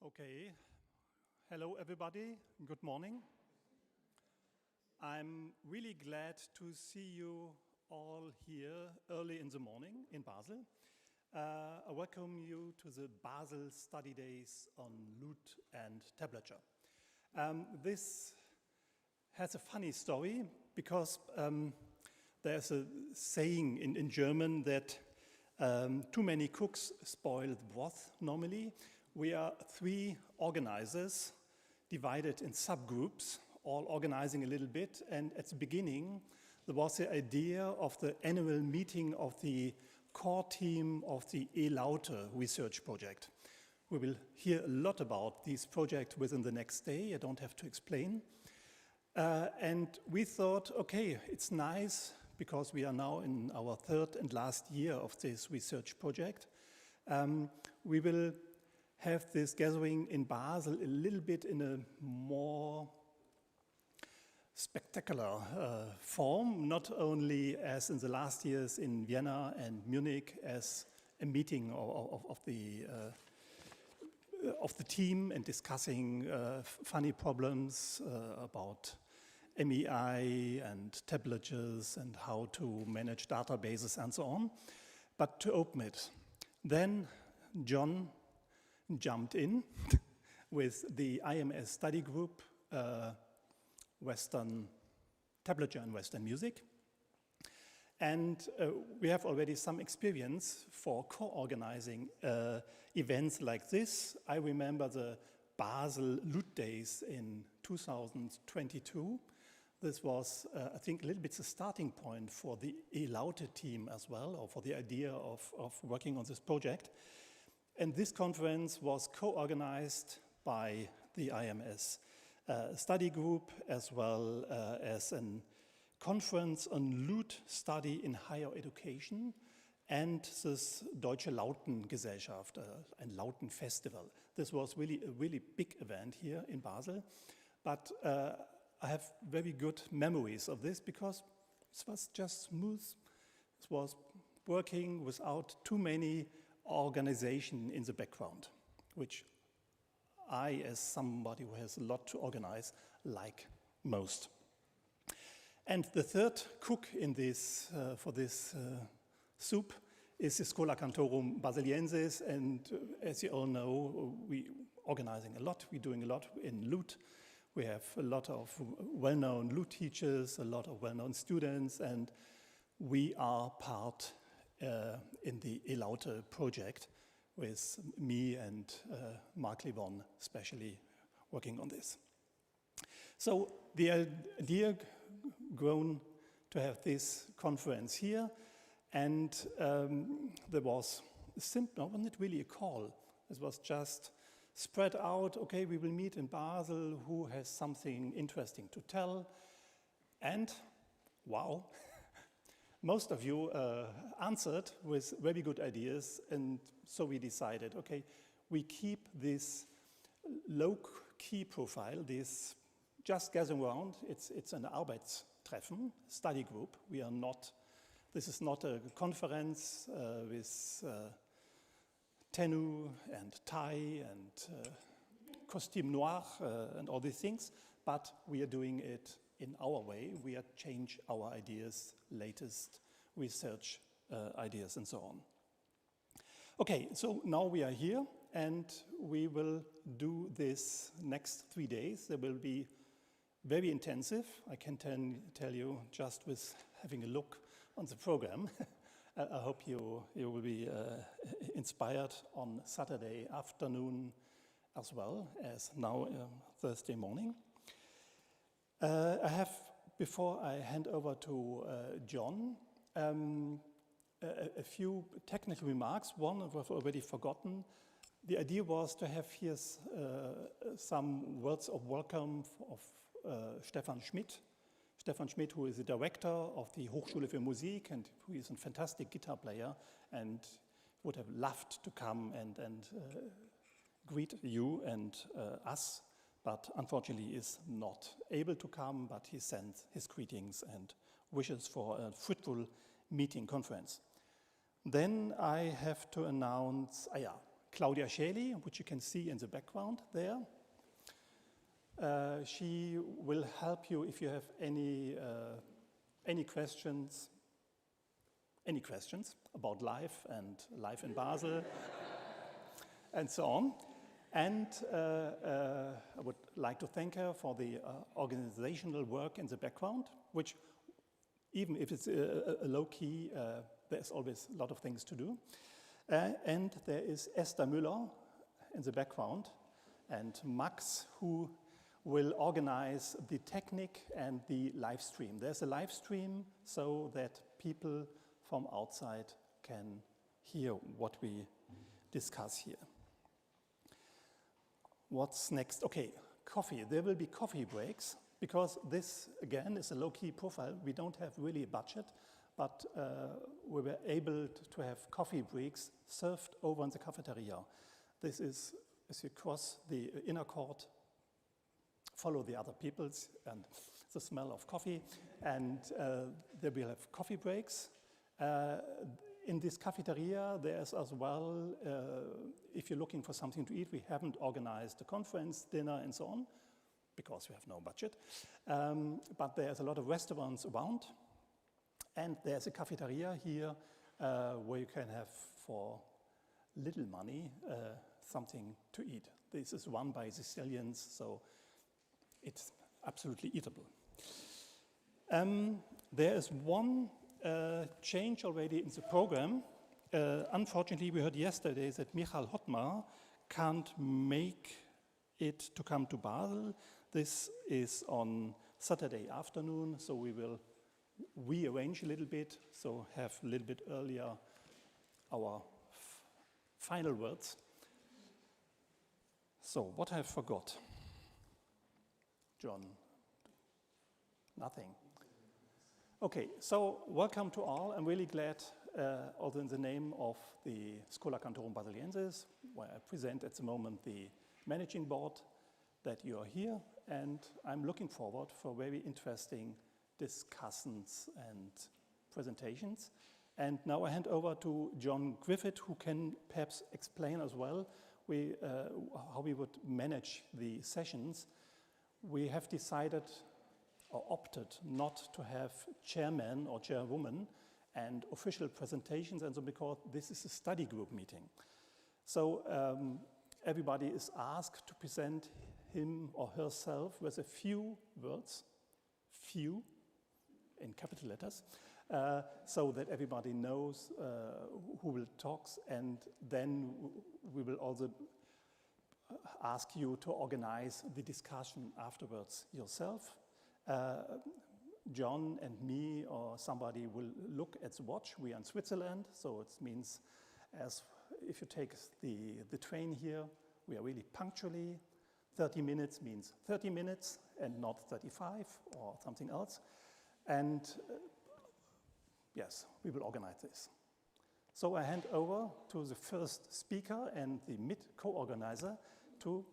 Okay, hello everybody, good morning. I'm really glad to see you all here early in the morning in Basel. I welcome you to the Basel Study Days on Lute and Tablature. This has a funny story because there's a saying in German that too many cooks spoil the broth normally. We are 3 organizers divided in subgroups, all organizing a little bit. And at the beginning, there was the idea of the annual meeting of the core team of the E-LAUTE research project. We will hear a lot about this project within the next day. I don't have to explain. And we thought, okay, it's nice because we are now in our 3rd and last year of this research project. We will have this gathering in Basel a little bit in a more spectacular form, not only as in the last years in Vienna and Munich as a meeting of the team and discussing funny problems about MEI and tablatures and how to manage databases and so on, but to open it. Then John jumped in with the IMS study group, Western Tablature and Western Music. And we have already some experience for co-organizing events like this. I remember the Basel Lute Days in 2022. This was, I think, a little bit the starting point for the E-LAUTE team as well, or for the idea of working on this project. And this conference was co-organized by the IMS study group as well as a conference on lute study in higher education and this Deutsche Lautengesellschaft, ein Lautenfestival. This was really a really big event here in Basel. But I have very good memories of this because it was just smooth. It was working without too many organization in the background, which I, as somebody who has a lot to organize, like most. And the third cook in this, for this soup is the Schola Cantorum Basiliensis, and as you all know, we organizing a lot, we're doing a lot in lute. We have a lot of well-known lute teachers, a lot of well-known students, and we are part in the E-LAUTE project with me and Marc Lewon especially working on this. So the idea grown to have this conference here, and there was simple, wasn't it really a call? It was just spread out, okay, we will meet in Basel, who has something interesting to tell, and wow, most of you answered with very good ideas, and so we decided, okay, we keep this low-key profile, this just gathering around. It's an Arbeitstreffen, study group. We are not, this is not a conference with tenue and tie and costume noir and all these things, but we are doing it in our way. We are change our ideas, latest research ideas and so on. Okay, so now we are here and we will do this next 3 days. They will be very intensive. I can tell you just with having a look on the program. I hope you will be inspired on Saturday afternoon as well as now Thursday morning. I have, before I hand over to John, a few technical remarks. One I've already forgotten. The idea was to have here some words of welcome of Stefan Schmidt. Stefan Schmidt, who is the director of the Hochschule für Musik and who is a fantastic guitar player and would have loved to come and greet you and us, but unfortunately is not able to come, but he sends his greetings and wishes for a fruitful meeting conference. Then I have to announce, Claudia Schlegel, which you can see in the background there. She will help you if you have any questions about life and life in Basel and so on. And I would like to thank her for the organizational work in the background, which even if it's a low key, there's always a lot of things to do. And there is Esther Müller in the background and Max, who will organize the technique and the live stream. There's a live stream so that people from outside can hear what we discuss here. What's next? Okay, coffee. There will be coffee breaks because this, again, is a low-key profile. We don't have really a budget, but we were able to have coffee breaks served over in the cafeteria. This is, as you cross the inner court, follow the other peoples and the smell of coffee, and there we'll have coffee breaks. In this cafeteria, there's as well, if you're looking for something to eat, we haven't organized a conference, dinner, and so on, because we have no budget. But there's a lot of restaurants around, and there's a cafeteria here where you can have, for little money, something to eat. This is run by Sicilians, so it's absolutely eatable. There is one change already in the program. Unfortunately, we heard yesterday that Michael Hottmar can't make it to come to Basel. This is on Saturday afternoon, so we will rearrange a little bit, so have a little bit earlier our final words. So, what I forgot? John? Nothing. Okay, so welcome to all. I'm really glad, also in the name of the Schola Cantorum Basiliensis, where I present at the moment the managing board, that you are here, and I'm looking forward for very interesting discussions and presentations. And now I hand over to John Griffiths, who can perhaps explain as well how we would manage the sessions. We have decided or opted not to have chairman or chairwoman and official presentations, and so because this is a study group meeting. So everybody is asked to present him or herself with a few words, few, in capital letters, so that everybody knows who will talk, and then we will also ask you to organize the discussion afterwards yourself. John and me or somebody will look at the watch. We are in Switzerland, so it means as if you take the train here, we are really punctually. 30 minutes means 30 minutes and not 35 or something else. And yes, we will organize this. So I hand over to the first speaker and the co-organizer to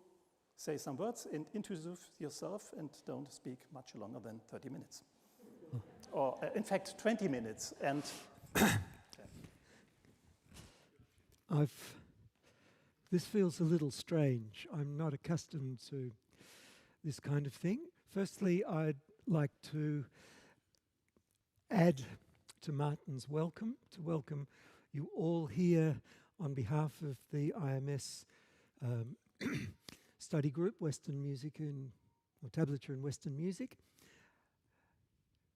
say some words and introduce yourself, and don't speak much longer than 30 minutes. Or in fact, 20 minutes. And this feels a little strange. I'm not accustomed to this kind of thing. Firstly, I'd like to add to Martin's welcome, to welcome you all here on behalf of the IMS study group, Western Music or Tablature in Western Music.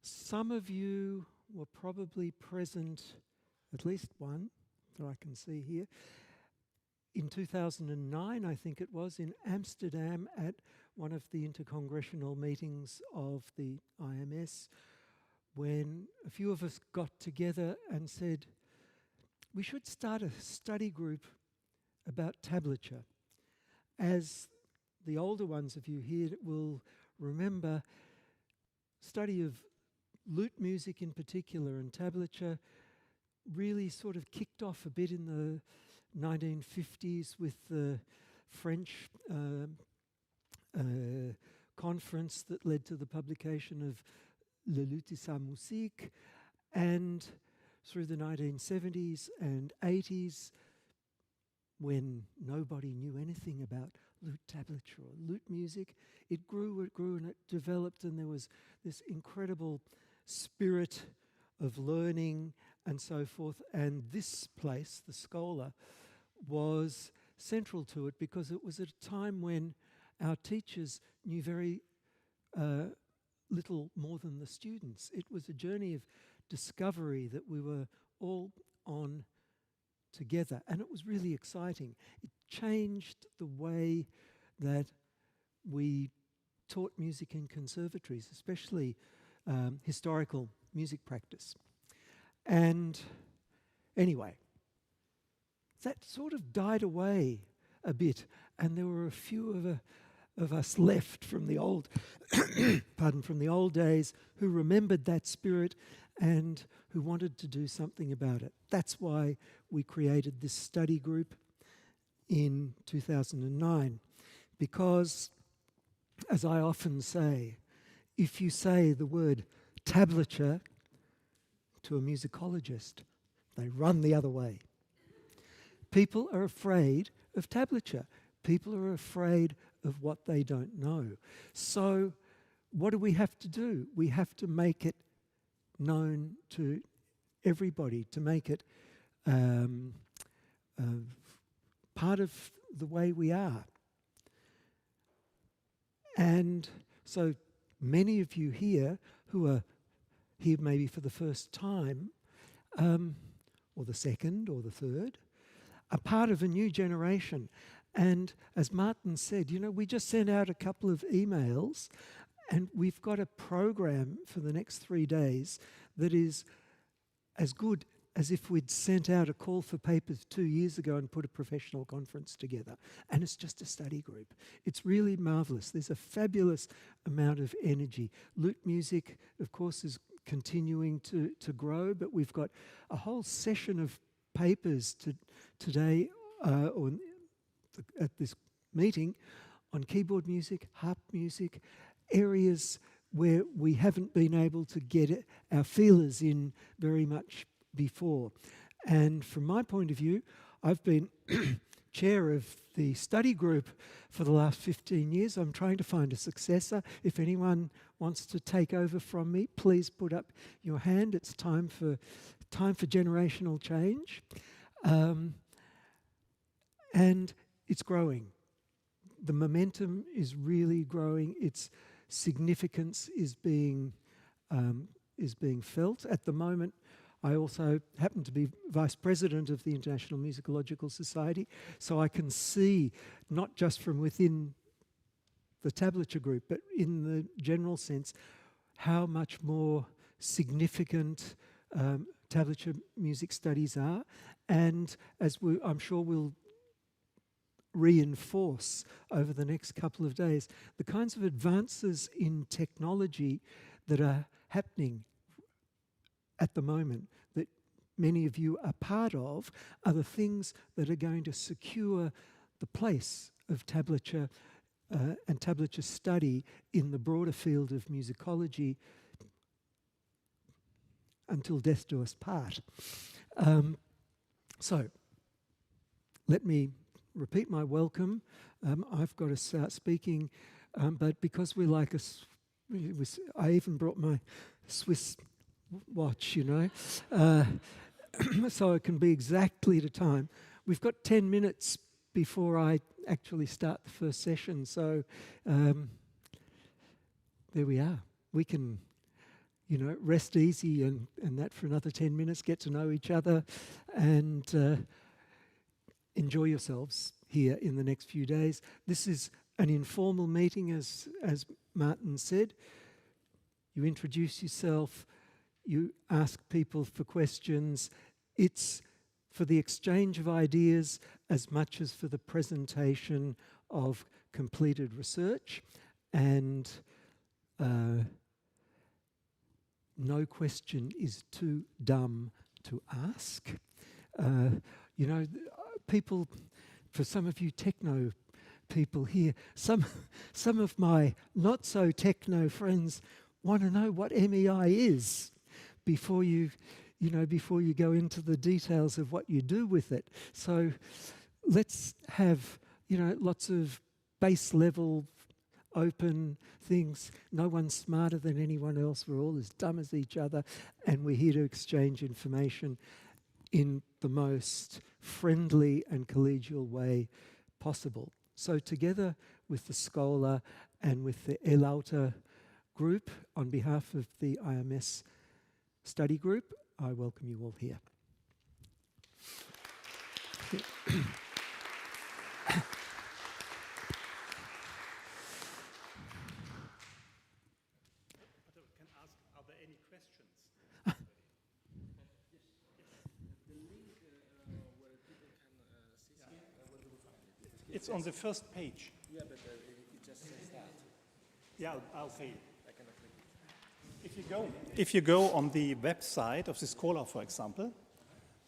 Some of you were probably present, at least one that I can see here, in 2009, I think it was, in Amsterdam at one of the intercongressional meetings of the IMS, when a few of us got together and said, we should start a study group about tablature. As the older ones of you here will remember, study of lute music in particular and tablature really sort of kicked off a bit in the 1950s with the French conference that led to the publication of Lute and Music, and through the 1970s and 80s, when nobody knew anything about lute tablature or lute music. It grew, and it developed, and there was this incredible spirit of learning and so forth. And this place, the Schola, was central to it because it was at a time when our teachers knew very little more than the students. It was a journey of discovery that we were all on together, and it was really exciting. It changed the way that we taught music in conservatories, especially historical music practice. And anyway, that sort of died away a bit, and there were a few of us left from the old, from the old days, who remembered that spirit and who wanted to do something about it. That's why we created this study group in 2009, because, as I often say, if you say the word tablature to a musicologist, they run the other way. People are afraid of tablature. People are afraid of what they don't know. So what do we have to do? We have to make it known to everybody, to make it part of the way we are. And so many of you here who are here maybe for the first time, or the second or the third, are part of a new generation. And as Martin said, you know, we just sent out a couple of emails, and we've got a program for the next 3 days that is as good as if we'd sent out a call for papers 2 years ago and put a professional conference together. And it's just a study group. It's really marvellous. There's a fabulous amount of energy. Lute music, of course, is continuing to grow, but we've got a whole session of papers today at this meeting on keyboard music, harp music, areas where we haven't been able to get our feelers in very much before. And from my point of view, I've been chair of the study group for the last 15 years. I'm trying to find a successor. If anyone wants to take over from me, please put up your hand. It's time for generational change. And it's growing. The momentum is really growing. Its significance is being felt. At the moment, I also happen to be vice president of the International Musicological Society, so I can see, not just from within the tablature group, but in the general sense, how much more significant tablature music studies are. And as I'm sure we'll reinforce over the next couple of days, the kinds of advances in technology that are happening at the moment, that many of you are part of, are the things that are going to secure the place of tablature and tablature study in the broader field of musicology until death do us part. So, let me repeat my welcome. I've got to start speaking, but because we're like I even brought my Swiss watch, you know, so it can be exactly to time. We've got 10 minutes before I actually start the first session, so there we are. We can, you know, rest easy and that for another 10 minutes, get to know each other, and enjoy yourselves here in the next few days. This is an informal meeting, as Martin said. You introduce yourself, you ask people for questions. It's for the exchange of ideas as much as for the presentation of completed research, and no question is too dumb to ask. You know, people, for some of you techno people here, some of my not so techno friends want to know what MEI is before you go into the details of what you do with it. So let's have, lots of base level open things. No one's smarter than anyone else. We're all as dumb as each other, and we're here to exchange information in the most friendly and collegial way possible. So together with the Schola and with the E-LAUTE group, on behalf of the IMS study group, I welcome you all here. It's on the first page. Yeah, but it just says that. Yeah, I'll say. I cannot click. If you go on the website of the Schola, for example,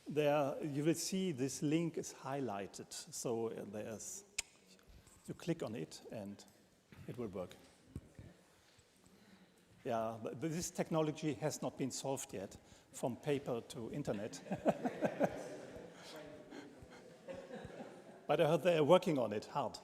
there you will see this link is highlighted. So you click on it and it will work. Yeah, but this technology has not been solved yet, from paper to internet. But I heard they are working on it hard.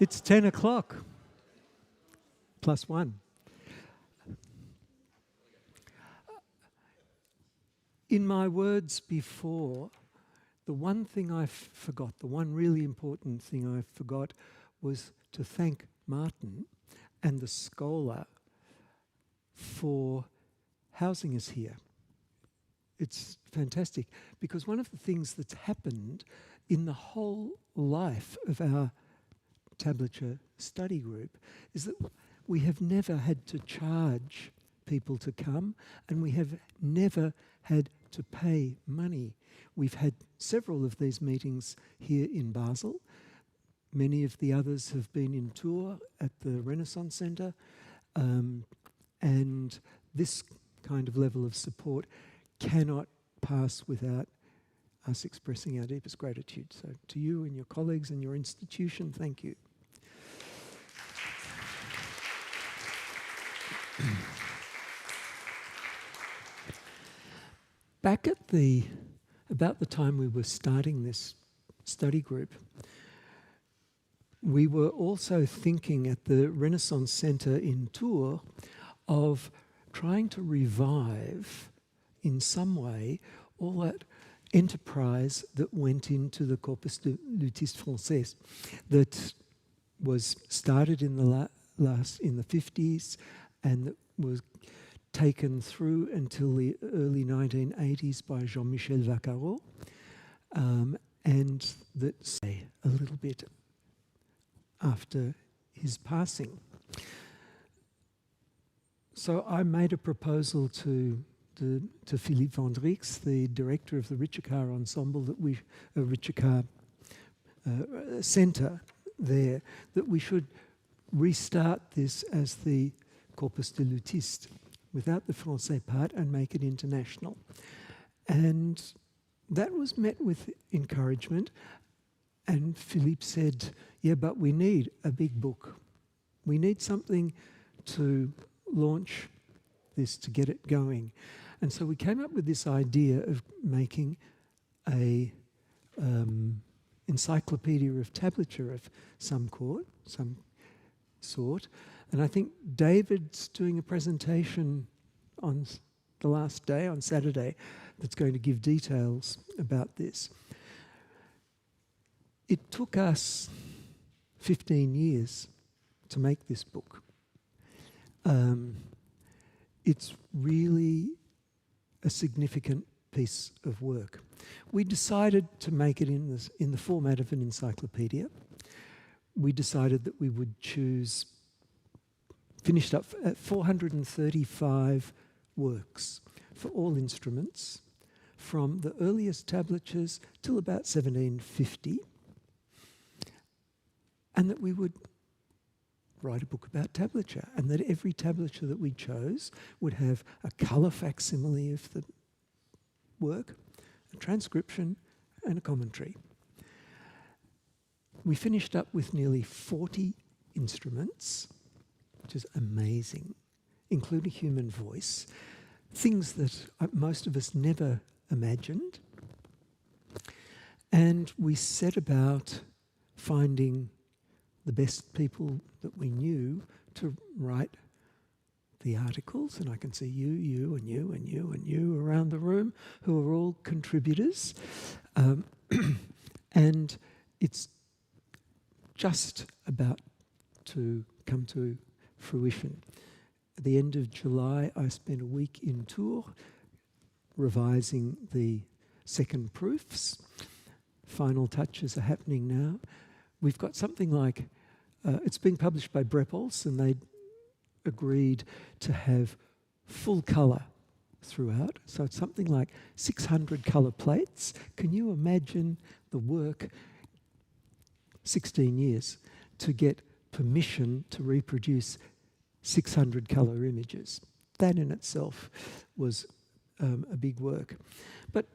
It's 10 o'clock. +1. In my words before, the one thing I forgot, the one really important thing I forgot was to thank Martin and the Schola for housing us here. It's fantastic because one of the things that's happened in the whole life of our tablature study group is that we have never had to charge people to come, and we have never had to pay money. We've had several of these meetings here in Basel. Many of the others have been in tour at the Renaissance Centre, and this kind of level of support cannot pass without us expressing our deepest gratitude. So to you and your colleagues and your institution, thank you. Back at about the time we were starting this study group, we were also thinking at the Renaissance Centre in Tours of trying to revive in some way all that enterprise that went into the Corpus de Lutistes Français that was started in the in the 50s and that was taken through until the early 1980s by Jean-Michel Vaccaro, and that say a little bit after his passing. So I made a proposal to Philippe Vendrix, the director of the Richercar ensemble, that we Richercar centre there, that we should restart this as the Corpus de Lutistes without the Francais part and make it international. And that was met with encouragement. And Philippe said, yeah, but we need a big book. We need something to launch this, to get it going. And so we came up with this idea of making a Encyclopaedia of Tablature of some sort. And I think David's doing a presentation on the last day, on Saturday, that's going to give details about this. It took us 15 years to make this book. It's really a significant piece of work. We decided to make it in the format of an encyclopedia. We decided that we would choose, finished up at 435 works for all instruments, from the earliest tablatures till about 1750, and that we would write a book about tablature, and that every tablature that we chose would have a colour facsimile of the work, a transcription, and a commentary. We finished up with nearly 40 instruments, which is amazing, including human voice, things that most of us never imagined. And we set about finding the best people that we knew to write the articles, and I can see you, and you, and you, and you around the room, who are all contributors. And it's just about to come to fruition. At the end of July, I spent a week in Tours revising the second proofs. Final touches are happening now. We've got something like, it's being published by Brepols, and they agreed to have full colour throughout. So it's something like 600 colour plates. Can you imagine the work, 16 years, to get permission to reproduce 600 colour images? That in itself was a big work. But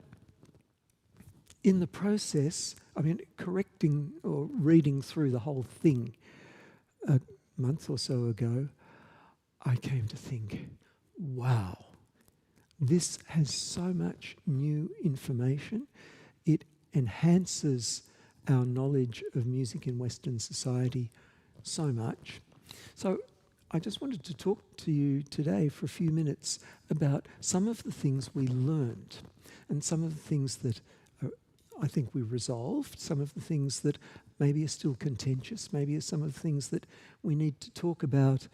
in the process, I mean, correcting or reading through the whole thing a month or so ago, I came to think, wow, this has so much new information. It enhances our knowledge of music in Western society so much. So I just wanted to talk to you today for a few minutes about some of the things we learned and some of the things that I think we resolved, some of the things that maybe are still contentious, maybe are some of the things that we need to talk about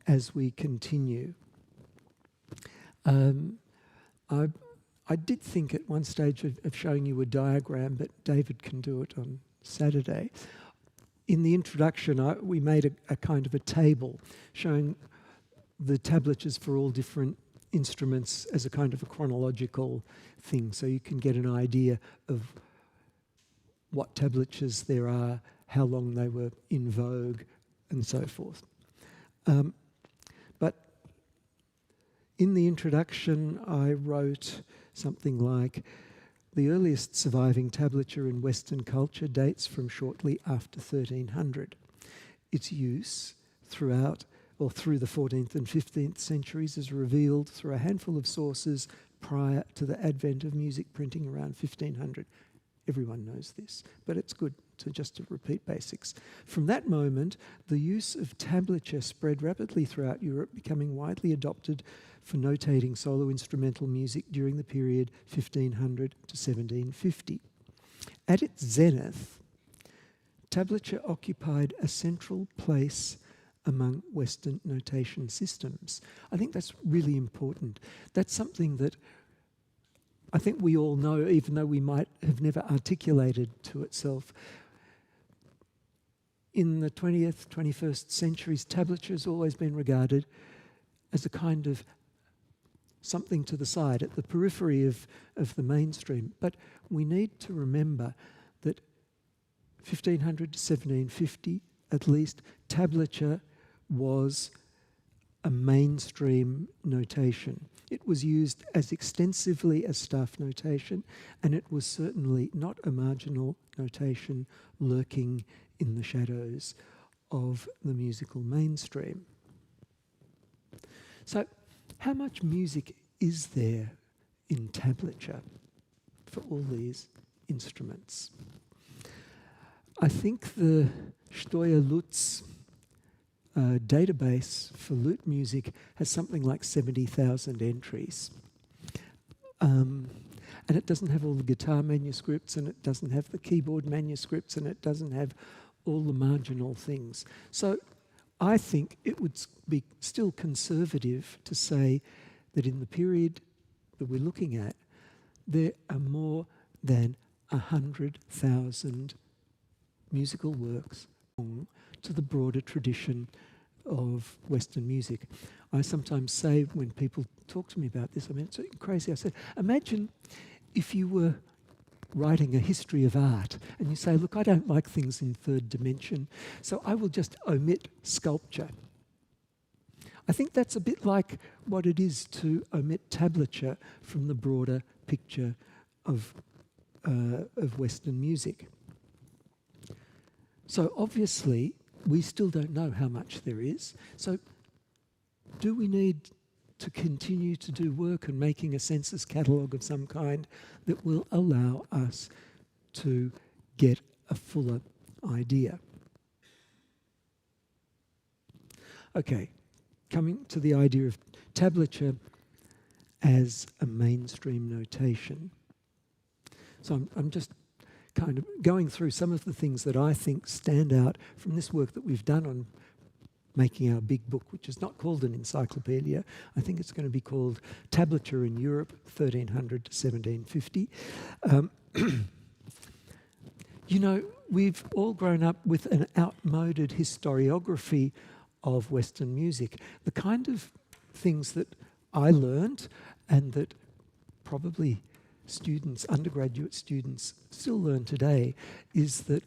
as we continue. I did think at one stage of showing you a diagram, but David can do it on Saturday. In the introduction, we made a kind of a table showing the tablatures for all different instruments as a kind of a chronological thing, so you can get an idea of what tablatures there are, how long they were in vogue, and so forth. But in the introduction, I wrote something like, the earliest surviving tablature in Western culture dates from shortly after 1300. Its use throughout or through the 14th and 15th centuries is revealed through a handful of sources prior to the advent of music printing around 1500. Everyone knows this, but it's good to repeat basics. From that moment, the use of tablature spread rapidly throughout Europe, becoming widely adopted for notating solo instrumental music during the period 1500 to 1750. At its zenith, tablature occupied a central place among Western notation systems. I think that's really important. That's something that I think we all know, even though we might have never articulated to itself. In the 20th, 21st centuries, tablature has always been regarded as a kind of something to the side, at the periphery of the mainstream. But we need to remember that 1500 to 1750, at least, tablature was a mainstream notation. It was used as extensively as staff notation, and it was certainly not a marginal notation lurking in the shadows of the musical mainstream. So, how much music is there in tablature for all these instruments? I think the Steuer-Lutz database for lute music has something like 70,000 entries. And it doesn't have all the guitar manuscripts, and it doesn't have the keyboard manuscripts, and it doesn't have all the marginal things. So I think it would be still conservative to say that in the period that we're looking at, there are more than 100,000 musical works belong to the broader tradition of Western music. I sometimes say when people talk to me about this, I mean, it's crazy. I said, imagine if you were writing a history of art and you say, look, I don't like things in third dimension, so I will just omit sculpture. I think that's a bit like what it is to omit tablature from the broader picture of Western music. So obviously, we still don't know how much there is. So do we need to continue to do work on making a census catalogue of some kind that will allow us to get a fuller idea? Okay, coming to the idea of tablature as a mainstream notation. So I'm just kind of going through some of the things that I think stand out from this work that we've done on making our big book, which is not called an encyclopedia. I think it's going to be called Tablature in Europe, 1300 to 1750. You know, we've all grown up with an outmoded historiography of Western music. The kind of things that I learned and that probably students, undergraduate students, still learn today is that,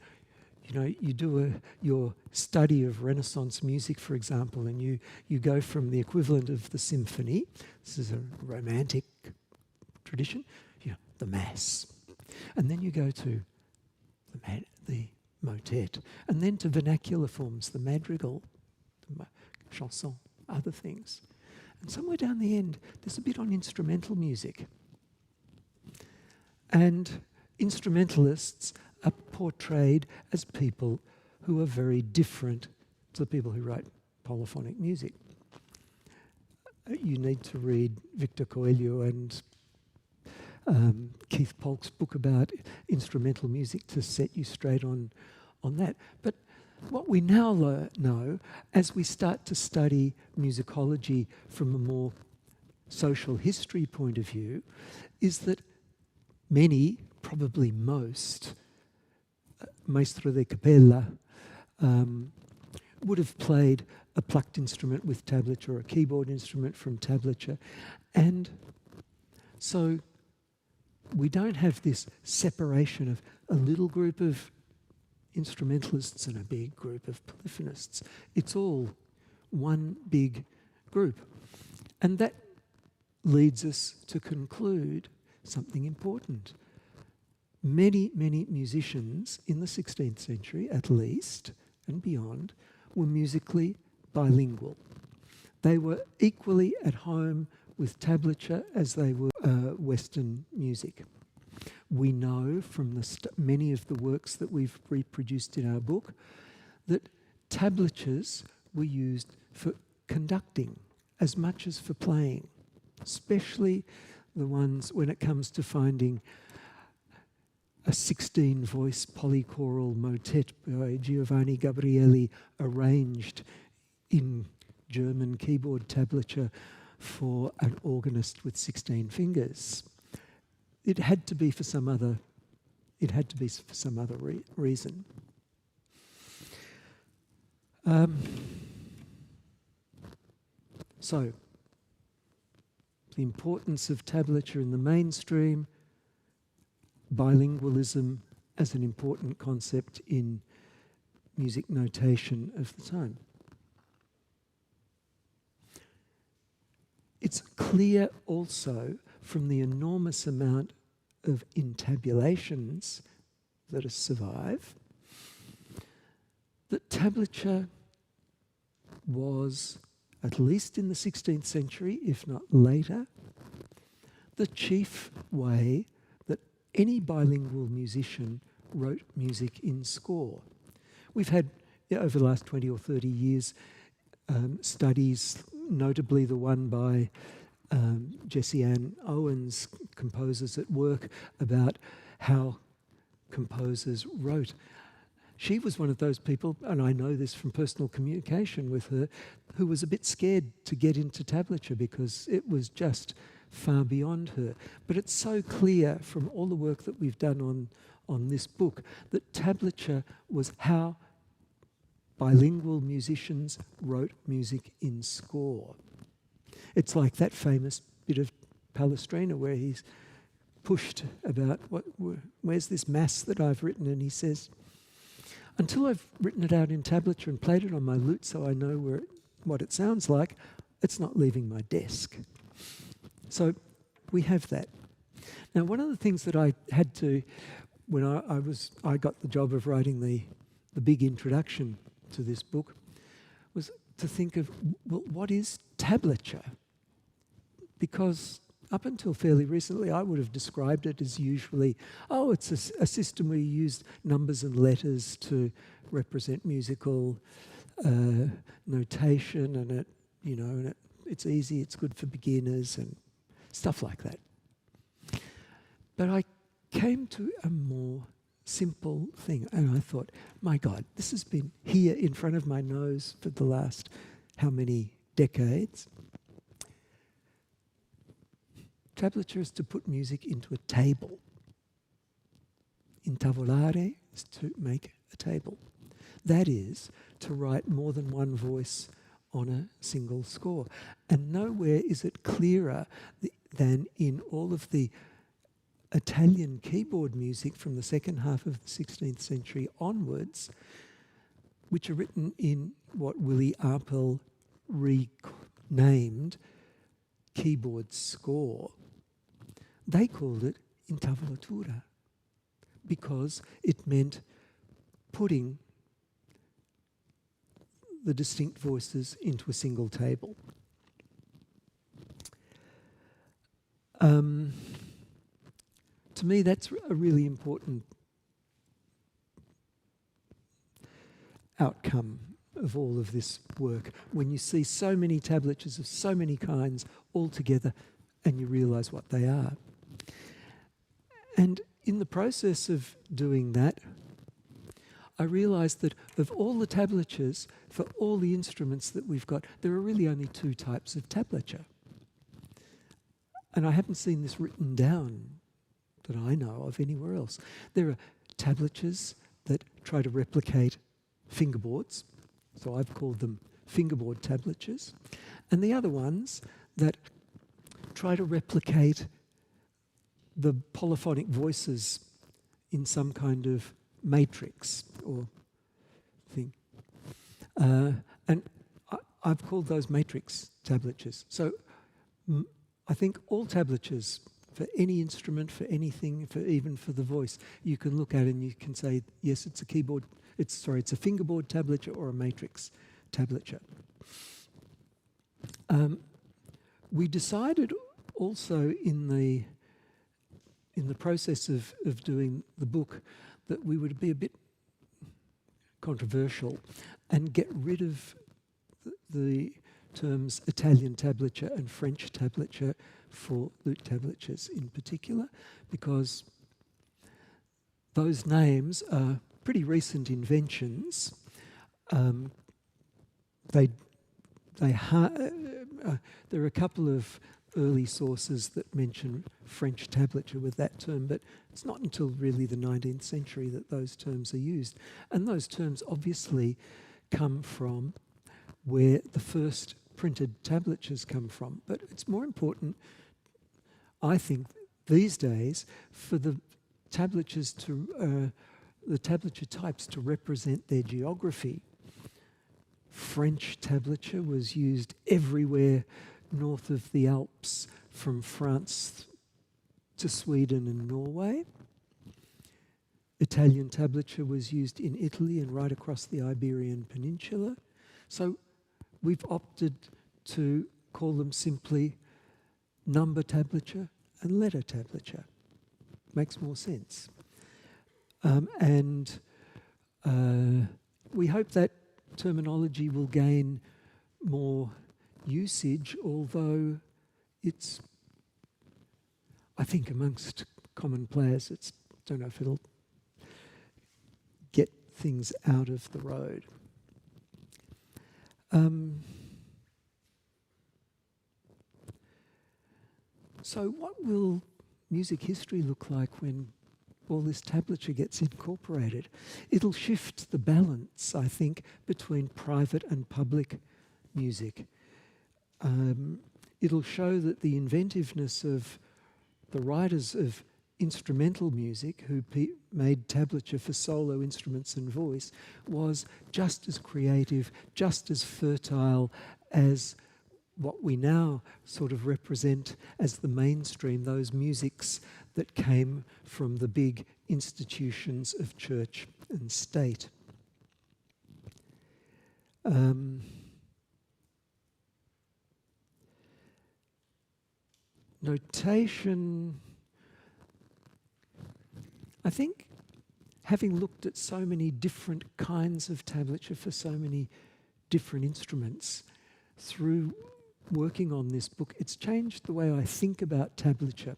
you know, you do your study of Renaissance music, for example, and you go from the equivalent of the symphony, this is a romantic tradition, you know, the Mass, and then you go to the motet, and then to vernacular forms, the madrigal, the chanson, other things. And somewhere down the end, there's a bit on instrumental music. And instrumentalists are portrayed as people who are very different to the people who write polyphonic music. You need to read Victor Coelho and Keith Polk's book about instrumental music to set you straight on that. But what we now know, as we start to study musicology from a more social history point of view, is that many, probably most, maestro di cappella would have played a plucked instrument with tablature, or a keyboard instrument from tablature. And so we don't have this separation of a little group of instrumentalists and a big group of polyphonists. It's all one big group. And that leads us to conclude something important. Many, many musicians in the 16th century, at least, and beyond, were musically bilingual. They were equally at home with tablature as they were Western music. We know from many of the works that we've reproduced in our book that tablatures were used for conducting as much as for playing, especially the ones when it comes to finding a 16-voice polychoral motet by Giovanni Gabrieli arranged in German keyboard tablature for an organist with 16 fingers. It had to be for some other reason. So, the importance of tablature in the mainstream, bilingualism as an important concept in music notation of the time. It's clear also from the enormous amount of intabulations that survive that tablature was, at least in the 16th century, if not later, the chief way that any bilingual musician wrote music in score. We've had, over the last 20 or 30 years, studies, notably the one by Jessie Ann Owens, composers at work, about how composers wrote. She was one of those people, and I know this from personal communication with her, who was a bit scared to get into tablature because it was just far beyond her. But it's so clear from all the work that we've done on this book that tablature was how bilingual musicians wrote music in score. It's like that famous bit of Palestrina where he's pushed about, where's this mass that I've written? And he says, until I've written it out in tablature and played it on my lute so I know what it sounds like, it's not leaving my desk. So we have that. Now, one of the things that I had to, when I got the job of writing the big introduction to this book, was to think of, well, what is tablature? Because up until fairly recently, I would have described it as usually, it's a system where you use numbers and letters to represent musical notation, and it's easy, it's good for beginners and stuff like that. But I came to a more simple thing, and I thought, my God, this has been here in front of my nose for the last how many decades? Tablature is to put music into a table. Intabulare is to make a table. That is to write more than one voice on a single score. And nowhere is it clearer than in all of the Italian keyboard music from the second half of the 16th century onwards, which are written in what Willy Apel renamed keyboard score. They called it Intabulatura because it meant putting the distinct voices into a single table. To me, that's a really important outcome of all of this work, when you see so many tablatures of so many kinds all together and you realise what they are. And in the process of doing that, I realised that of all the tablatures, for all the instruments that we've got, there are really only two types of tablature. And I haven't seen this written down that I know of anywhere else. There are tablatures that try to replicate fingerboards, so I've called them fingerboard tablatures, and the other ones that try to replicate the polyphonic voices in some kind of matrix or thing. And I've called those matrix tablatures. So I think all tablatures, for any instrument, for anything, for even for the voice, you can look at it and you can say, yes, it's a keyboard, it's a fingerboard tablature or a matrix tablature. We decided also in the process of doing the book that we would be a bit controversial and get rid of the terms Italian tablature and French tablature for lute tablatures in particular, because those names are pretty recent inventions. There are a couple of early sources that mention French tablature with that term, but it's not until really the 19th century that those terms are used. And those terms obviously come from where the first printed tablatures come from. But it's more important, I think, these days for the tablatures to, the tablature types to represent their geography. French tablature was used everywhere north of the Alps, from France to Sweden and Norway. Italian tablature was used in Italy and right across the Iberian Peninsula. So we've opted to call them simply number tablature and letter tablature. Makes more sense. We hope that terminology will gain more usage, although it's, I think amongst common players, it's, don't know if it'll get things out of the road. So what will music history look like when all this tablature gets incorporated? It'll shift the balance, I think, between private and public music. It'll show that the inventiveness of the writers of instrumental music who made tablature for solo instruments and voice was just as creative, just as fertile as what we now sort of represent as the mainstream, those musics that came from the big institutions of church and state. Notation, I think, having looked at so many different kinds of tablature for so many different instruments, through working on this book, it's changed the way I think about tablature.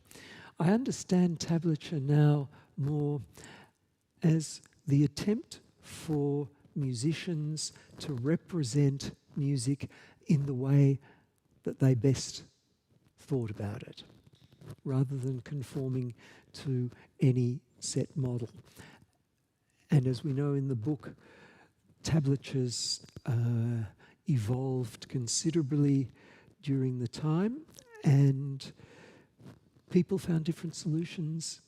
I understand tablature now more as the attempt for musicians to represent music in the way that they best thought about it, rather than conforming to any set model. And as we know in the book, tablatures evolved considerably during the time, and people found different solutions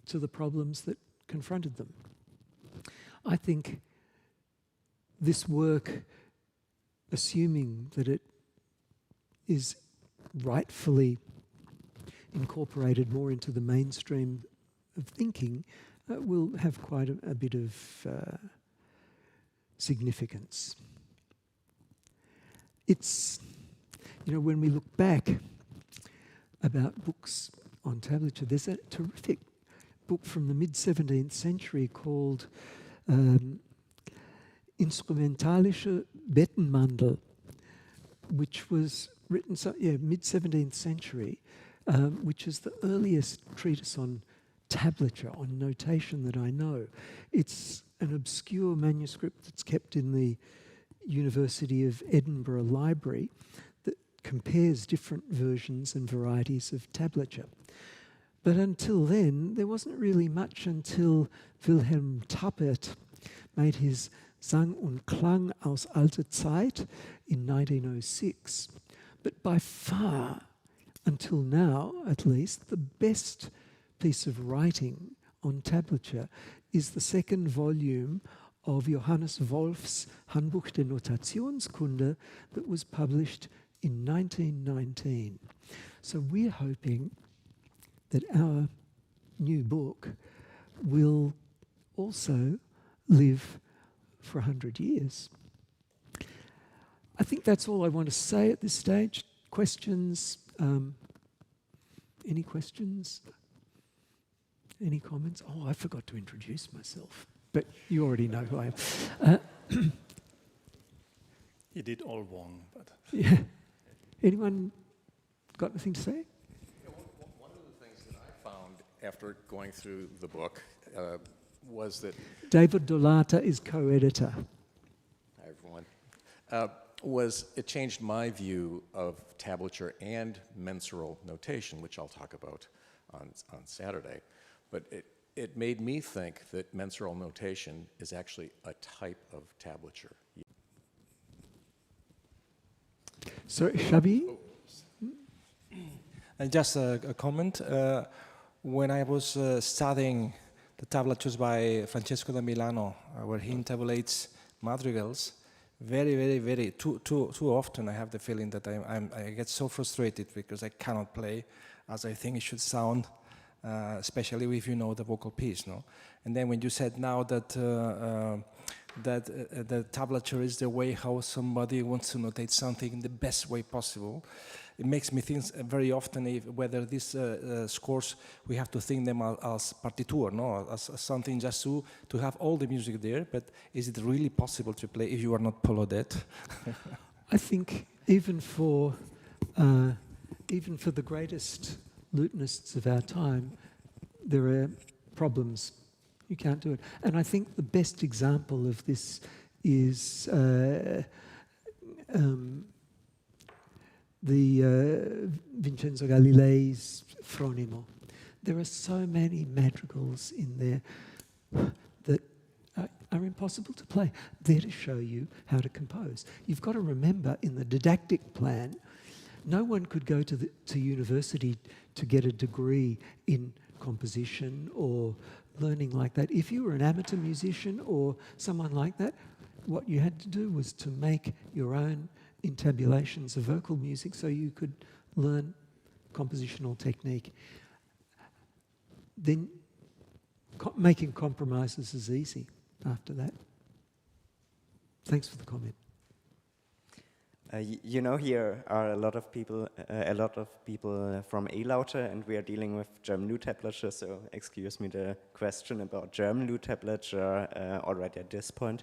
to the problems that confronted them. I think this work, assuming that it is rightfully incorporated more into the mainstream of thinking, will have quite a bit of significance. It's, when we look back about books on tablature, there's a terrific book from the mid-17th century called Instrumentalische Bettenmandel, which was written mid-17th century, which is the earliest treatise on tablature, on notation that I know. It's an obscure manuscript that's kept in the University of Edinburgh Library that compares different versions and varieties of tablature. But until then, there wasn't really much until Wilhelm Tappert made his Sang und Klang aus alter Zeit in 1906. But by far, until now at least, the best piece of writing on tablature is the second volume of Johannes Wolff's Handbuch der Notationskunde that was published in 1919. So we're hoping that our new book will also live for 100 years. I think that's all I want to say at this stage. Questions? Any questions? Any comments? Oh, I forgot to introduce myself, but you already know who I am. You did all wrong, but... Yeah. Anyone got anything to say? Yeah, one of the things that I found after going through the book was that... David Dolata is co-editor. Hi, everyone. Was it changed my view of tablature and mensural notation, which I'll talk about on Saturday. But it made me think that mensural notation is actually a type of tablature. So, Xabi? And just a comment. When I was studying the tablatures by Francesco da Milano, where he tabulates madrigals, too often I have the feeling that I get so frustrated because I cannot play as I think it should sound, especially if you know the vocal piece, no? And then when you said now that the tablature is the way how somebody wants to notate something in the best way possible, it makes me think very often whether these scores, we have to think them as partitur, no? As something just to have all the music there, but is it really possible to play if you are not Polodet? I think even for the greatest lutenists of our time, there are problems. You can't do it. And I think the best example of this is Vincenzo Galilei's Fronimo. There are so many madrigals in there that are impossible to play. They're to show you how to compose. You've got to remember, in the didactic plan, no one could go to university to get a degree in composition or learning like that. If you were an amateur musician or someone like that, what you had to do was to make your own intabulations of vocal music so you could learn compositional technique. Then making compromises is easy after that. Thanks for the comment. You know, here are a lot of people from E-LAUTE, and we are dealing with German Lute tablature, so excuse me the question about German Lute tablature already at this point.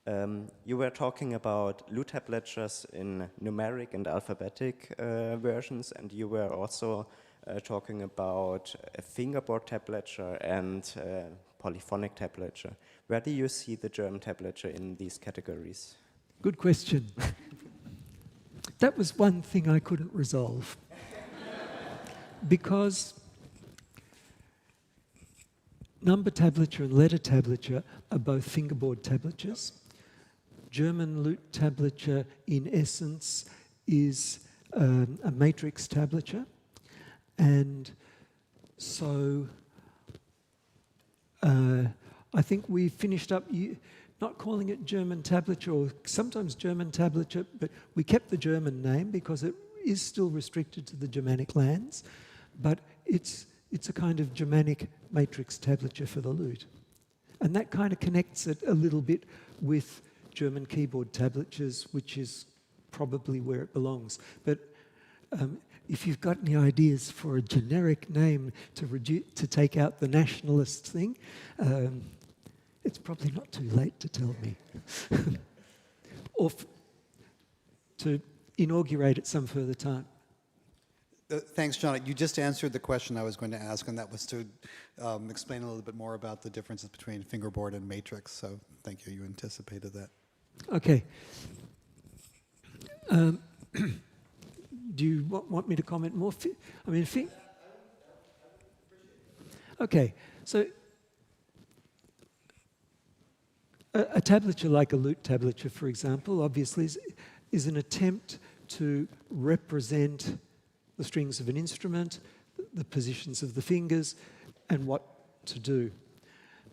You were talking about Lute tablatures in numeric and alphabetic versions, and you were also talking about a fingerboard tablature and polyphonic tablature. Where do you see the German tablature in these categories? Good question. That was one thing I couldn't resolve. Because number tablature and letter tablature are both fingerboard tablatures. German lute tablature, in essence, is a matrix tablature. And so I think we finished up not calling it German tablature, or sometimes German tablature, but we kept the German name because it is still restricted to the Germanic lands, but it's a kind of Germanic matrix tablature for the lute. And that kind of connects it a little bit with German keyboard tablatures, which is probably where it belongs. But if you've got any ideas for a generic name to take out the nationalist thing, it's probably not too late to tell me. or to inaugurate at some further time. Thanks, John. You just answered the question I was going to ask, and that was to explain a little bit more about the differences between fingerboard and matrix. So thank you. You anticipated that. Okay. Do you want me to comment more? Okay. So a tablature like a lute tablature, for example, obviously is an attempt to represent the strings of an instrument, the positions of the fingers, and what to do.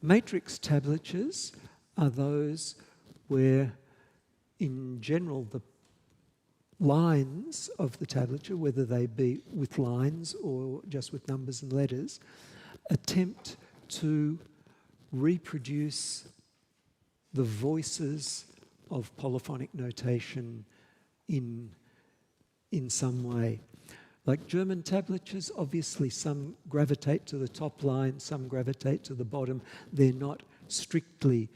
Matrix tablatures are those where, in general, the lines of the tablature, whether they be with lines or just with numbers and letters, attempt to reproduce the voices of polyphonic notation in some way. Like German tablatures, obviously some gravitate to the top line, some gravitate to the bottom. They're not strictly,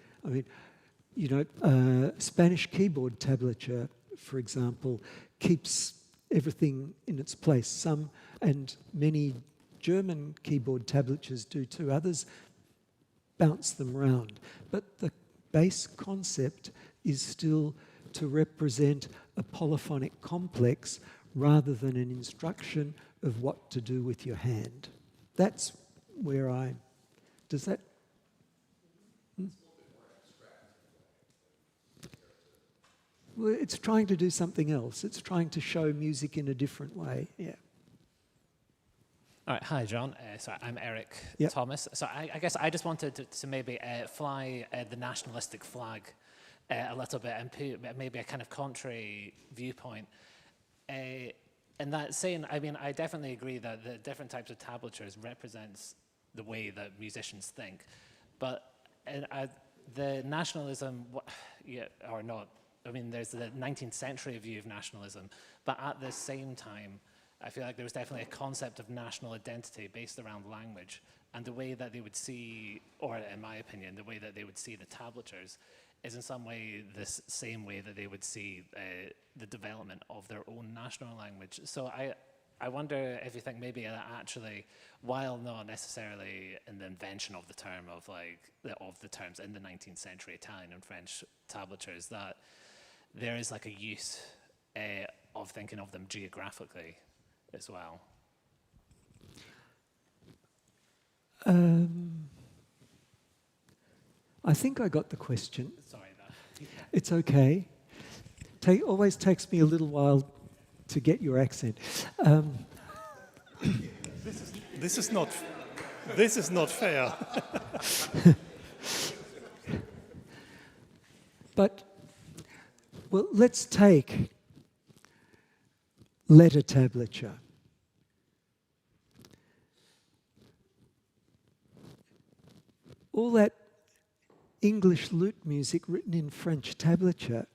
Spanish keyboard tablature, for example, keeps everything in its place. And many German keyboard tablatures do too. Others bounce them round. But the base concept is still to represent a polyphonic complex rather than an instruction of what to do with your hand. That's where does that? Well, it's trying to do something else. It's trying to show music in a different way, yeah. All right, hi John. So I'm Eric Thomas. So I guess I just wanted to maybe fly the nationalistic flag a little bit and put maybe a kind of contrary viewpoint. And that saying, I definitely agree that the different types of tablatures represents the way that musicians think. But the nationalism, or not, there's the 19th century view of nationalism, but at the same time, I feel like there was definitely a concept of national identity based around language, and the way that they would see, or in my opinion, the way that they would see the tablatures is in some way the same way that they would see the development of their own national language. So I wonder if you think maybe that actually, while not necessarily in the invention of the term of the terms in the 19th century Italian and French tablatures, that there is like a use of thinking of them geographically as well. I think I got the question. Sorry, It's okay. Always takes me a little while to get your accent. This is not fair. But, well, let's take letter tablature. All that English lute music written in French tablature,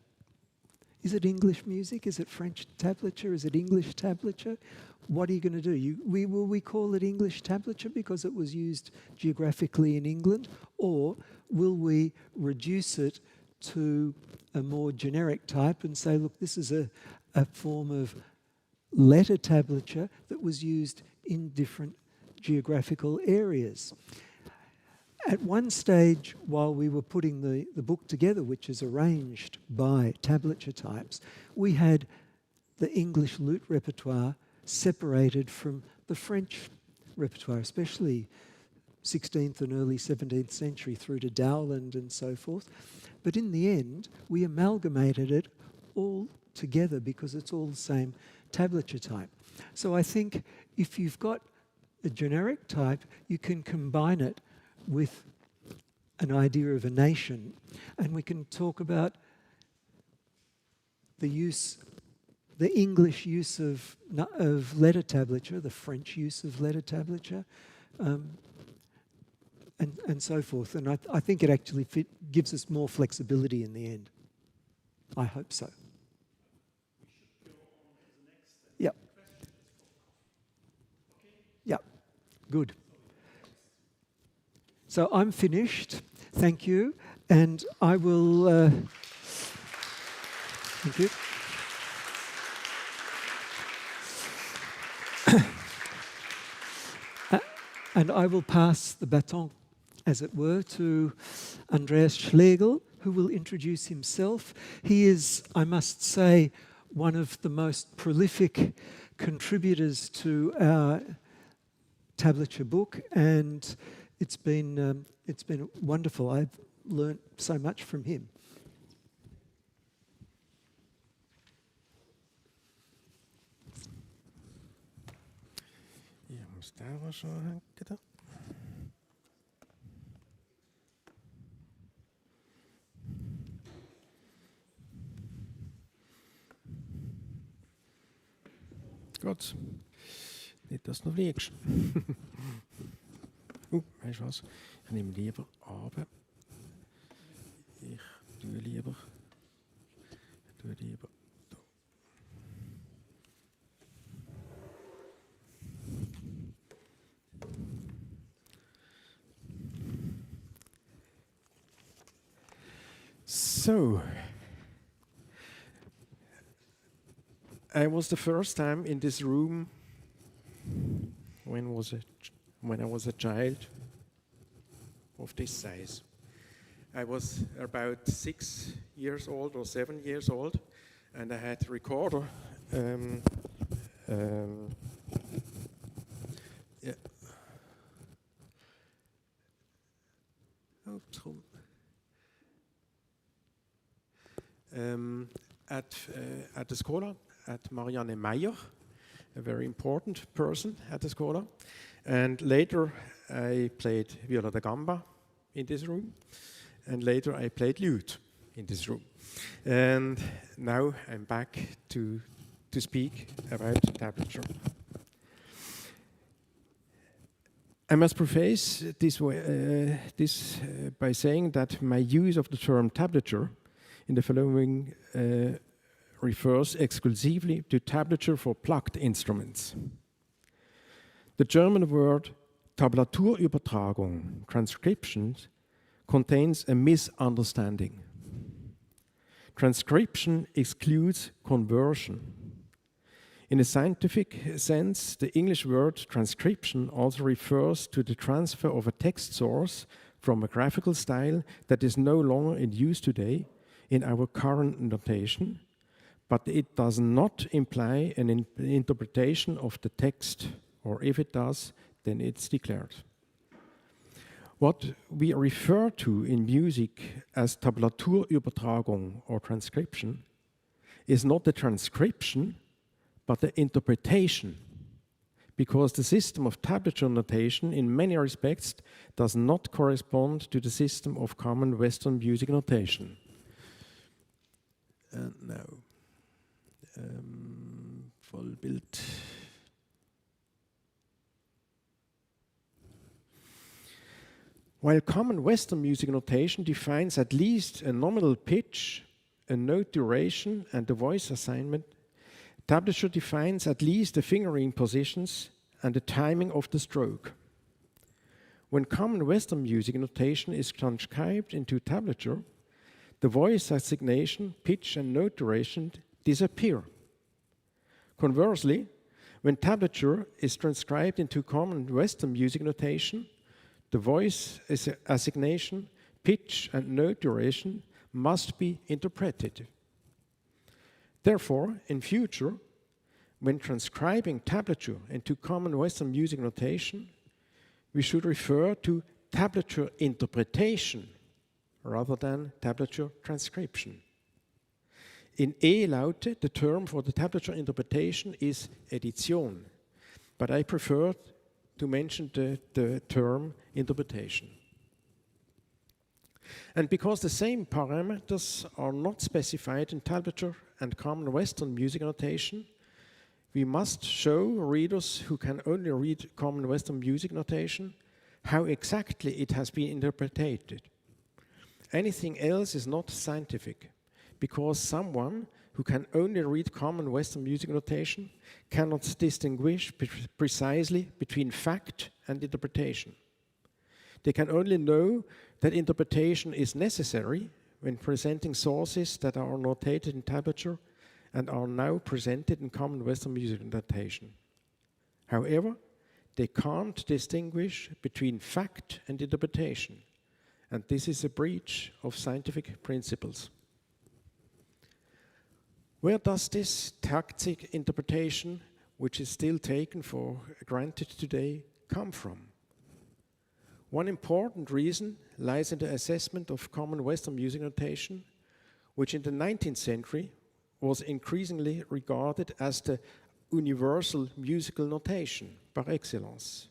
is it English music? Is it French tablature? Is it English tablature? What are you going to do? Will we call it English tablature because it was used geographically in England? Or will we reduce it to a more generic type and say, look, this is a form of letter tablature that was used in different geographical areas? At one stage, while we were putting the book together, which is arranged by tablature types, we had the English lute repertoire separated from the French repertoire, especially 16th and early 17th century through to Dowland and so forth. But in the end, we amalgamated it all together because it's all the same tablature type. So I think if you've got a generic type, you can combine it with an idea of a nation, and we can talk about the English use of letter tablature, the French use of letter tablature, and so forth. And I think it actually gives us more flexibility in the end. I hope so. Yep. Yep. Good. So I'm finished. Thank you. And I will... Thank you. And I will pass the baton, as it were, to Andreas Schlegel, who will introduce himself. He is, I must say, one of the most prolific contributors to our tablature book, and it's been wonderful. I've learnt so much from him. Daar was een keer. Goed. Niet als nog niks. Weißt du was? Ich nehme lieber ab. Ich tue lieber. So, I was the first time in this room. When was it? When I was a child of this size. I was about 6 years old or 7 years old, and I had a recorder. Yeah. Oh, sorry. At the Schola, at Marianne Meyer, a very important person at the Schola. And later I played viola da gamba in this room. And later I played lute in this room. And now I'm back to speak about tablature. I must preface this by saying that my use of the term tablature in the following refers exclusively to tablature for plucked instruments. The German word Tablaturübertragung, transcriptions, contains a misunderstanding. Transcription excludes conversion. In a scientific sense, the English word transcription also refers to the transfer of a text source from a graphical style that is no longer in use today in our current notation, but it does not imply an interpretation of the text, or if it does, then it's declared. What we refer to in music as Tablaturübertragung or transcription is not the transcription, but the interpretation, because the system of tablature notation in many respects does not correspond to the system of common Western music notation. Now, Vollbild. While common Western music notation defines at least a nominal pitch, a note duration, and a voice assignment, tablature defines at least the fingering positions and the timing of the stroke. When common Western music notation is transcribed into tablature, the voice assignation, pitch, and note duration disappear. Conversely, when tablature is transcribed into common Western music notation, the voice assignation, pitch, and note duration must be interpreted. Therefore, in future, when transcribing tablature into common Western music notation, we should refer to tablature interpretation rather than tablature transcription. In E-LAUTE, the term for the tablature interpretation is Edition, but I prefer to mention the term interpretation. And because the same parameters are not specified in tablature and common Western music notation, we must show readers who can only read common Western music notation how exactly it has been interpreted. Anything else is not scientific, because someone who can only read common Western music notation cannot distinguish precisely between fact and interpretation. They can only know that interpretation is necessary, when presenting sources that are notated in tablature and are now presented in common Western music notation. However, they can't distinguish between fact and interpretation, and this is a breach of scientific principles. Where does this tactic interpretation, which is still taken for granted today, come from? One important reason lies in the assessment of common Western music notation, which in the 19th century was increasingly regarded as the universal musical notation par excellence.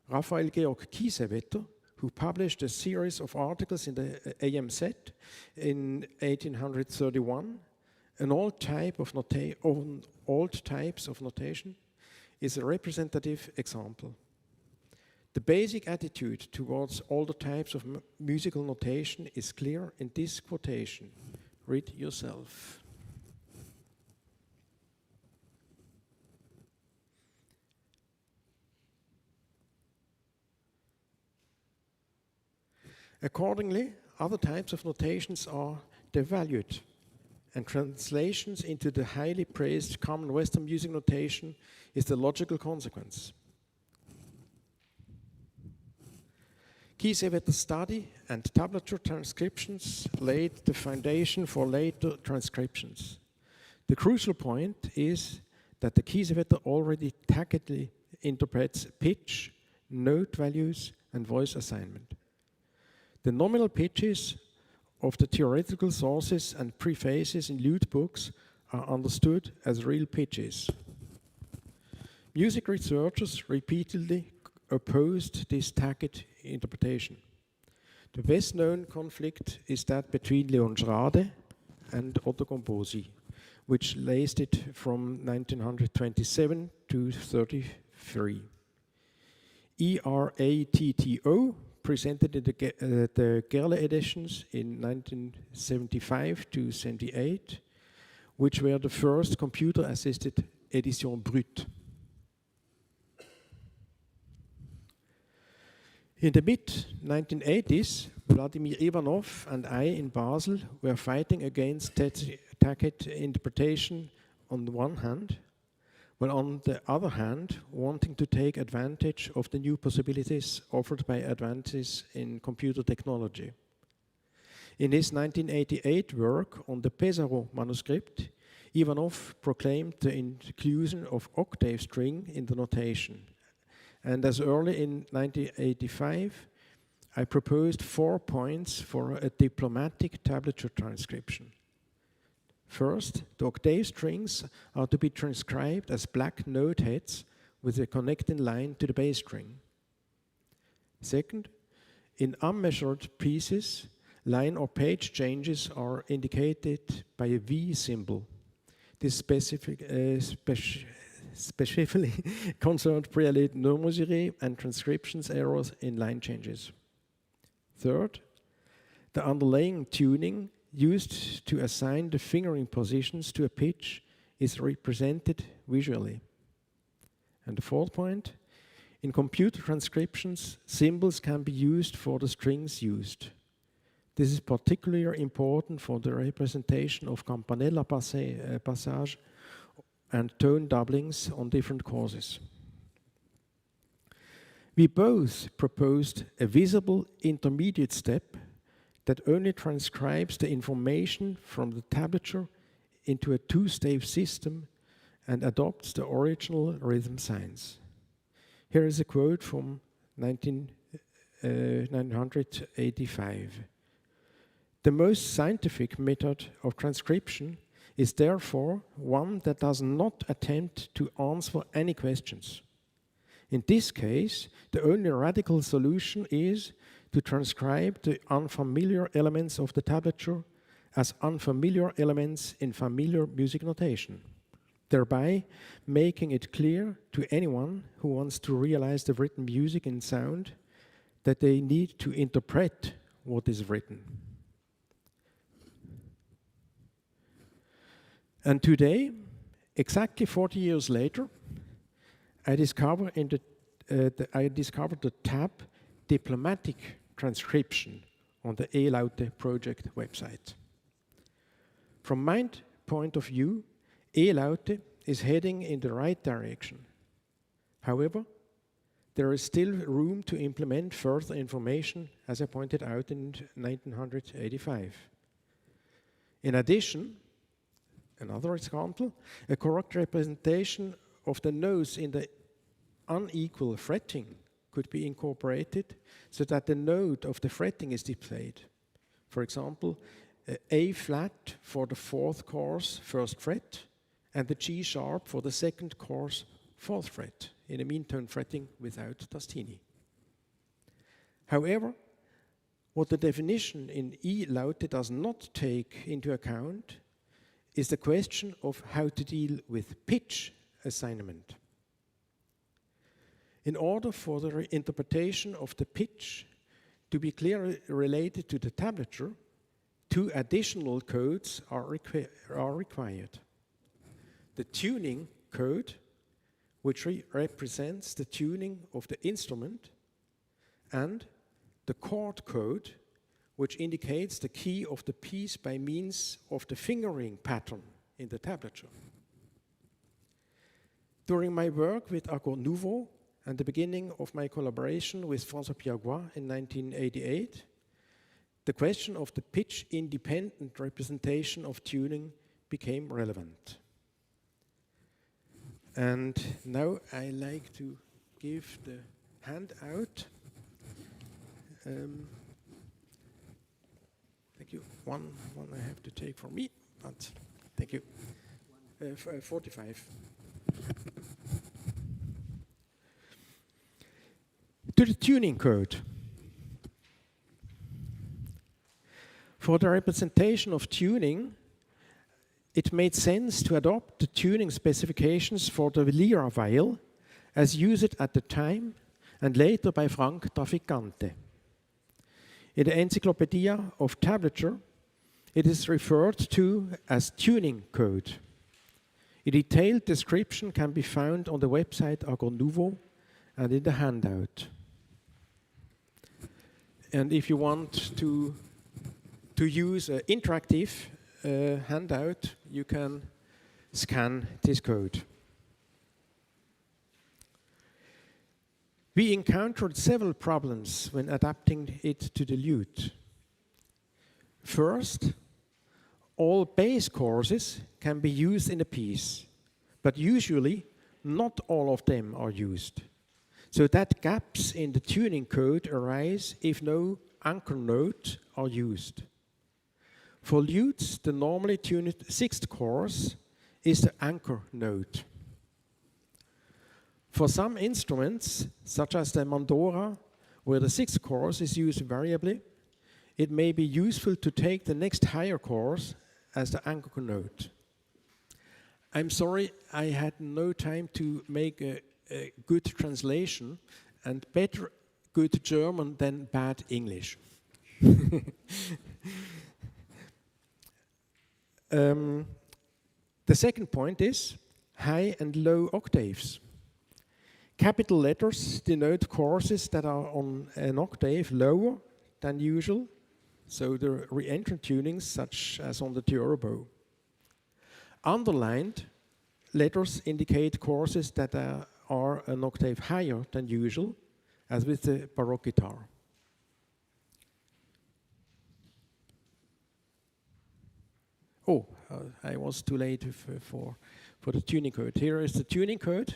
Raphael Georg Kiesewetter, who published a series of articles in the AMZ in 1831, on all types of notation, is a representative example. The basic attitude towards all the types of musical notation is clear in this quotation. Read yourself. Accordingly, other types of notations are devalued, and translations into the highly praised common Western music notation is the logical consequence. Kiesewetter's study and tablature transcriptions laid the foundation for later transcriptions. The crucial point is that the Kiesewetter already tacitly interprets pitch, note values, and voice assignment. The nominal pitches of the theoretical sources and prefaces in lute books are understood as real pitches. Music researchers repeatedly opposed this tacit interpretation. The best-known conflict is that between Leon Schrade and Otto Gombosi, which lasted from 1927 to 33. ERATTO presented in the Quelle editions in 1975 to 78, which were the first computer-assisted edition brute. In the mid-1980s, Vladimir Ivanov and I in Basel were fighting against tacit interpretation on the one hand, while on the other hand, wanting to take advantage of the new possibilities offered by advances in computer technology. In his 1988 work on the Pesaro manuscript, Ivanov proclaimed the inclusion of octave string in the notation. And as early in 1985, I proposed 4 points for a diplomatic tablature transcription. First, the octave strings are to be transcribed as black note heads with a connecting line to the bass string. Second, in unmeasured pieces, line or page changes are indicated by a V symbol. This specifically concerned prelude non mesuré and transcriptions errors in line changes. Third, the underlying tuning used to assign the fingering positions to a pitch is represented visually. And the fourth point, in computer transcriptions, symbols can be used for the strings used. This is particularly important for the representation of campanella passage and tone doublings on different courses. We both proposed a visible intermediate step that only transcribes the information from the tablature into a two-stave system and adopts the original rhythm signs. Here is a quote from 1985. The most scientific method of transcription is therefore one that does not attempt to answer any questions. In this case, the only radical solution is to transcribe the unfamiliar elements of the tablature as unfamiliar elements in familiar music notation, thereby making it clear to anyone who wants to realize the written music in sound that they need to interpret what is written. And today, exactly 40 years later, I discovered the tab diplomatic transcription on the E-LAUTE project website. From my point of view, E-LAUTE is heading in the right direction. However, there is still room to implement further information, as I pointed out in 1985. In addition, another example, a correct representation of the notes in the unequal fretting could be incorporated so that the note of the fretting is displayed. For example, A flat for the fourth course, first fret, and the G sharp for the second course, fourth fret, in a mean tone fretting without tastini. However, what the definition in E-LAUTE does not take into account is the question of how to deal with pitch assignment. In order for the interpretation of the pitch to be clearly related to the tablature, 2 additional codes are required. The tuning code, which represents the tuning of the instrument, and the chord code, which indicates the key of the piece by means of the fingering pattern in the tablature. During my work with Accord Nouveau and the beginning of my collaboration with François Piagois in 1988, the question of the pitch-independent representation of tuning became relevant. And now I like to give the handout. Thank you. One I have to take for me, but thank you. 45. To the tuning code. For the representation of tuning, it made sense to adopt the tuning specifications for the lira viol as used at the time and later by Frank Trafficante. In the Encyclopaedia of Tablature, it is referred to as tuning code. A detailed description can be found on the website Accord Nouveau and in the handout. And if you want to use an interactive handout, you can scan this code. We encountered several problems when adapting it to the lute. First, all bass courses can be used in a piece, but usually not all of them are used. So that gaps in the tuning code arise if no anchor note are used. For lutes, the normally tuned sixth course is the anchor note. For some instruments, such as the mandora, where the sixth course is used variably, it may be useful to take the next higher course as the anchor note. I'm sorry, I had no time to make a good translation, and better good German than bad English. The second point is high and low octaves. Capital letters denote courses that are on an octave lower than usual, so the re-entrant tunings such as on the theorbo. Underlined letters indicate courses that are an octave higher than usual, as with the Baroque guitar. Oh, I was too late for the tuning code. Here is the tuning code.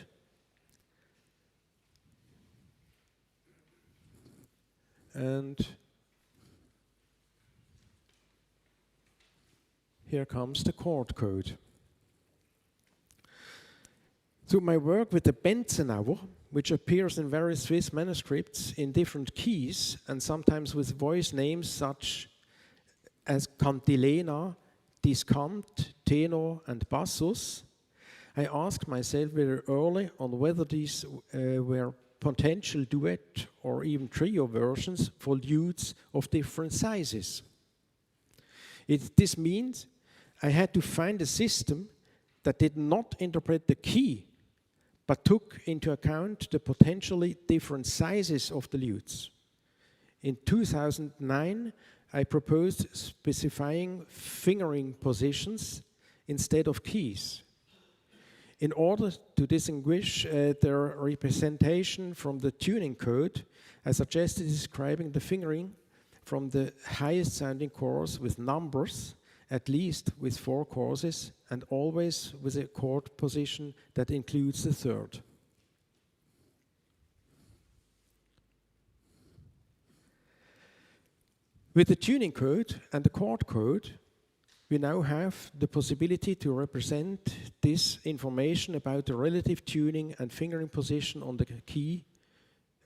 And here comes the chord code. So my work with the Benzenauer, which appears in various Swiss manuscripts in different keys and sometimes with voice names such as cantilena, discant, tenor, and bassus, I asked myself very early on whether these were potential duet or even trio versions for lutes of different sizes. This means I had to find a system that did not interpret the key, but took into account the potentially different sizes of the lutes. In 2009, I proposed specifying fingering positions instead of keys, in order to distinguish their representation from the tuning code. I suggested describing the fingering from the highest sounding chords with numbers, at least with 4 courses, and always with a chord position that includes the third. With the tuning code and the chord code, we now have the possibility to represent this information about the relative tuning and fingering position on the key,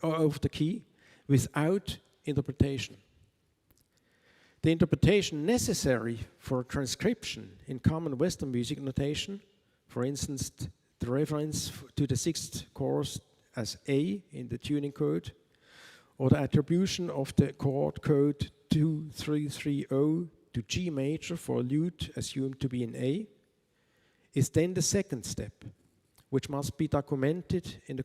of the key, without interpretation. The interpretation necessary for transcription in common Western music notation, for instance, the reference to the 6th chord as A in the tuning code, or the attribution of the chord code 2330 to G major for a lute assumed to be in A, is then the second step, which must be documented in the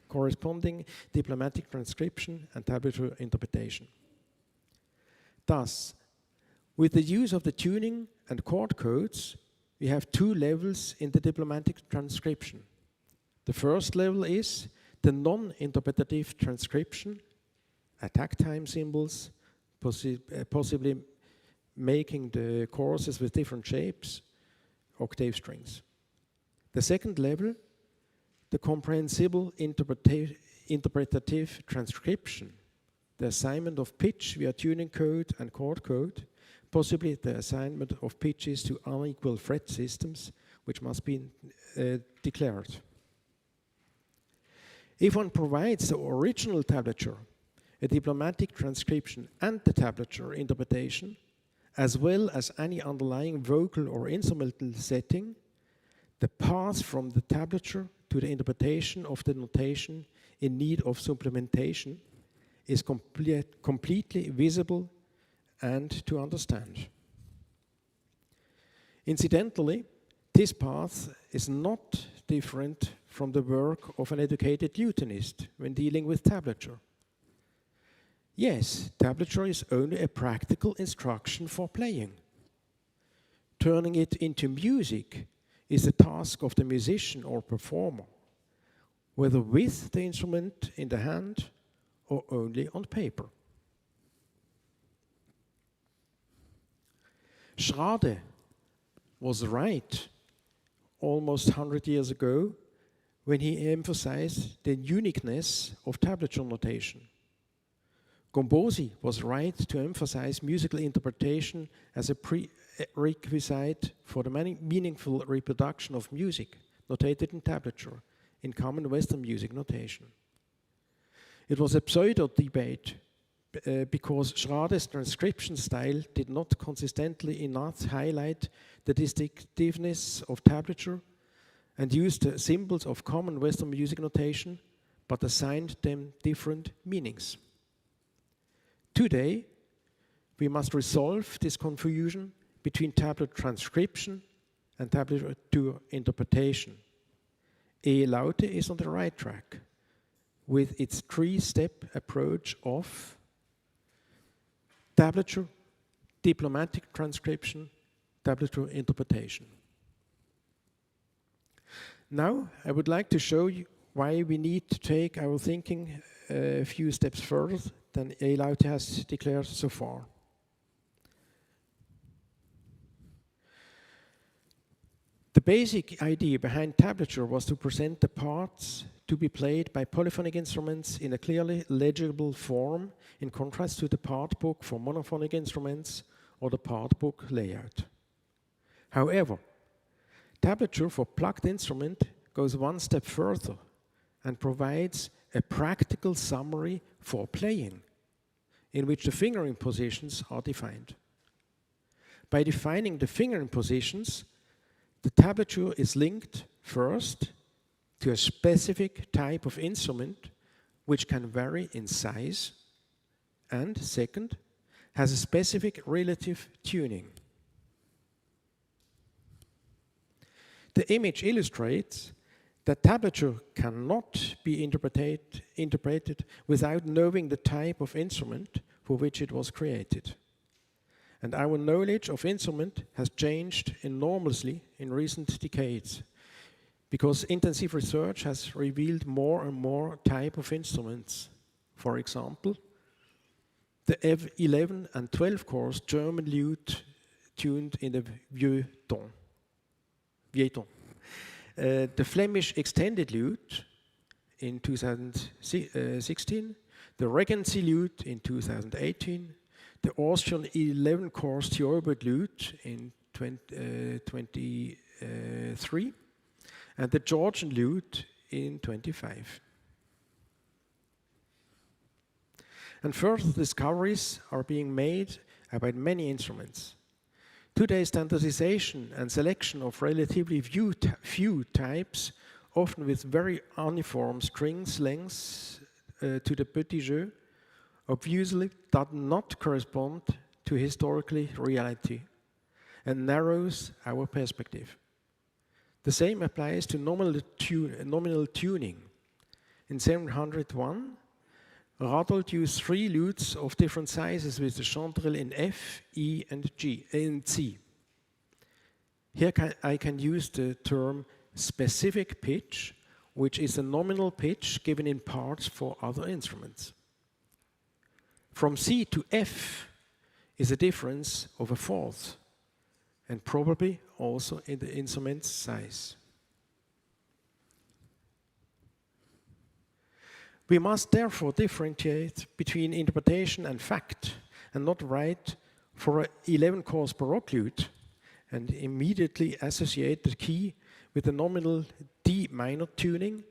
corresponding diplomatic transcription and tablature interpretation. Thus, with the use of the tuning and chord codes, we have 2 levels in the diplomatic transcription. The first level is the non-interpretative transcription, attack time symbols, possibly making the courses with different shapes, octave strings. The second level, the comprehensible interpretative transcription, the assignment of pitch via tuning code and chord code, possibly the assignment of pitches to unequal fret systems, which must be declared. If one provides the original tablature, a diplomatic transcription and the tablature interpretation, as well as any underlying vocal or instrumental setting, the path from the tablature to the interpretation of the notation in need of supplementation is completely visible and to understand. Incidentally, this path is not different from the work of an educated lutenist when dealing with tablature. Yes, tablature is only a practical instruction for playing. Turning it into music is the task of the musician or performer, whether with the instrument in the hand or only on paper. Schrade was right almost 100 years ago when he emphasized the uniqueness of tablature notation. Gombosi was right to emphasize musical interpretation as a prerequisite for the meaningful reproduction of music notated in tablature in common Western music notation. It was a pseudo-debate because Schrade's transcription style did not consistently enough highlight the distinctiveness of tablature and used the symbols of common Western music notation, but assigned them different meanings. Today, we must resolve this confusion between tablature transcription and tablature interpretation. E-LAUTE is on the right track with its 3-step approach of tablature, diplomatic transcription, tablature interpretation. Now, I would like to show you why we need to take our thinking a few steps further than E-LAUTE has declared so far. The basic idea behind tablature was to present the parts to be played by polyphonic instruments in a clearly legible form, in contrast to the part book for monophonic instruments or the part book layout. However, tablature for plucked instrument goes one step further and provides a practical summary for playing, in which the fingering positions are defined. By defining the fingering positions, the tablature is linked first to a specific type of instrument which can vary in size, and second, has a specific relative tuning. The image illustrates that tablature cannot be interpreted without knowing the type of instrument for which it was created. And our knowledge of instrument has changed enormously in recent decades, because intensive research has revealed more and more type of instruments. For example, the 11 and 12 course German lute tuned in the vieux ton. The Flemish extended lute in 2016, the Regency lute in 2018, the Austrian 11 course theorbold lute in 2023, and the Georgian lute in 25. And further discoveries are being made about many instruments. Today's standardization and selection of relatively few types, often with very uniform strings lengths to the petit jeu, obviously does not correspond to historical reality and narrows our perspective. The same applies to nominal tuning. In 701, Radold used 3 lutes of different sizes with the chanterelle in F, E, and C. Here I can use the term specific pitch, which is a nominal pitch given in parts for other instruments. From C to F is a difference of a fourth, and probably also in the instrument size. We must therefore differentiate between interpretation and fact, and not write for an 11-course Baroque lute and immediately associate the key with the nominal D minor tuning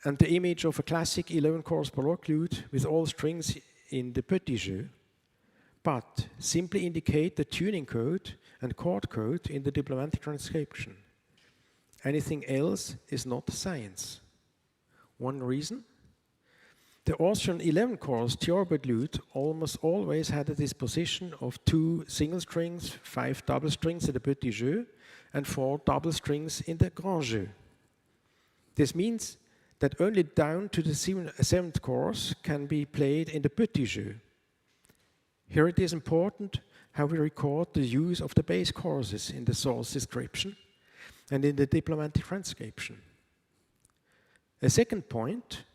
and the image of a classic 11-course Baroque lute with all strings in the petit jeu, but simply indicate the tuning code and chord code in the diplomatic transcription. Anything else is not science. One reason: the Austrian 11-course theorbold lute almost always had a disposition of 2 single strings, 5 double strings in the petit jeu, and 4 double strings in the grand jeu. This means that only down to the 7th course can be played in the petit jeu. Here it is important how we record the use of the bass courses in the source description and in the diplomatic transcription. A second point: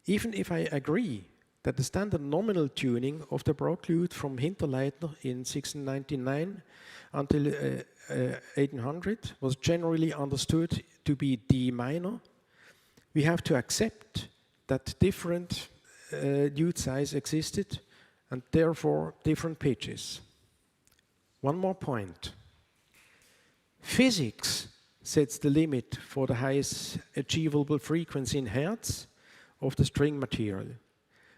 even if I agree that the standard nominal tuning of the Baroque lute from Hinterleitner in 1699 until 1800 was generally understood to be D minor, we have to accept that different lute size existed and therefore different pitches. One more point. Physics sets the limit for the highest achievable frequency in hertz of the string material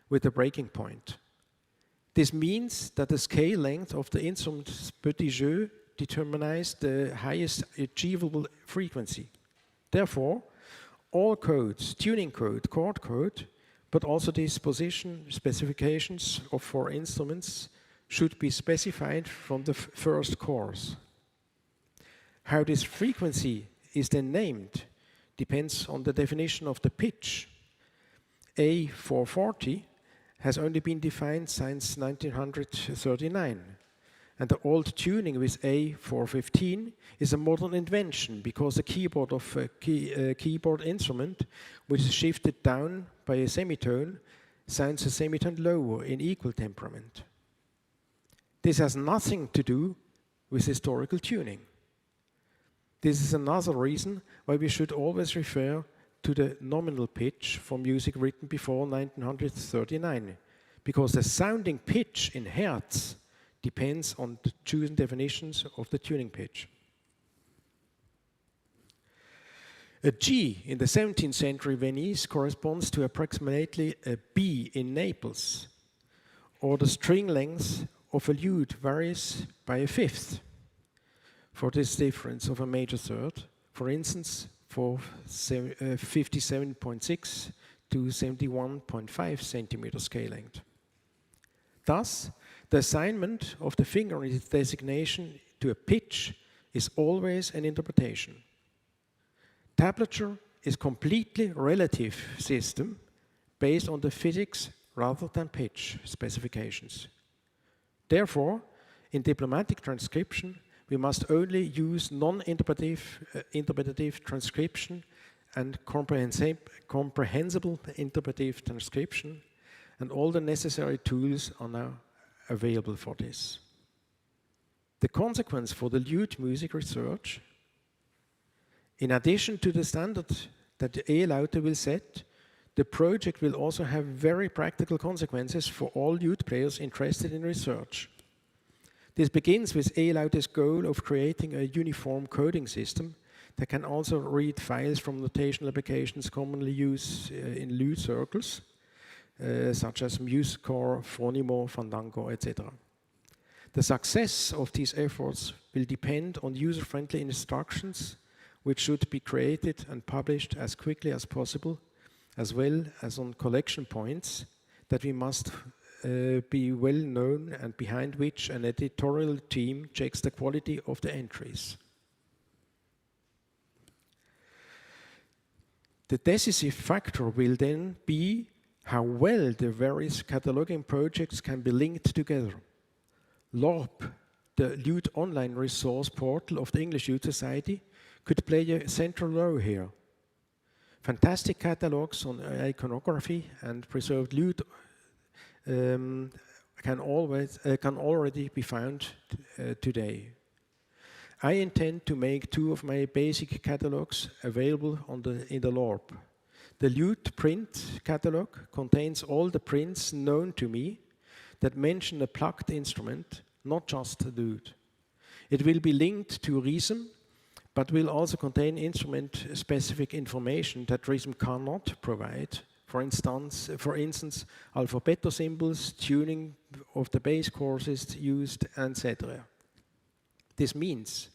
with a breaking point. This means that the scale length of the instrument's petit jeu determines the highest achievable frequency. Therefore, all codes, tuning code, chord code, but also disposition specifications for instruments should be specified from the first course. How this frequency is then named depends on the definition of the pitch. A440 has only been defined since 1939, and the old tuning with A415 is a modern invention because the keyboard of a keyboard instrument, which is shifted down by a semitone, sounds a semitone lower in equal temperament. This has nothing to do with historical tuning. This is another reason why we should always refer to the nominal pitch for music written before 1939, because the sounding pitch in hertz depends on the chosen definitions of the tuning pitch. A G in the 17th century Viennese corresponds to approximately a B in Naples, or the string length of a lute varies by a fifth for this difference of a major third, for instance, for 57.6 to 71.5 centimeter scale length. Thus, the assignment of the finger designation to a pitch is always an interpretation. Tablature is completely relative system based on the physics rather than pitch specifications. Therefore, in diplomatic transcription, we must only use non-interpretative transcription and comprehensible interpretive transcription, and all the necessary tools are now available for this. The consequence for the lute music research, in addition to the standard that the E-LAUTE will set, the project will also have very practical consequences for all lute players interested in research. This begins with E-LAUTE's goal of creating a uniform coding system that can also read files from notational applications commonly used in lute circles, such as MuseScore, Phronimo, Fandango, etc. The success of these efforts will depend on user-friendly instructions, which should be created and published as quickly as possible, as well as on collection points that we must be well known and behind which an editorial team checks the quality of the entries. The decisive factor will then be how well the various cataloging projects can be linked together. LAUTE, the Lute online resource portal of the English Lute Society, could play a central role here. Fantastic catalogs on iconography and preserved lute can already be found today. I intend to make two of my basic catalogs available in the LARP. The Lute print catalog contains all the prints known to me that mention a plucked instrument, not just the lute. It will be linked to RISM, but will also contain instrument-specific information that RISM cannot provide. For instance, alphabeto symbols, tuning of the bass courses used, etc. This means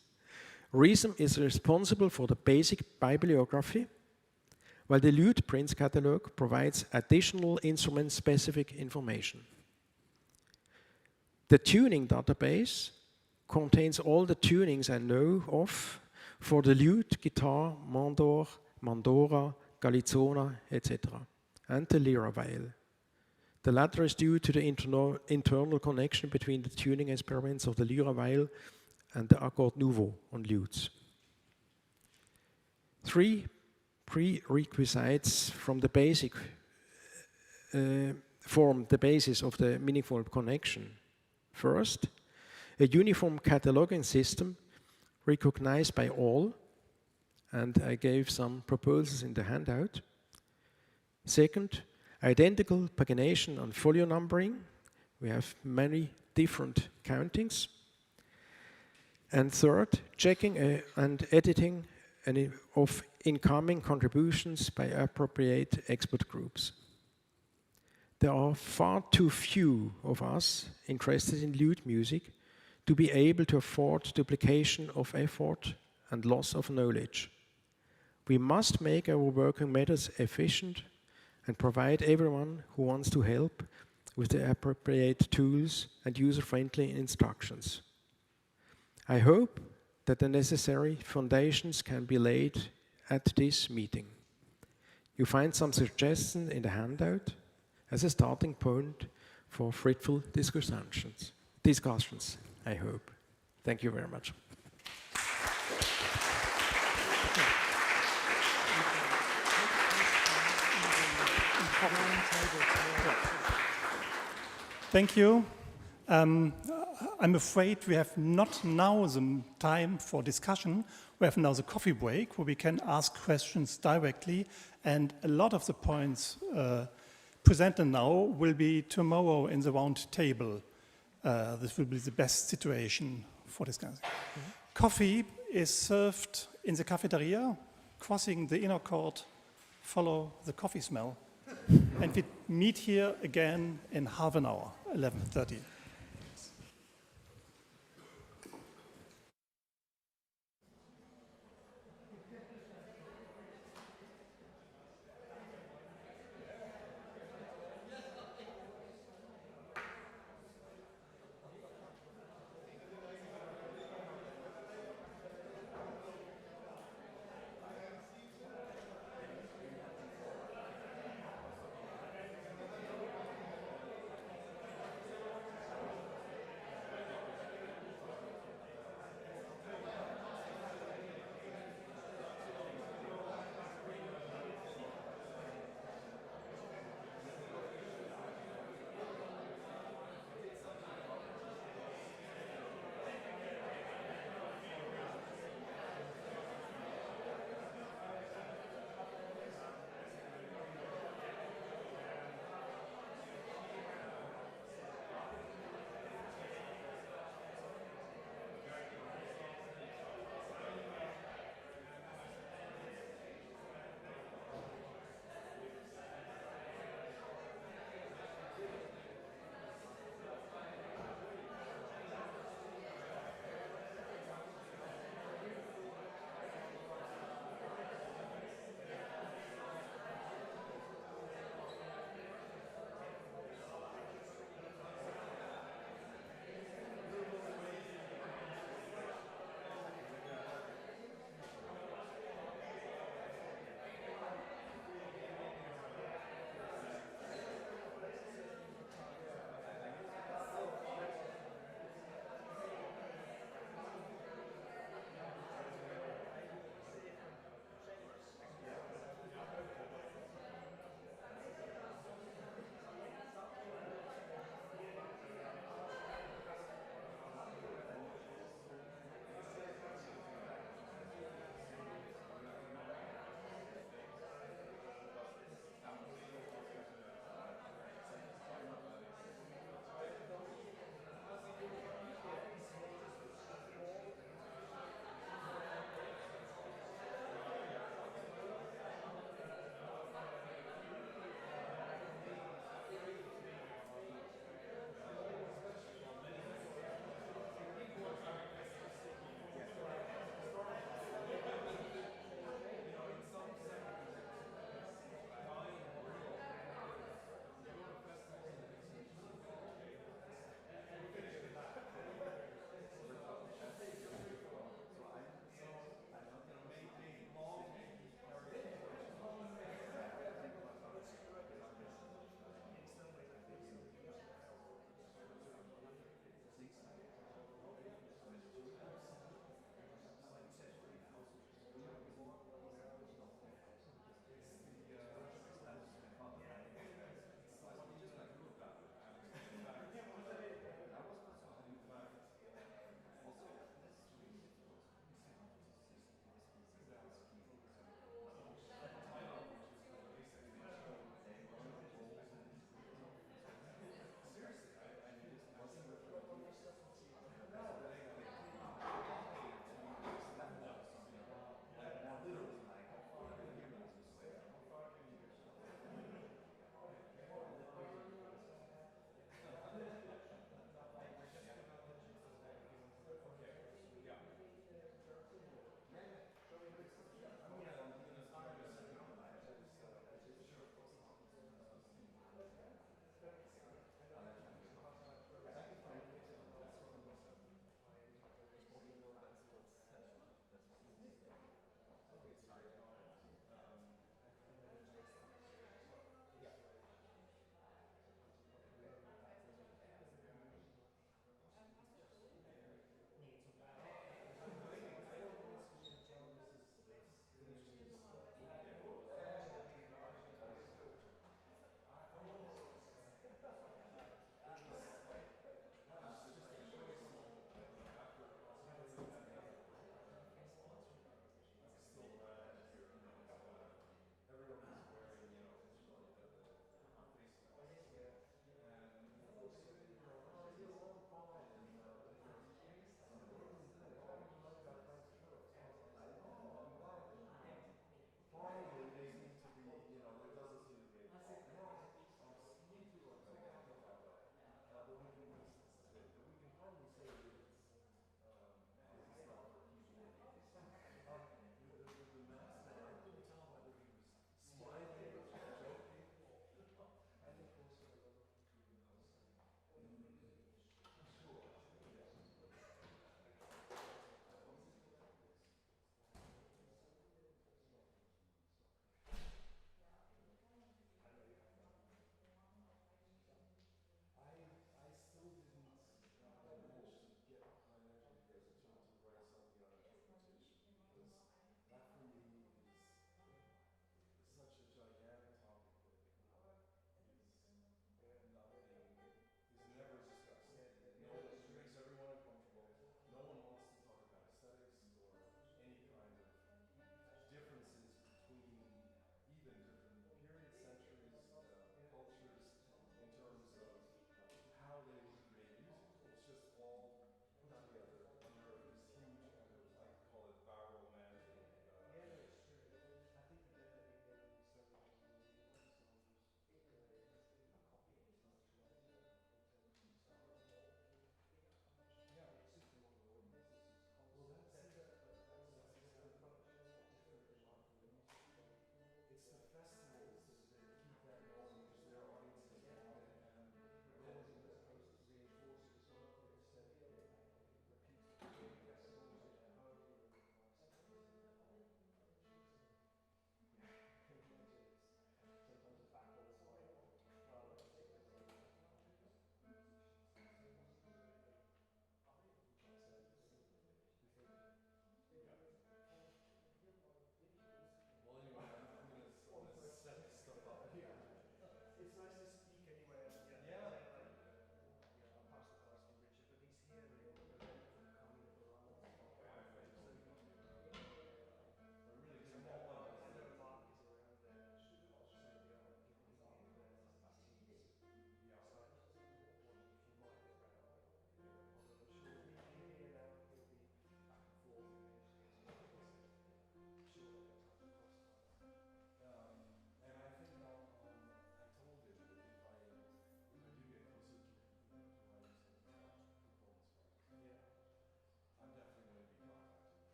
RISM is responsible for the basic bibliography, while the Lute Prints catalog provides additional instrument-specific information. The tuning database contains all the tunings I know of for the lute, guitar, mandor, mandora, galizona, etc., and the lyra viol. The latter is due to the internal connection between the tuning experiments of the lyra viol and the accord nouveau on lutes. 3 prerequisites from the basic form the basis of the meaningful connection. First, a uniform cataloging system recognized by all, and I gave some proposals in the handout. Second, identical pagination and folio numbering. We have many different countings. And third, checking and editing of incoming contributions by appropriate expert groups. There are far too few of us interested in lute music to be able to afford duplication of effort and loss of knowledge. We must make our working methods efficient and provide everyone who wants to help with the appropriate tools and user-friendly instructions. I hope that the necessary foundations can be laid at this meeting. You find some suggestions in the handout as a starting point for fruitful discussions, I hope. Thank you very much. Thank you. I'm afraid we have not now the time for discussion. We have now the coffee break where we can ask questions directly, and a lot of the points presented now will be tomorrow in the round table. This will be the best situation for discussing. Coffee is served in the cafeteria, crossing the inner court, follow the coffee smell. And we meet here again in half an hour, 11:30.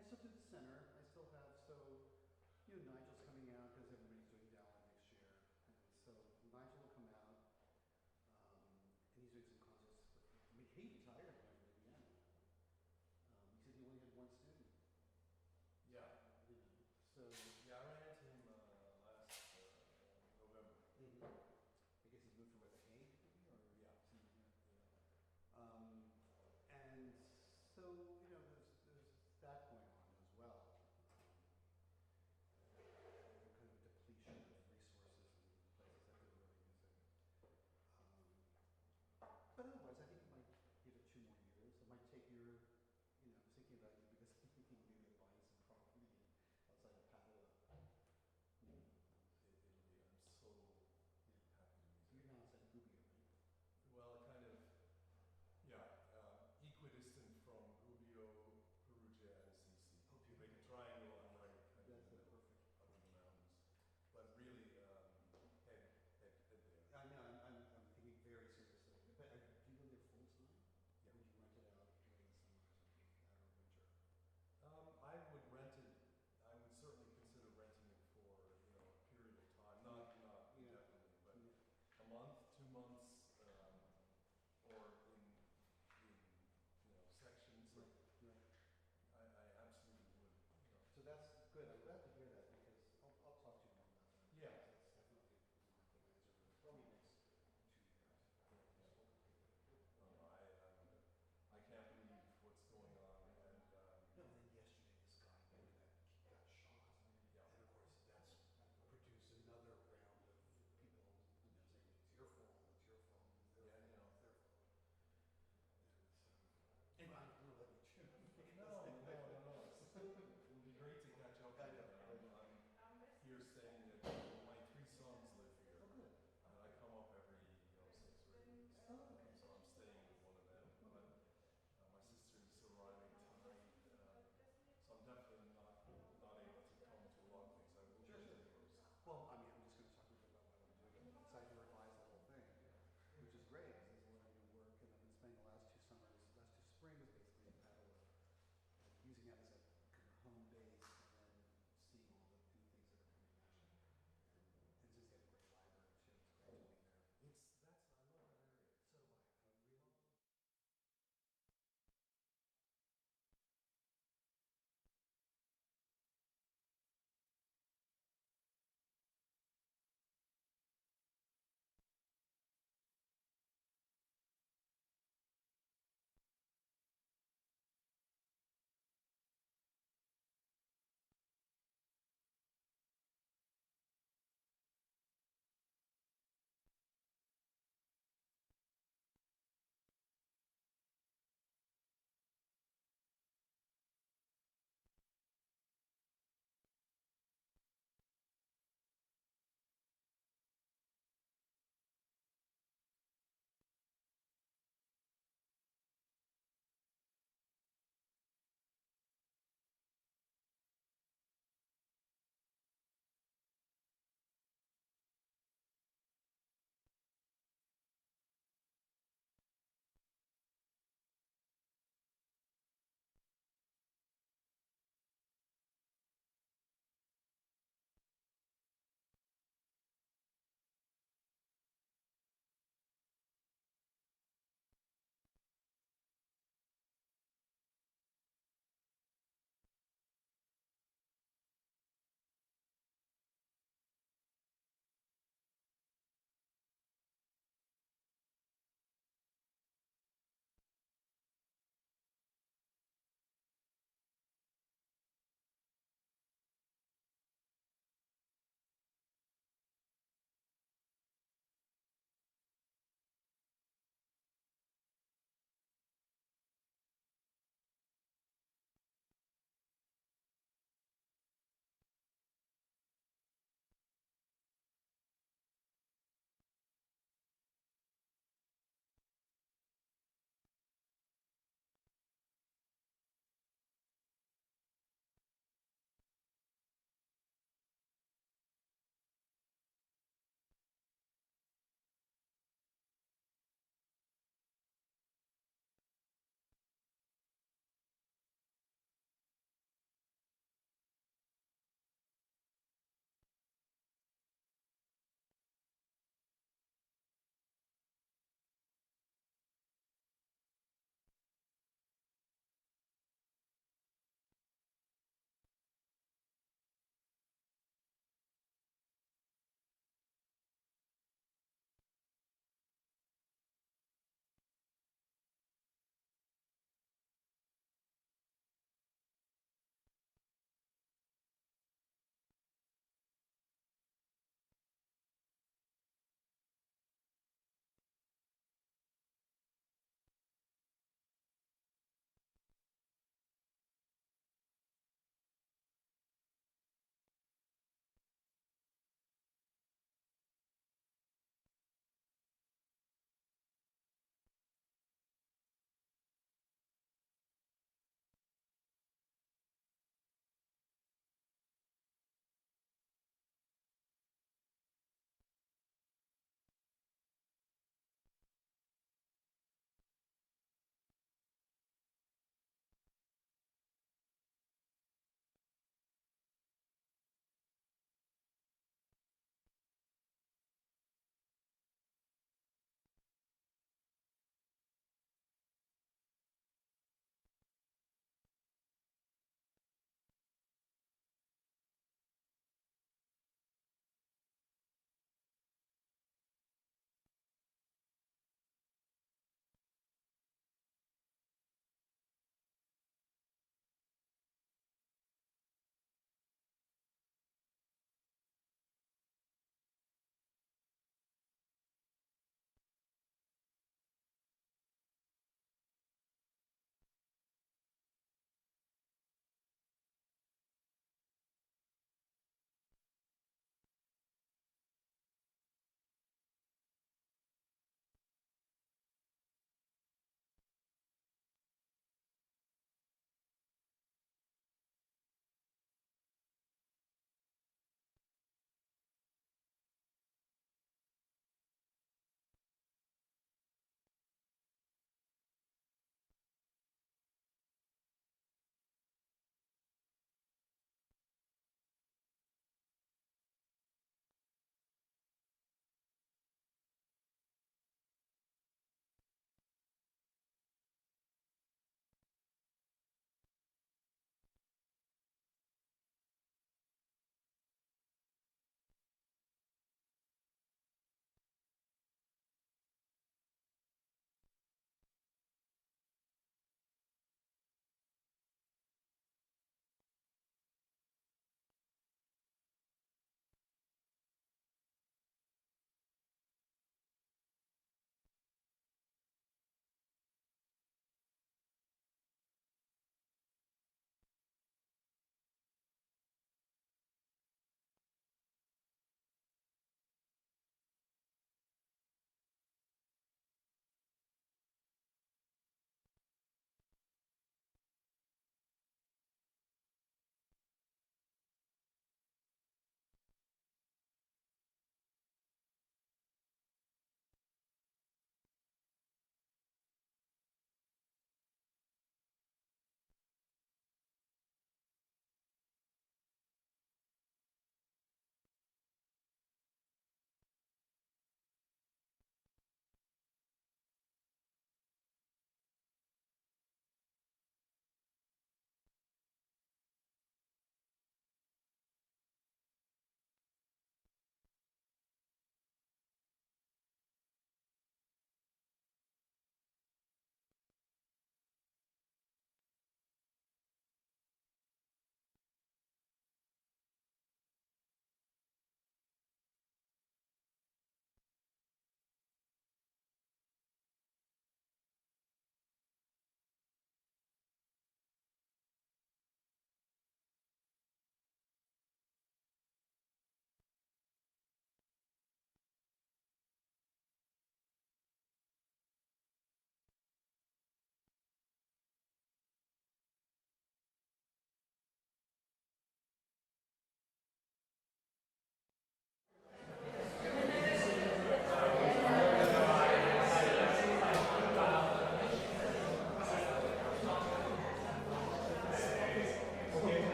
I still do the center. I still have, so, you know, Nigel's coming out because everybody's doing Dallin next year. And so Nigel will come out, and he's doing some concerts. I mean, he retired when he was in Vienna. He said he only had one student. Yeah. You know, so. Yeah, I ran into him last November. I guess he moved from The Hague, maybe, or Yeah. And so, you know, there's that going on as well.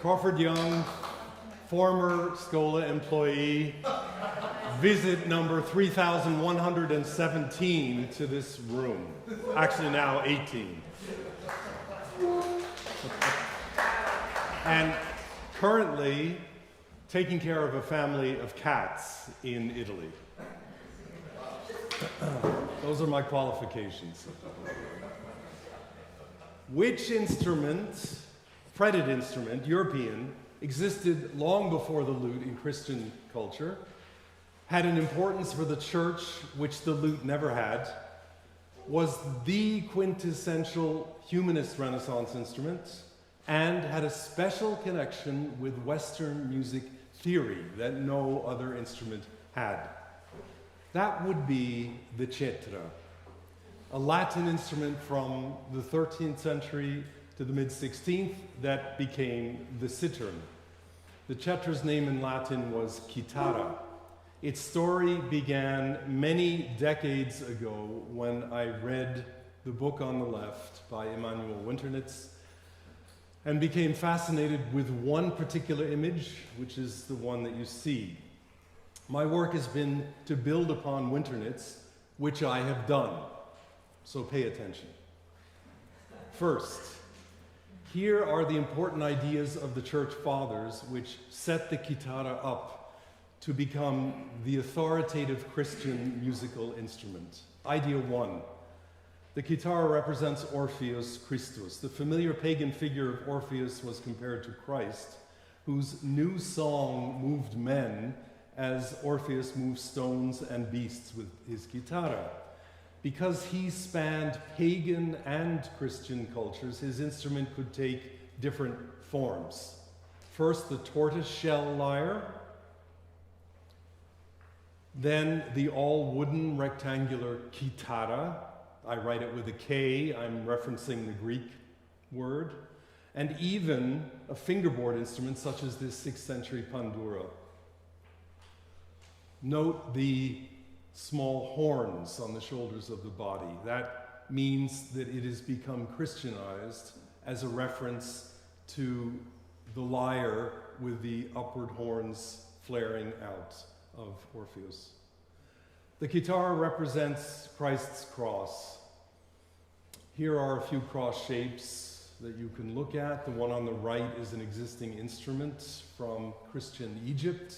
Crawford Young, former Schola employee, visit number 3,117 to this room. Actually now 18. And currently taking care of a family of cats in Italy. Those are my qualifications. Which instrument, fretted instrument, European, existed long before the lute in Christian culture, had an importance for the church which the lute never had, was the quintessential humanist Renaissance instrument, and had a special connection with Western music theory that no other instrument had. That would be the cetra, a Latin instrument from the 13th century to the mid-16th that became the citern. The cetra's name in Latin was chitarra. Its story began many decades ago when I read the book on the left by Emanuel Winternitz and became fascinated with one particular image, which is the one that you see. My work has been to build upon Winternitz, which I have done. So pay attention. First, here are the important ideas of the Church Fathers which set the chitarra up to become the authoritative Christian musical instrument. Idea 1. The chitarra represents Orpheus Christus. The familiar pagan figure of Orpheus was compared to Christ, whose new song moved men as Orpheus moved stones and beasts with his chitarra. Because he spanned pagan and Christian cultures, his instrument could take different forms. First, the tortoise-shell lyre, then the all-wooden rectangular chitarra. I write it with a K, I'm referencing the Greek word, and even a fingerboard instrument such as this 6th century pandura. Note the small horns on the shoulders of the body. That means that it has become Christianized as a reference to the lyre with the upward horns flaring out of Orpheus. The chitarra represents Christ's cross. Here are a few cross shapes that you can look at. The one on the right is an existing instrument from Christian Egypt.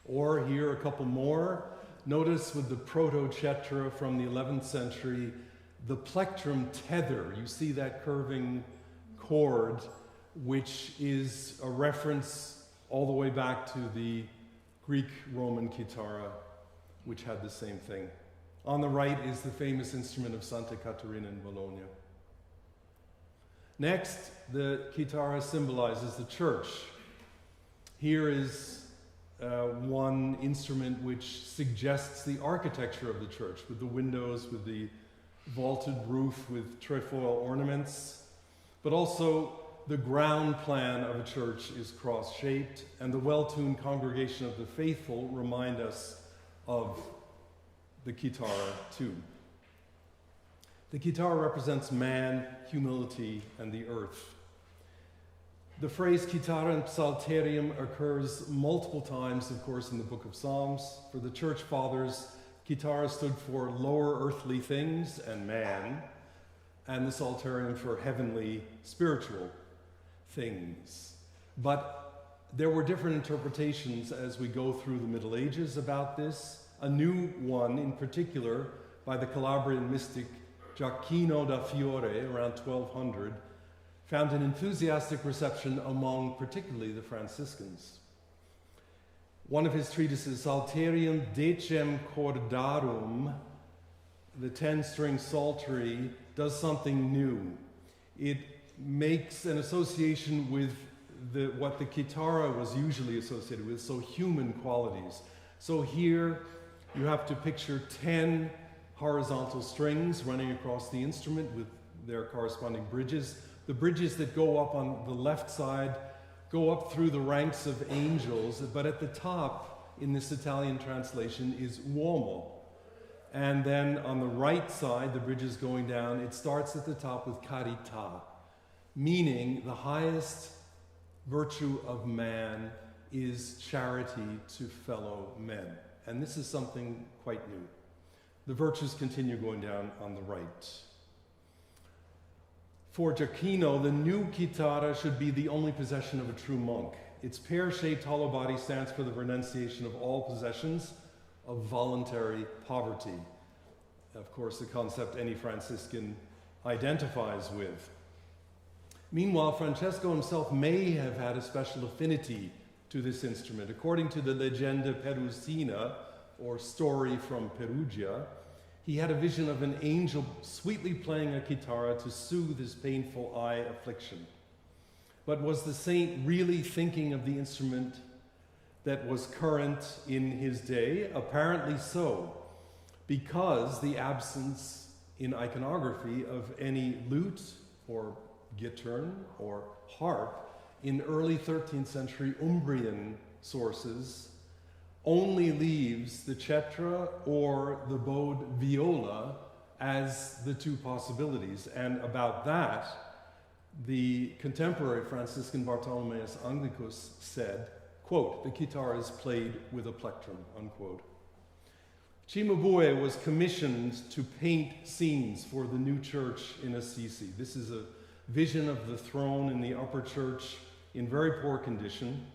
Or here a couple more. Notice with the proto-cetra from the 11th century, the plectrum tether. You see that curving cord, which is a reference all the way back to the Greek-Roman chitarra, which had the same thing. On the right is the famous instrument of Santa Kateryna in Bologna. Next, the chitarra symbolizes the church. Here is one instrument which suggests the architecture of the church, with the windows, with the vaulted roof, with trefoil ornaments, but also the ground plan of a church is cross-shaped, and the well-tuned congregation of the faithful remind us of the chitarra too. The chitarra represents man, humility, and the earth. The phrase chitarra psalterium occurs multiple times, of course, in the Book of Psalms. For the Church Fathers, chitarra stood for lower earthly things and man, and the psalterium for heavenly, spiritual things. But there were different interpretations as we go through the Middle Ages about this. A new one, in particular, by the Calabrian mystic Gioacchino da Fiore, around 1200, found an enthusiastic reception among particularly the Franciscans. One of his treatises, Psalterium Decem Cordarum, the 10-string psaltery, does something new. It makes an association with what the chitarra was usually associated with, so human qualities. So here you have to picture 10 horizontal strings running across the instrument with their corresponding bridges. The bridges that go up on the left side go up through the ranks of angels, but at the top, in this Italian translation, is uomo. And then on the right side, the bridges going down, it starts at the top with carità, meaning the highest virtue of man is charity to fellow men. And this is something quite new. The virtues continue going down on the right. For Giacchino, the new chitarra should be the only possession of a true monk. Its pear-shaped hollow body stands for the renunciation of all possessions of voluntary poverty. Of course, a concept any Franciscan identifies with. Meanwhile, Francesco himself may have had a special affinity to this instrument. According to the Legenda Perusina, or story from Perugia, he had a vision of an angel sweetly playing a chitarra to soothe his painful eye affliction. But was the saint really thinking of the instrument that was current in his day? Apparently so, because the absence in iconography of any lute or gittern or harp in early 13th century Umbrian sources only leaves the cetra or the bowed viola as the two possibilities. And about that, the contemporary Franciscan Bartholomeus Anglicus said, quote, "The guitar is played with a plectrum," unquote. Cimabue was commissioned to paint scenes for the new church in Assisi. This is a vision of the throne in the upper church in very poor condition.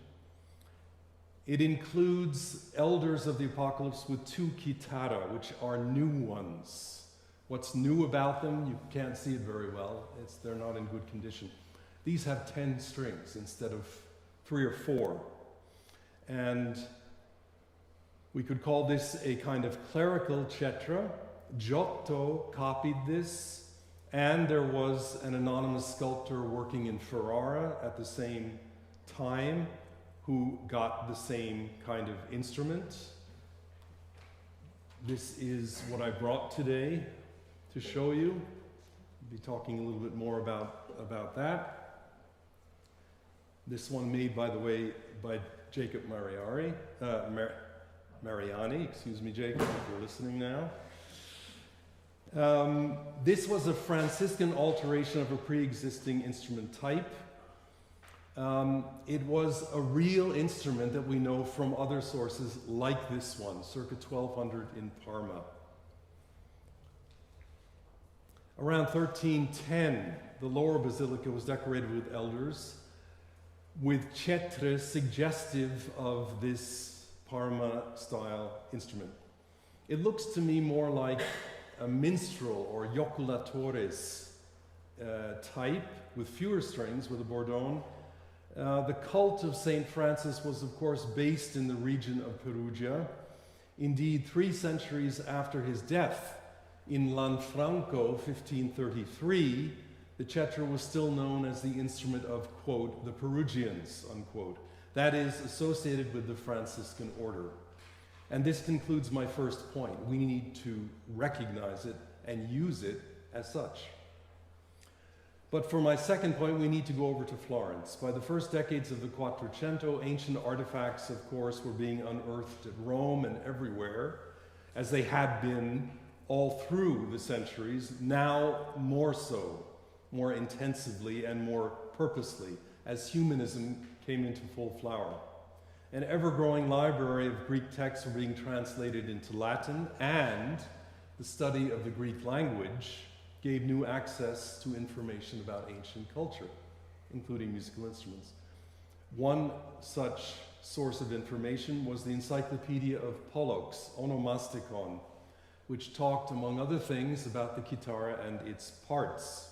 It includes elders of the apocalypse with two chitarra, which are new ones. What's new about them? You can't see it very well. They're not in good condition. These have 10 strings instead of 3 or 4. And we could call this a kind of clerical cetra. Giotto copied this, and there was an anonymous sculptor working in Ferrara at the same time who got the same kind of instrument. This is what I brought today to show you. I'll be talking a little bit more about that. This one made, by the way, by Jacob Mariani, excuse me, Jacob, if you're listening now. This was a Franciscan alteration of a pre-existing instrument type. It was a real instrument that we know from other sources like this one, circa 1200 in Parma. Around 1310, the lower basilica was decorated with elders, with cetre suggestive of this Parma-style instrument. It looks to me more like a minstrel or joculatores type, with fewer strings, with a bordone. The cult of St. Francis was, of course, based in the region of Perugia. Indeed, 3 centuries after his death, in Lanfranco, 1533, the cetra was still known as the instrument of, quote, the Perugians, unquote. That is, associated with the Franciscan order. And this concludes my first point. We need to recognize it and use it as such. But for my second point, we need to go over to Florence. By the first decades of the Quattrocento, ancient artifacts, of course, were being unearthed at Rome and everywhere, as they had been all through the centuries, now more so, more intensively and more purposely, as humanism came into full flower. An ever-growing library of Greek texts were being translated into Latin, and the study of the Greek language gave new access to information about ancient culture, including musical instruments. One such source of information was the Encyclopaedia of Pollux, Onomastikon, which talked, among other things, about the chitarra and its parts.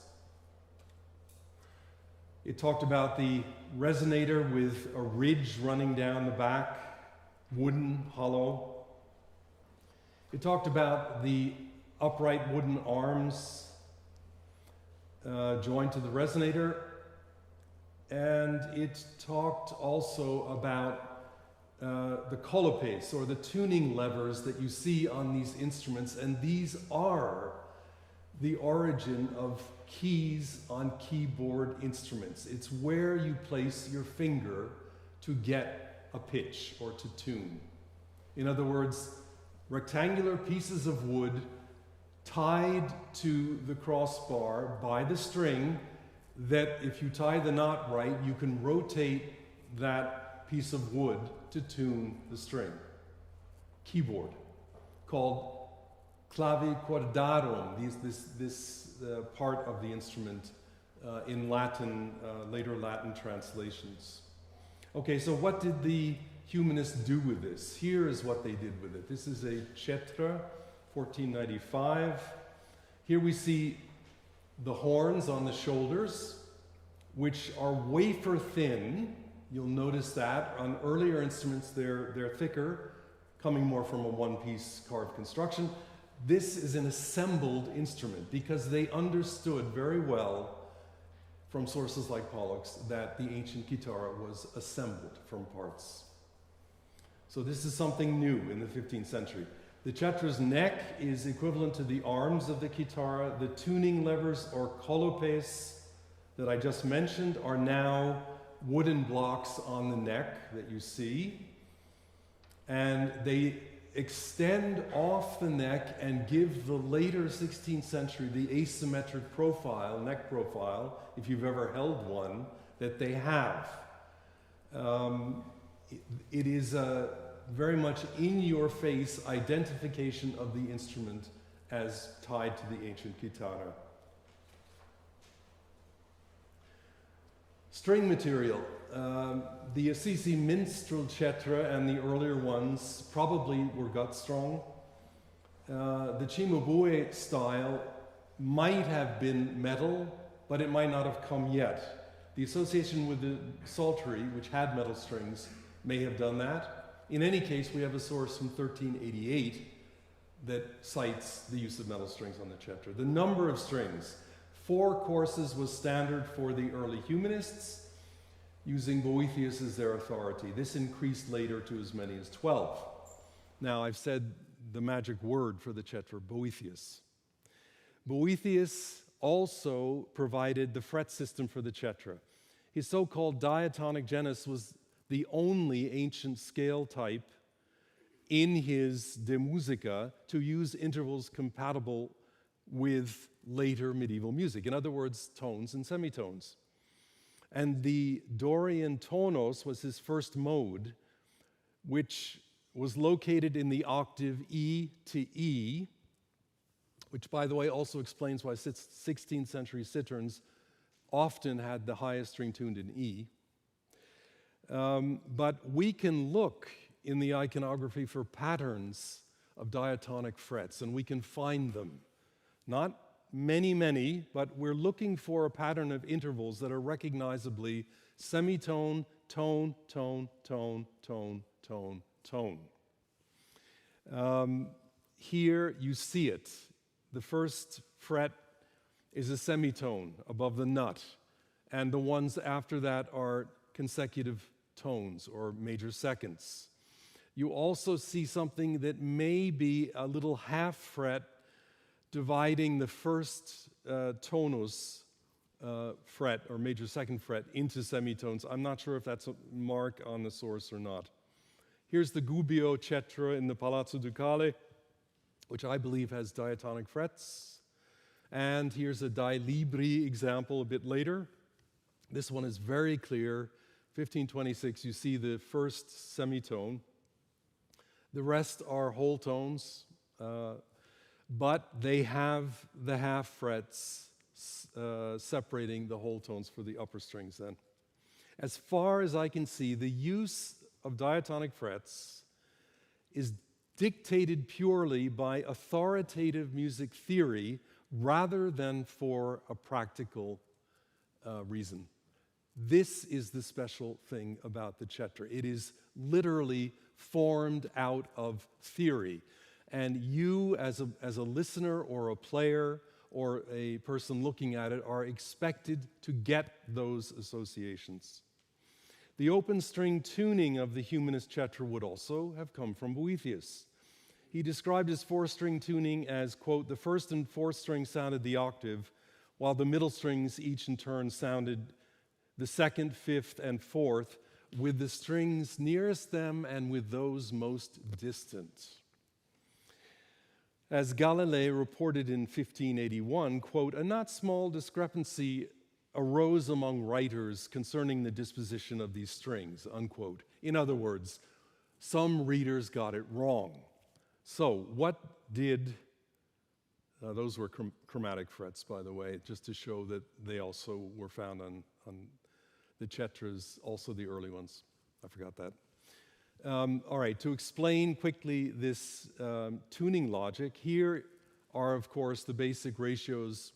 It talked about the resonator with a ridge running down the back, wooden, hollow. It talked about the upright wooden arms joined to the resonator, and it talked also about the colopes, or the tuning levers that you see on these instruments, and these are the origin of keys on keyboard instruments. It's where you place your finger to get a pitch or to tune. In other words, rectangular pieces of wood tied to the crossbar by the string that if you tie the knot right, you can rotate that piece of wood to tune the string. Keyboard, called clavicordarum, this part of the instrument in Latin, later Latin translations. Okay, so what did the humanists do with this? Here is what they did with it. This is a cetra, 1495. Here we see the horns on the shoulders, which are wafer thin. You'll notice that on earlier instruments they're thicker, coming more from a one-piece carved construction. This is an assembled instrument because they understood very well from sources like Pollux that the ancient guitarra was assembled from parts. So this is something new in the 15th century. The cetra's neck is equivalent to the arms of the guitarra. The tuning levers, or colopes, that I just mentioned are now wooden blocks on the neck that you see. And they extend off the neck and give the later 16th century the asymmetric profile, neck profile, if you've ever held one, that they have. It is a very much in-your-face identification of the instrument as tied to the ancient guitarra. String material. The Assisi minstrel cetra and the earlier ones probably were gut-strung. The Cimabue style might have been metal, but it might not have come yet. The association with the psaltery, which had metal strings, may have done that. In any case, we have a source from 1388 that cites the use of metal strings on the cetra. The number of strings, 4 courses was standard for the early humanists, using Boethius as their authority. This increased later to as many as 12. Now, I've said the magic word for the cetra, Boethius. Boethius also provided the fret system for the cetra. His so-called diatonic genus was the only ancient scale type in his De Musica to use intervals compatible with later medieval music. In other words, tones and semitones. And the Dorian tonos was his first mode, which was located in the octave E to E, which, by the way, also explains why 16th century citerns often had the highest string tuned in E. But we can look in the iconography for patterns of diatonic frets, and we can find them. Not many, but we're looking for a pattern of intervals that are recognizably semitone, tone, tone, tone, tone, tone, tone. Here you see it. The first fret is a semitone above the nut, and the ones after that are consecutive tones or major seconds. You also see something that may be a little half fret dividing the first tonus fret or major second fret into semitones. I'm not sure if that's a mark on the source or not. Here's the Gubbio cetra in the Palazzo Ducale, which I believe has diatonic frets. And here's a Dai Libri example a bit later. This one is very clear. 1526, you see the first semitone. The rest are whole tones, but they have the half frets separating the whole tones for the upper strings then. As far as I can see, the use of diatonic frets is dictated purely by authoritative music theory rather than for a practical reason. This is the special thing about the cetra. It is literally formed out of theory. And you, as a listener or a player or a person looking at it, are expected to get those associations. The open string tuning of the humanist cetra would also have come from Boethius. He described his 4-string tuning as, quote, the first and fourth string sounded the octave, while the middle strings each in turn sounded the second, fifth, and fourth, with the strings nearest them and with those most distant. As Galilei reported in 1581, quote, a not small discrepancy arose among writers concerning the disposition of these strings, unquote. In other words, some readers got it wrong. So what did, those were chromatic frets, by the way, just to show that they also were found on the cetras, also the early ones. I forgot that. All right, to explain quickly this tuning logic, here are, of course, the basic ratios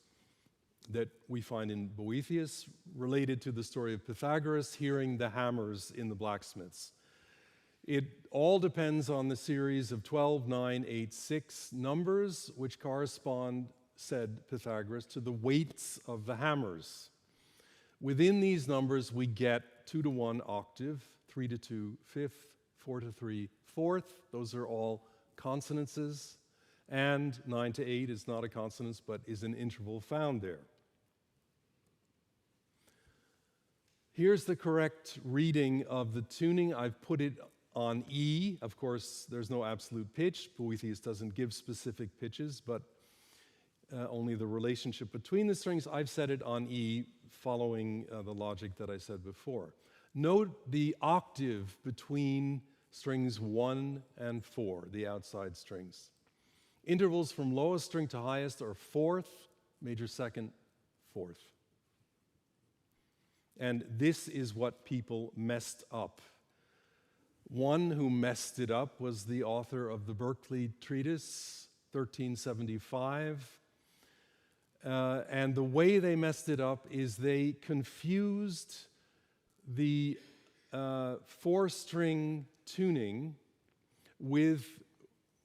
that we find in Boethius related to the story of Pythagoras hearing the hammers in the blacksmiths. It all depends on the series of 12, 9, 8, 6 numbers, which correspond, said Pythagoras, to the weights of the hammers. Within these numbers, we get 2 to 1 octave, 3 to 2 fifth, 4 to 3 fourth. Those are all consonances. And 9 to 8 is not a consonance, but is an interval found there. Here's the correct reading of the tuning. I've put it on E. Of course, there's no absolute pitch. Boethius doesn't give specific pitches, but only the relationship between the strings. I've set it on E, following the logic that I said before. Note the octave between strings 1 and 4, the outside strings. Intervals from lowest string to highest are fourth, major second, fourth. And this is what people messed up. One who messed it up was the author of the Berkeley Treatise, 1375. And the way they messed it up is they confused the 4-string tuning with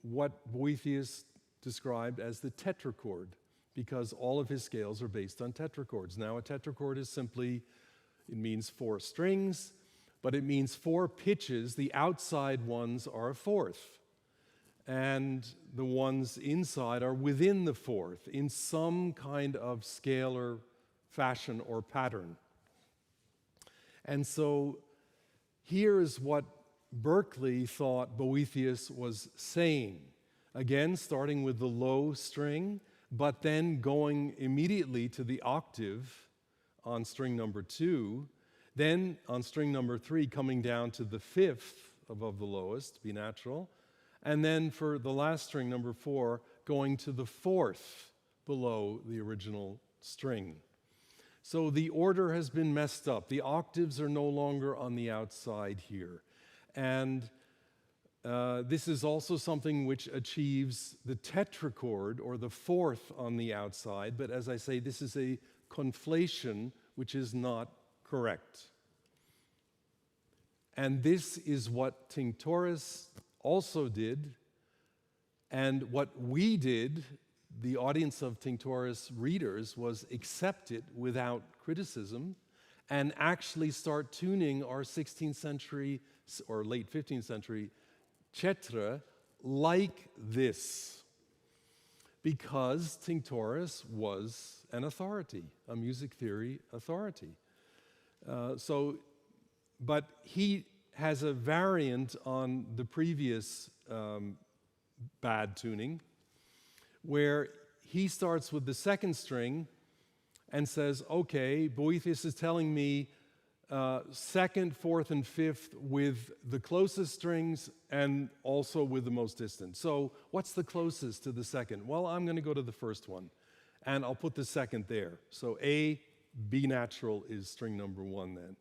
what Boethius described as the tetrachord, because all of his scales are based on tetrachords. Now, a tetrachord is simply, it means 4 strings, but it means 4 pitches. The outside ones are a fourth, and the ones inside are within the fourth in some kind of scalar fashion or pattern. And so here is what Berkeley thought Boethius was saying. Again, starting with the low string, but then going immediately to the octave on string number 2, then on string number 3 coming down to the 5th above the lowest, B natural, and then for the last string, number 4, going to the 4th below the original string. So the order has been messed up. The octaves are no longer on the outside here. And this is also something which achieves the tetrachord, or the 4th on the outside, but as I say, this is a conflation which is not correct. And this is what Tinctoris also did, and what we did, the audience of Tinctoris readers, was accept it without criticism and actually start tuning our 16th century or late 15th century cetra like this, because Tinctoris was an authority, a music theory authority. But he has a variant on the previous bad tuning, where he starts with the 2nd string and says, okay, Boethius is telling me 2nd, 4th, and 5th with the closest strings and also with the most distant. So what's the closest to the 2nd? Well, I'm going to go to the 1st one, and I'll put the 2nd there. So A, B natural is string number 1 then.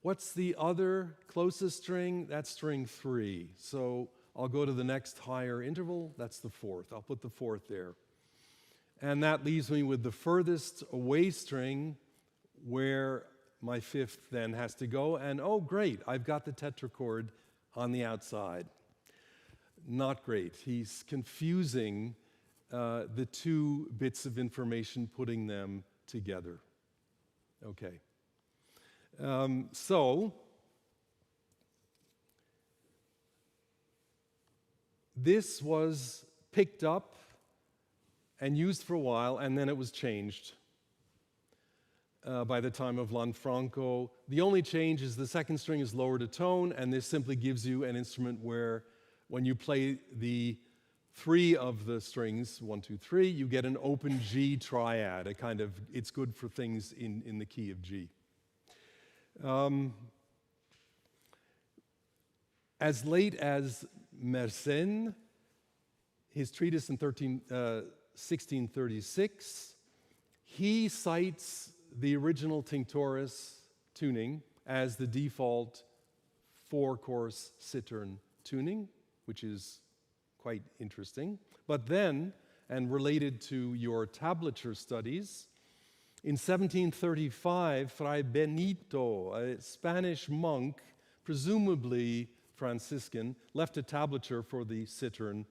What's the other closest string? That's string 3. So I'll go to the next higher interval, that's the 4th. I'll put the 4th there. And that leaves me with the furthest away string, where my 5th then has to go, and oh great, I've got the tetrachord on the outside. Not great. He's confusing the 2 bits of information, putting them together. Okay. So this was picked up and used for a while, and then it was changed by the time of Lanfranco. The only change is the 2nd string is lowered a tone, and this simply gives you an instrument where when you play the 3 of the strings, 1, 2, 3, you get an open G triad, a kind of, it's good for things in the key of G. As late as Mersenne, his treatise in 1636, he cites the original tinctoris tuning as the default 4-course cittern tuning, which is quite interesting. But then, and related to your tablature studies, in 1735, Fray Benito, a Spanish monk, presumably Franciscan, left a tablature for the cittern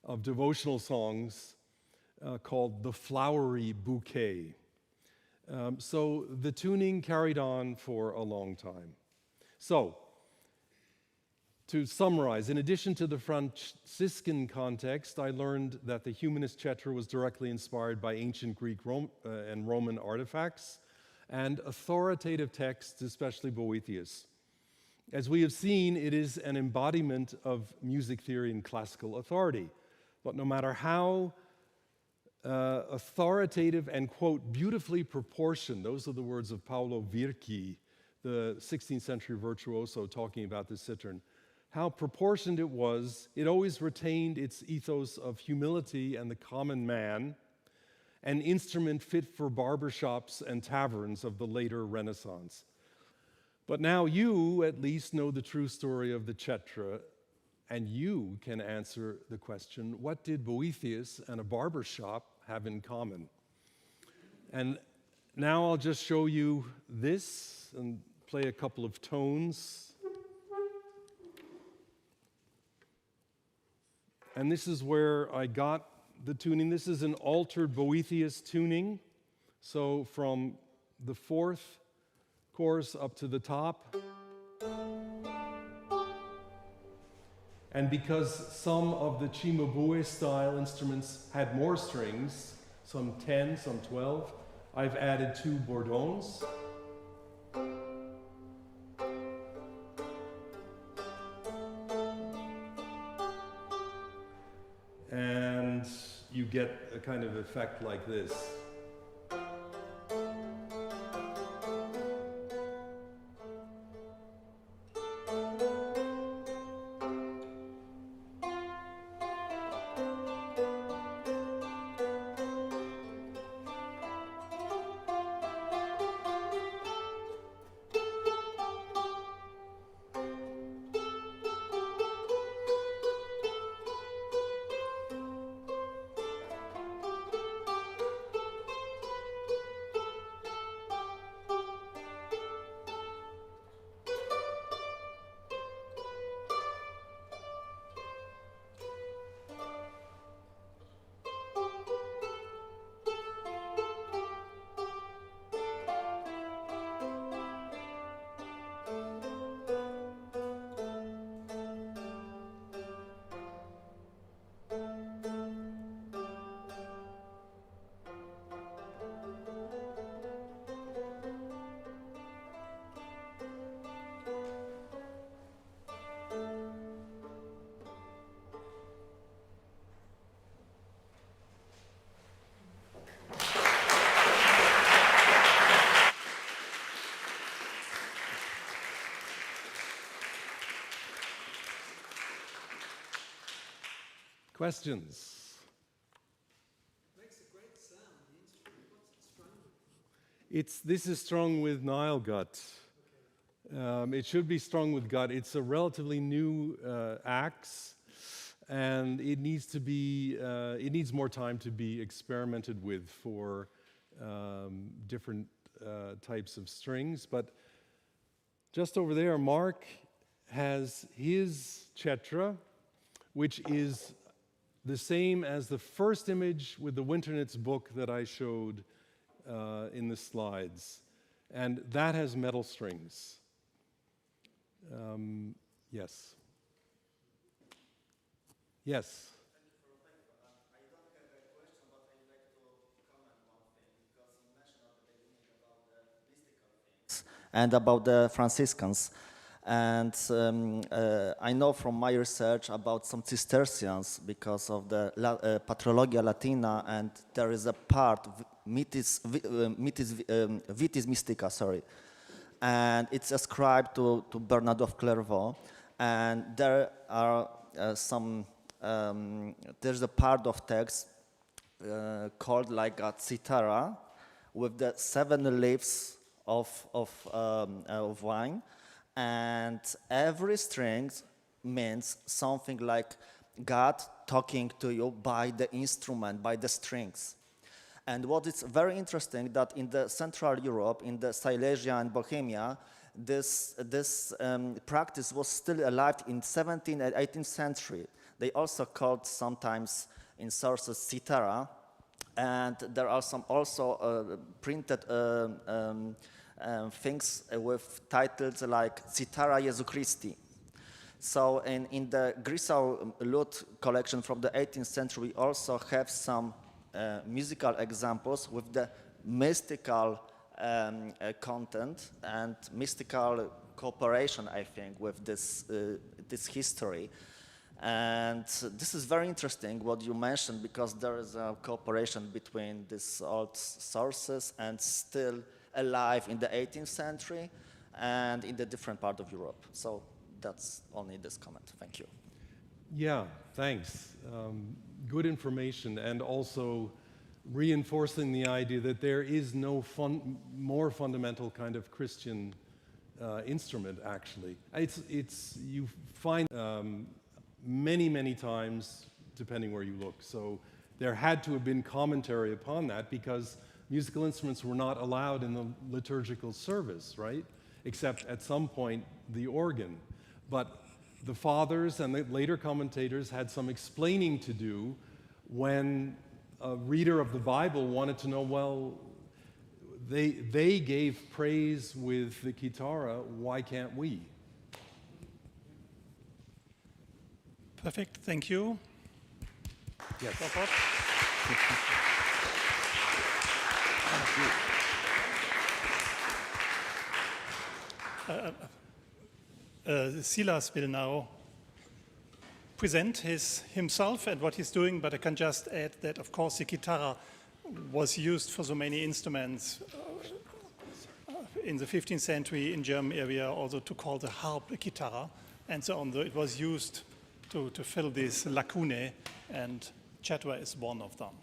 of devotional songs called The Flowery Bouquet. So the tuning carried on for a long time. So, to summarize, in addition to the Franciscan context, I learned that the humanist Cetra was directly inspired by ancient Greek and Roman artifacts and authoritative texts, especially Boethius. As we have seen, it is an embodiment of music theory and classical authority. But no matter how authoritative and, quote, beautifully proportioned, those are the words of Paolo Virchi, the 16th century virtuoso talking about the cittern, how proportioned it was, it always retained its ethos of humility and the common man, an instrument fit for barbershops and taverns of the later Renaissance. But now you, at least, know the true story of the Cetra, and you can answer the question, what did Boethius and a barbershop have in common? And now I'll just show you this and play a couple of tones. And this is where I got the tuning. This is an altered Boethius tuning. So from the 4th course up to the top. And because some of the Cimabue style instruments had more strings, some 10, some 12, I've added 2 bourdons. And you get a kind of effect like this. Questions? Makes a great sound, the instrument. What's it strung with? This is strung with Nile gut. Okay. It should be strung with gut. It's a relatively new axe, and it needs to be. It needs more time to be experimented with for different types of strings. But just over there, Marc has his Cetra, which is the same as the first image with the Winternitz book that I showed in the slides. And that has metal strings. Yes. Yes. I don't have a question, but I'd like to comment one thing, because you mentioned at the beginning about the mystical things and about the Franciscans. And I know from my research about some Cistercians because of the Patrologia Latina, and there is a part, Vitis Mystica, sorry, and it's ascribed to Bernard of Clairvaux, and there are there's a part of text called like a cithara with the 7 leaves of wine, and every string means something like God talking to you by the instrument, by the strings. And what is very interesting that in the Central Europe, in the Silesia and Bohemia, this practice was still alive in 17th and 18th century. They also called sometimes in sources cithara, and there are some also printed things with titles like Cithara Jesu Christi. So in the Griffiths lute collection from the 18th century, we also have some musical examples with the mystical content and mystical cooperation, I think, with this history. And this is very interesting what you mentioned, because there is a cooperation between these old sources and still alive in the 18th century and in the different part of Europe. So that's only this comment. Thank you. Yeah, thanks. Good information, and also reinforcing the idea that there is no more fundamental kind of Christian instrument, actually. You find many times, depending where you look. So there had to have been commentary upon that, because musical instruments were not allowed in the liturgical service, right? Except at some point, the organ. But the fathers and the later commentators had some explaining to do when a reader of the Bible wanted to know, well, they gave praise with the kitara, why can't we? Perfect, thank you. Yes. Silas will now present himself and what he's doing, but I can just add that, of course, the guitar was used for so many instruments in the 15th century in German area, also to call the harp a guitar, and so on. It was used to fill these lacunae, and chatter is one of them.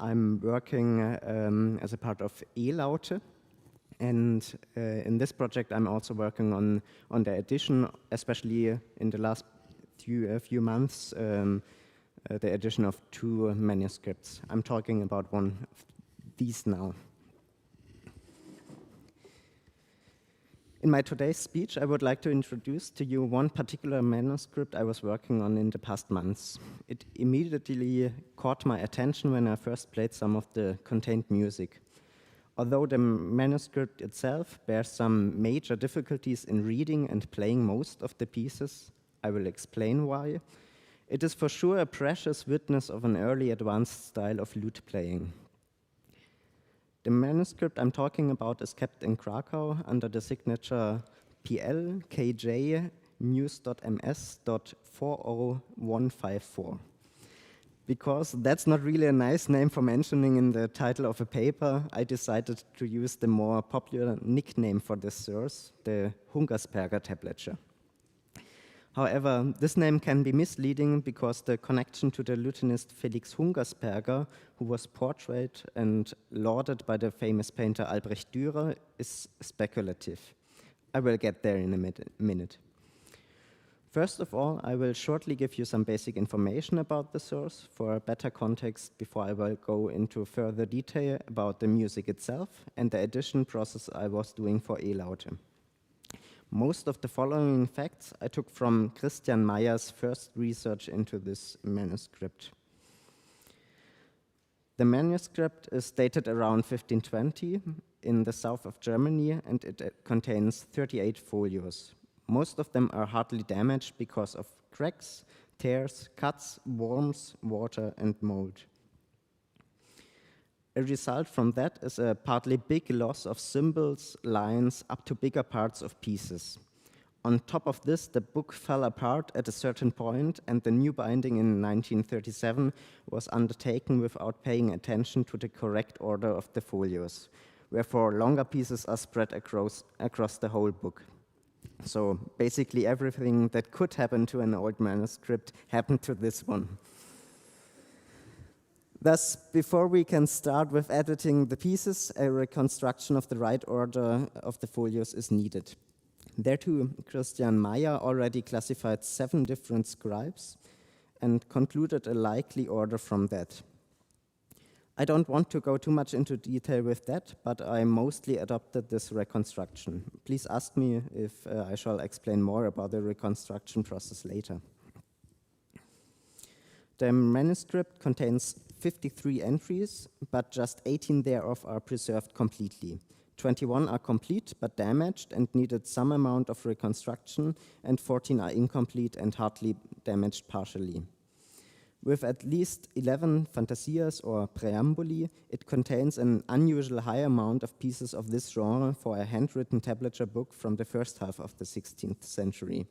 I'm working as a part of E-LAUTE, and in this project I'm also working on the edition, especially in the last few months, the edition of 2 manuscripts. I'm talking about one of these now. In my today's speech, I would like to introduce to you one particular manuscript I was working on in the past months. It immediately caught my attention when I first played some of the contained music. Although the manuscript itself bears some major difficulties in reading and playing most of the pieces, I will explain why. It is for sure a precious witness of an early advanced style of lute playing. The manuscript I'm talking about is kept in Krakow under the signature PL KJ Muse.ms.40154. Because that's not really a nice name for mentioning in the title of a paper, I decided to use the more popular nickname for this source, the Hungersperger-Tablature. However, this name can be misleading because the connection to the lutenist Felix Hungersperger, who was portrayed and lauded by the famous painter Albrecht Dürer, is speculative. I will get there in a minute. First of all, I will shortly give you some basic information about the source for better context before I will go into further detail about the music itself and the edition process I was doing for E-LAUTE. Most of the following facts I took from Christian Mayer's first research into this manuscript. The manuscript is dated around 1520 in the south of Germany, and it contains 38 folios. Most of them are hardly damaged because of cracks, tears, cuts, worms, water, and mold. A result from that is a partly big loss of symbols, lines, up to bigger parts of pieces. On top of this, the book fell apart at a certain point, and the new binding in 1937 was undertaken without paying attention to the correct order of the folios, wherefore longer pieces are spread across the whole book. So basically everything that could happen to an old manuscript happened to this one. Thus, before we can start with editing the pieces, a reconstruction of the right order of the folios is needed. Thereto, Christian Mayer already classified 7 different scribes and concluded a likely order from that. I don't want to go too much into detail with that, but I mostly adopted this reconstruction. Please ask me if I shall explain more about the reconstruction process later. The manuscript contains 53 entries, but just 18 thereof are preserved completely. 21 are complete but damaged and needed some amount of reconstruction, and 14 are incomplete and hardly damaged partially. With at least 11 fantasias or preambuli, it contains an unusually high amount of pieces of this genre for a handwritten tablature book from the first half of the 16th century.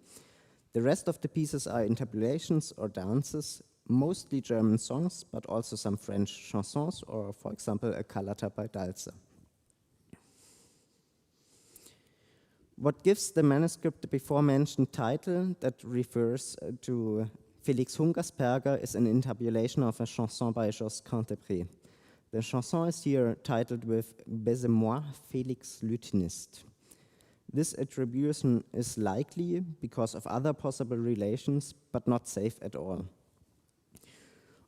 The rest of the pieces are intabulations or dances, mostly German songs, but also some French chansons, or for example, a callata by Dalzer. What gives the manuscript the before-mentioned title that refers to Felix Hungersperger is an intabulation of a chanson by Jos Cantepré. The chanson is here titled with Baise-moi, Felix Lutenist. This attribution is likely because of other possible relations, but not safe at all.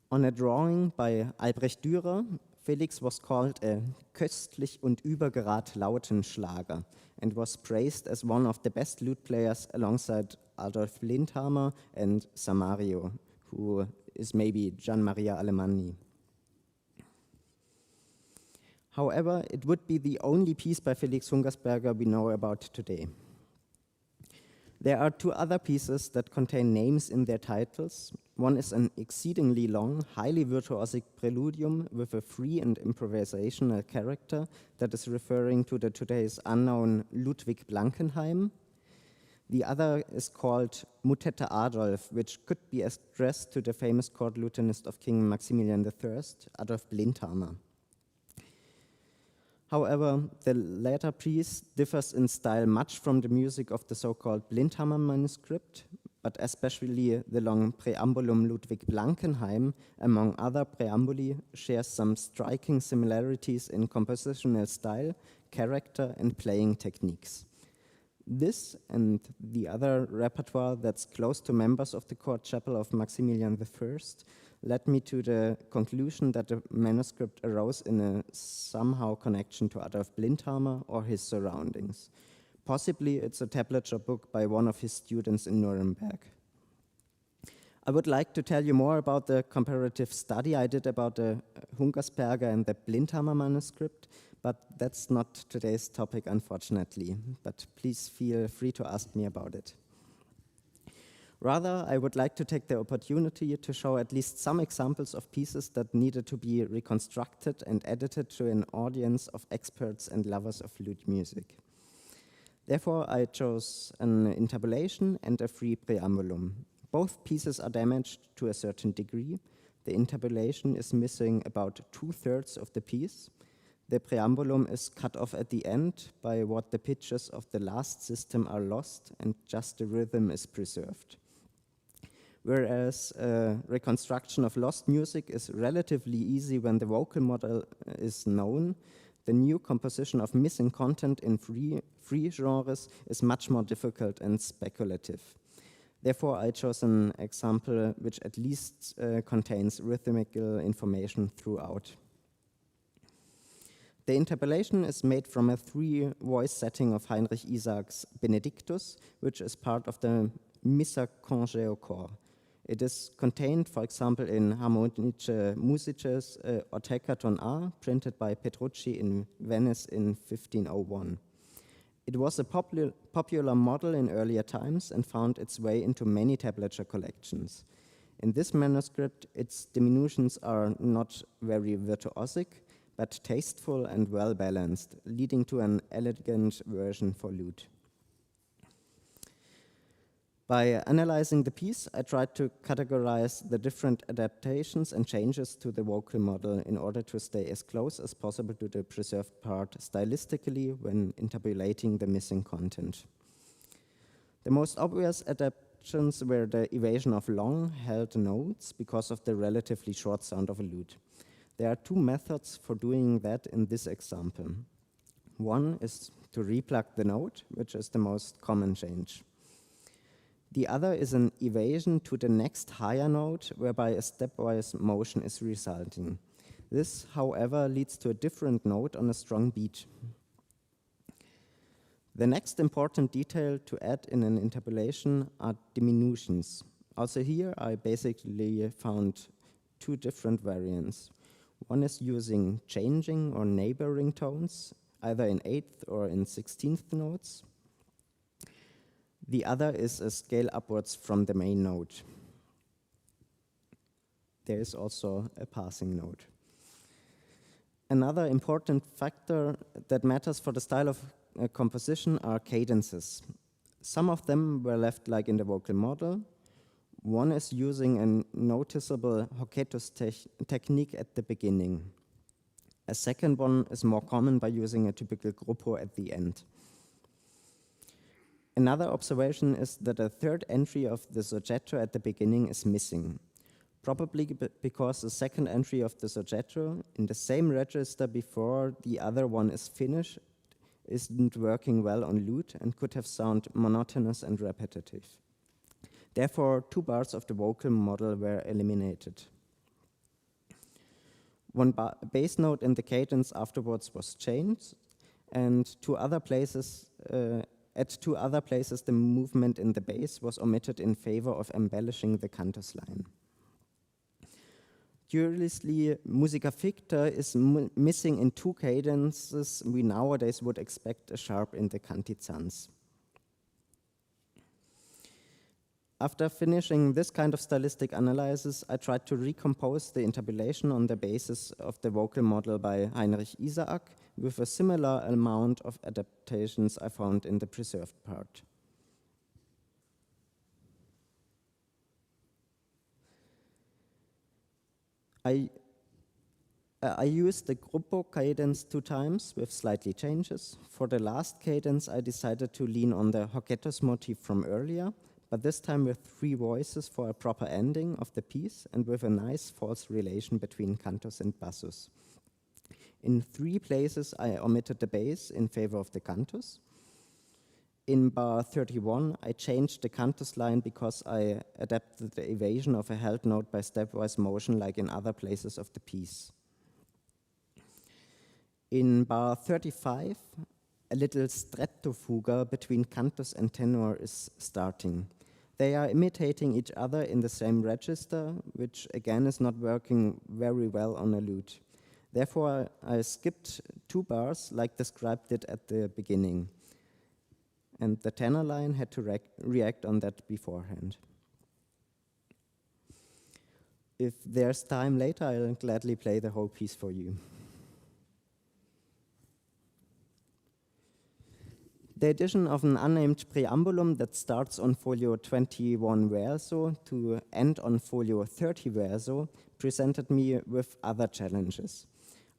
On a drawing by Albrecht Dürer, Felix was called a köstlich und übergerad lauten Schlager and was praised as one of the best lute players alongside Adolf Lindhammer and Samario, who is maybe Gian Maria Alemanni. However, it would be the only piece by Felix Hungersperger we know about today. There are 2 other pieces that contain names in their titles. One is an exceedingly long, highly virtuosic preludium with a free and improvisational character that is referring to the today's unknown Ludwig Blankenheim. The other is called Mutette Adolf, which could be addressed to the famous court lutenist of King Maximilian I, Adolf Blindhammer. However, the latter piece differs in style much from the music of the so-called Blindhammer manuscript, but especially the long preambulum Ludwig Blankenheim, among other preambuli, shares some striking similarities in compositional style, character, and playing techniques. This and the other repertoire that's close to members of the court chapel of Maximilian I led me to the conclusion that the manuscript arose in a somehow connection to Adolf Blindhammer or his surroundings. Possibly it's a tablature book by one of his students in Nuremberg. I would like to tell you more about the comparative study I did about the Hungersperger and the Blindhammer manuscript, but that's not today's topic, unfortunately. But please feel free to ask me about it. Rather, I would like to take the opportunity to show at least some examples of pieces that needed to be reconstructed and edited to an audience of experts and lovers of lute music. Therefore, I chose an intabulation and a free preambulum. Both pieces are damaged to a certain degree. The intabulation is missing about 2/3 of the piece. The preambulum is cut off at the end by what the pitches of the last system are lost, and just the rhythm is preserved. Whereas reconstruction of lost music is relatively easy when the vocal model is known, the new composition of missing content in free genres is much more difficult and speculative. Therefore, I chose an example which at least contains rhythmical information throughout. The intabulation is made from a 3-voice setting of Heinrich Isaac's Benedictus, which is part of the Missa Congeochor. It is contained, for example, in Harmonische Musices Ortecaton A, printed by Petrucci in Venice in 1501. It was a popular model in earlier times and found its way into many tablature collections. In this manuscript, its diminutions are not very virtuosic, but tasteful and well-balanced, leading to an elegant version for lute. By analyzing the piece, I tried to categorize the different adaptations and changes to the vocal model in order to stay as close as possible to the preserved part stylistically when intabulating the missing content. The most obvious adaptations were the evasion of long-held notes because of the relatively short sound of a lute. There are 2 methods for doing that in this example. One is to replug the note, which is the most common change. The other is an evasion to the next higher note, whereby a stepwise motion is resulting. This, however, leads to a different note on a strong beat. The next important detail to add in an intabulation are diminutions. Also here, I basically found 2 different variants. One is using changing or neighboring tones, either in 8th or in 16th notes. The other is a scale upwards from the main note. There is also a passing note. Another important factor that matters for the style of composition are cadences. Some of them were left like in the vocal model. One is using a noticeable hoquetus technique at the beginning. A second one is more common by using a typical gruppo at the end. Another observation is that a 3rd entry of the soggetto at the beginning is missing, probably because the 2nd entry of the soggetto in the same register before the other one is finished isn't working well on lute and could have sounded monotonous and repetitive. Therefore, 2 bars of the vocal model were eliminated. One bass note in the cadence afterwards was changed, and at 2 other places, the movement in the bass was omitted in favor of embellishing the cantus line. Curiously, musica ficta is missing in 2 cadences we nowadays would expect a sharp in the cantizans. After finishing this kind of stylistic analysis, I tried to recompose the intabulation on the basis of the vocal model by Heinrich Isaac with a similar amount of adaptations I found in the preserved part. I used the gruppo cadence 2 times with slightly changes. For the last cadence, I decided to lean on the hoquetus motif from earlier, but this time with 3 voices for a proper ending of the piece and with a nice false relation between cantus and bassus. In 3 places, I omitted the bass in favor of the cantus. In bar 31, I changed the cantus line because I adapted the evasion of a held note by stepwise motion like in other places of the piece. In bar 35, a little streptofuga between cantus and tenor is starting. They are imitating each other in the same register, which again is not working very well on a lute. Therefore, I skipped 2 bars like described it at the beginning. And the tenor line had to react on that beforehand. If there's time later, I'll gladly play the whole piece for you. The addition of an unnamed preambulum that starts on folio 21 verso to end on folio 30 verso presented me with other challenges.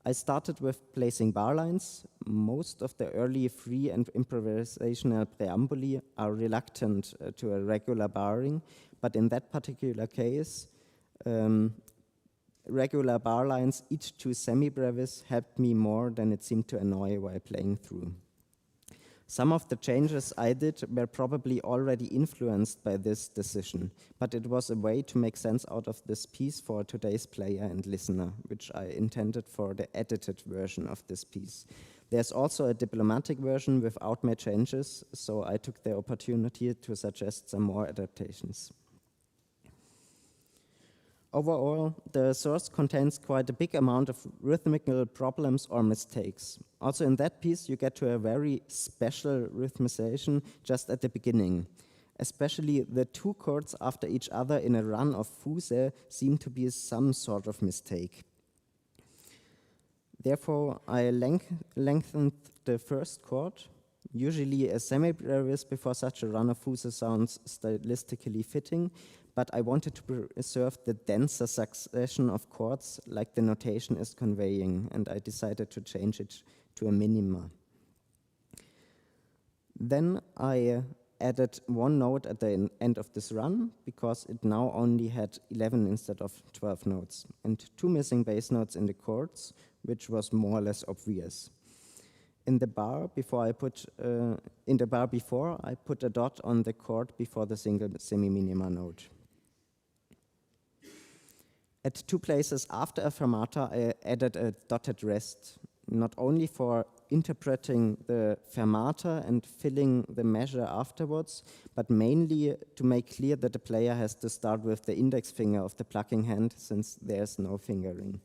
I started with placing bar lines. Most of the early free and improvisational preambuli are reluctant to a regular barring, but in that particular case, regular bar lines, each 2 semi-brevis, helped me more than it seemed to annoy while playing through. Some of the changes I did were probably already influenced by this decision, but it was a way to make sense out of this piece for today's player and listener, which I intended for the edited version of this piece. There's also a diplomatic version without my changes, so I took the opportunity to suggest some more adaptations. Overall, the source contains quite a big amount of rhythmical problems or mistakes. Also in that piece, you get to a very special rhythmization just at the beginning. Especially the 2 chords after each other in a run of fuse seem to be some sort of mistake. Therefore, I lengthened the first chord. Usually a semi-brevis before such a run of fuse sounds stylistically fitting, but I wanted to preserve the denser succession of chords like the notation is conveying, and I decided to change it to a minima. Then I added 1 note at the end of this run, because it now only had 11 instead of 12 notes, and 2 missing bass notes in the chords, which was more or less obvious. In the bar before, I put a dot on the chord before the single semi-minima note. At 2 places after a fermata, I added a dotted rest, not only for interpreting the fermata and filling the measure afterwards, but mainly to make clear that the player has to start with the index finger of the plucking hand, since there's no fingering.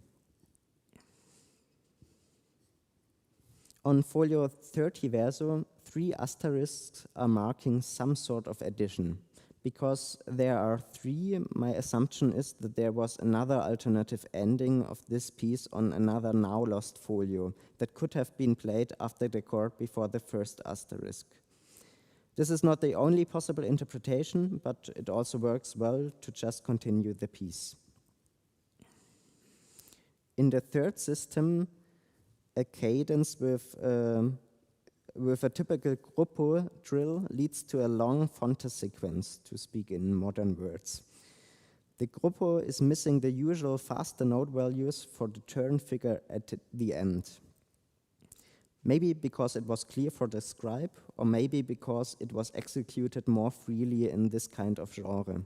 On folio 30 verso, 3 asterisks are marking some sort of addition. Because there are 3, my assumption is that there was another alternative ending of this piece on another now lost folio that could have been played after the chord before the first asterisk. This is not the only possible interpretation, but it also works well to just continue the piece. In the third system, a cadence with a typical gruppo drill leads to a long fonte sequence, to speak in modern words. The gruppo is missing the usual faster note values for the turn figure at the end. Maybe because it was clear for the scribe, or maybe because it was executed more freely in this kind of genre.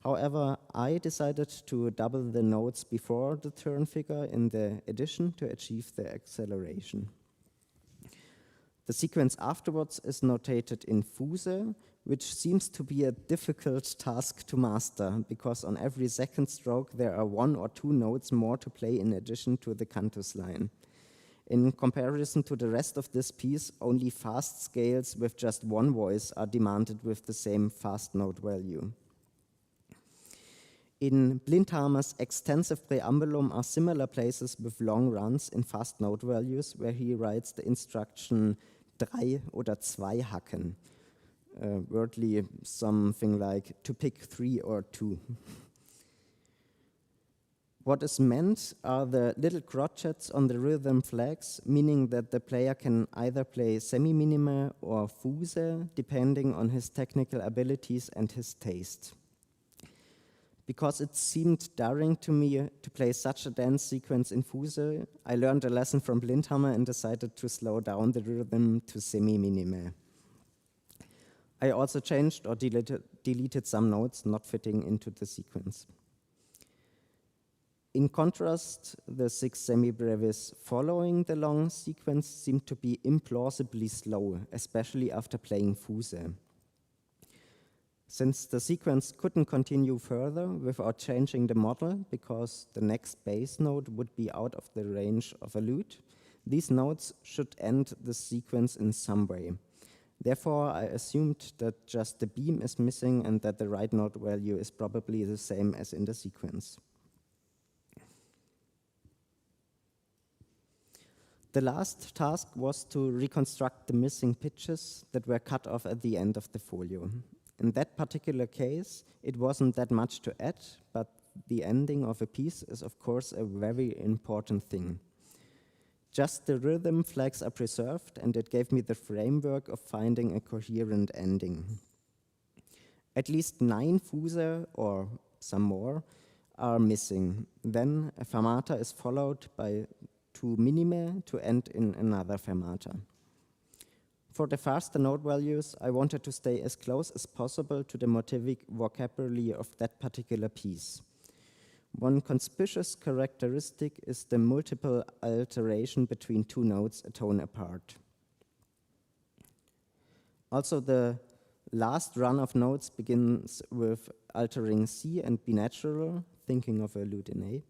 However, I decided to double the notes before the turn figure in the addition to achieve the acceleration. The sequence afterwards is notated in fuse, which seems to be a difficult task to master, because on every second stroke there are 1 or 2 notes more to play in addition to the cantus line. In comparison to the rest of this piece, only fast scales with just 1 voice are demanded with the same fast note value. In Blindhamer's extensive preambulum are similar places with long runs in fast note values, where he writes the instruction 3 oder 2 hacken, wordly something like to pick 3 or 2. What is meant are the little crotchets on the rhythm flags, meaning that the player can either play semi-minima or fuse, depending on his technical abilities and his taste. Because it seemed daring to me to play such a dance sequence in fuse, I learned a lesson from Blindhammer and decided to slow down the rhythm to semi-minima. I also changed or deleted some notes not fitting into the sequence. In contrast, the 6 semi-brevis following the long sequence seemed to be implausibly slow, especially after playing fuse. Since the sequence couldn't continue further without changing the model, because the next bass note would be out of the range of a lute, these notes should end the sequence in some way. Therefore, I assumed that just the beam is missing and that the right note value is probably the same as in the sequence. The last task was to reconstruct the missing pitches that were cut off at the end of the folio. In that particular case, it wasn't that much to add, but the ending of a piece is of course a very important thing. Just the rhythm flags are preserved, and it gave me the framework of finding a coherent ending. At least 9 fuse, or some more, are missing. Then a fermata is followed by 2 minime to end in another fermata. For the faster note values, I wanted to stay as close as possible to the motivic vocabulary of that particular piece. One conspicuous characteristic is the multiple alteration between 2 notes a tone apart. Also, the last run of notes begins with altering C and B natural, thinking of a lute in A,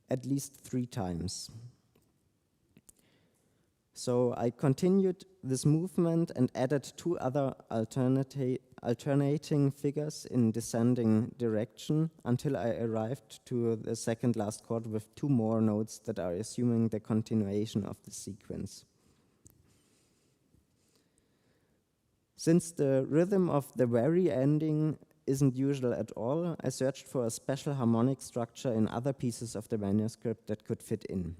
at least 3 times. So I continued this movement and added 2 other alternating figures in descending direction until I arrived to the second last chord with 2 more notes that are assuming the continuation of the sequence. Since the rhythm of the very ending isn't usual at all, I searched for a special harmonic structure in other pieces of the manuscript that could fit in.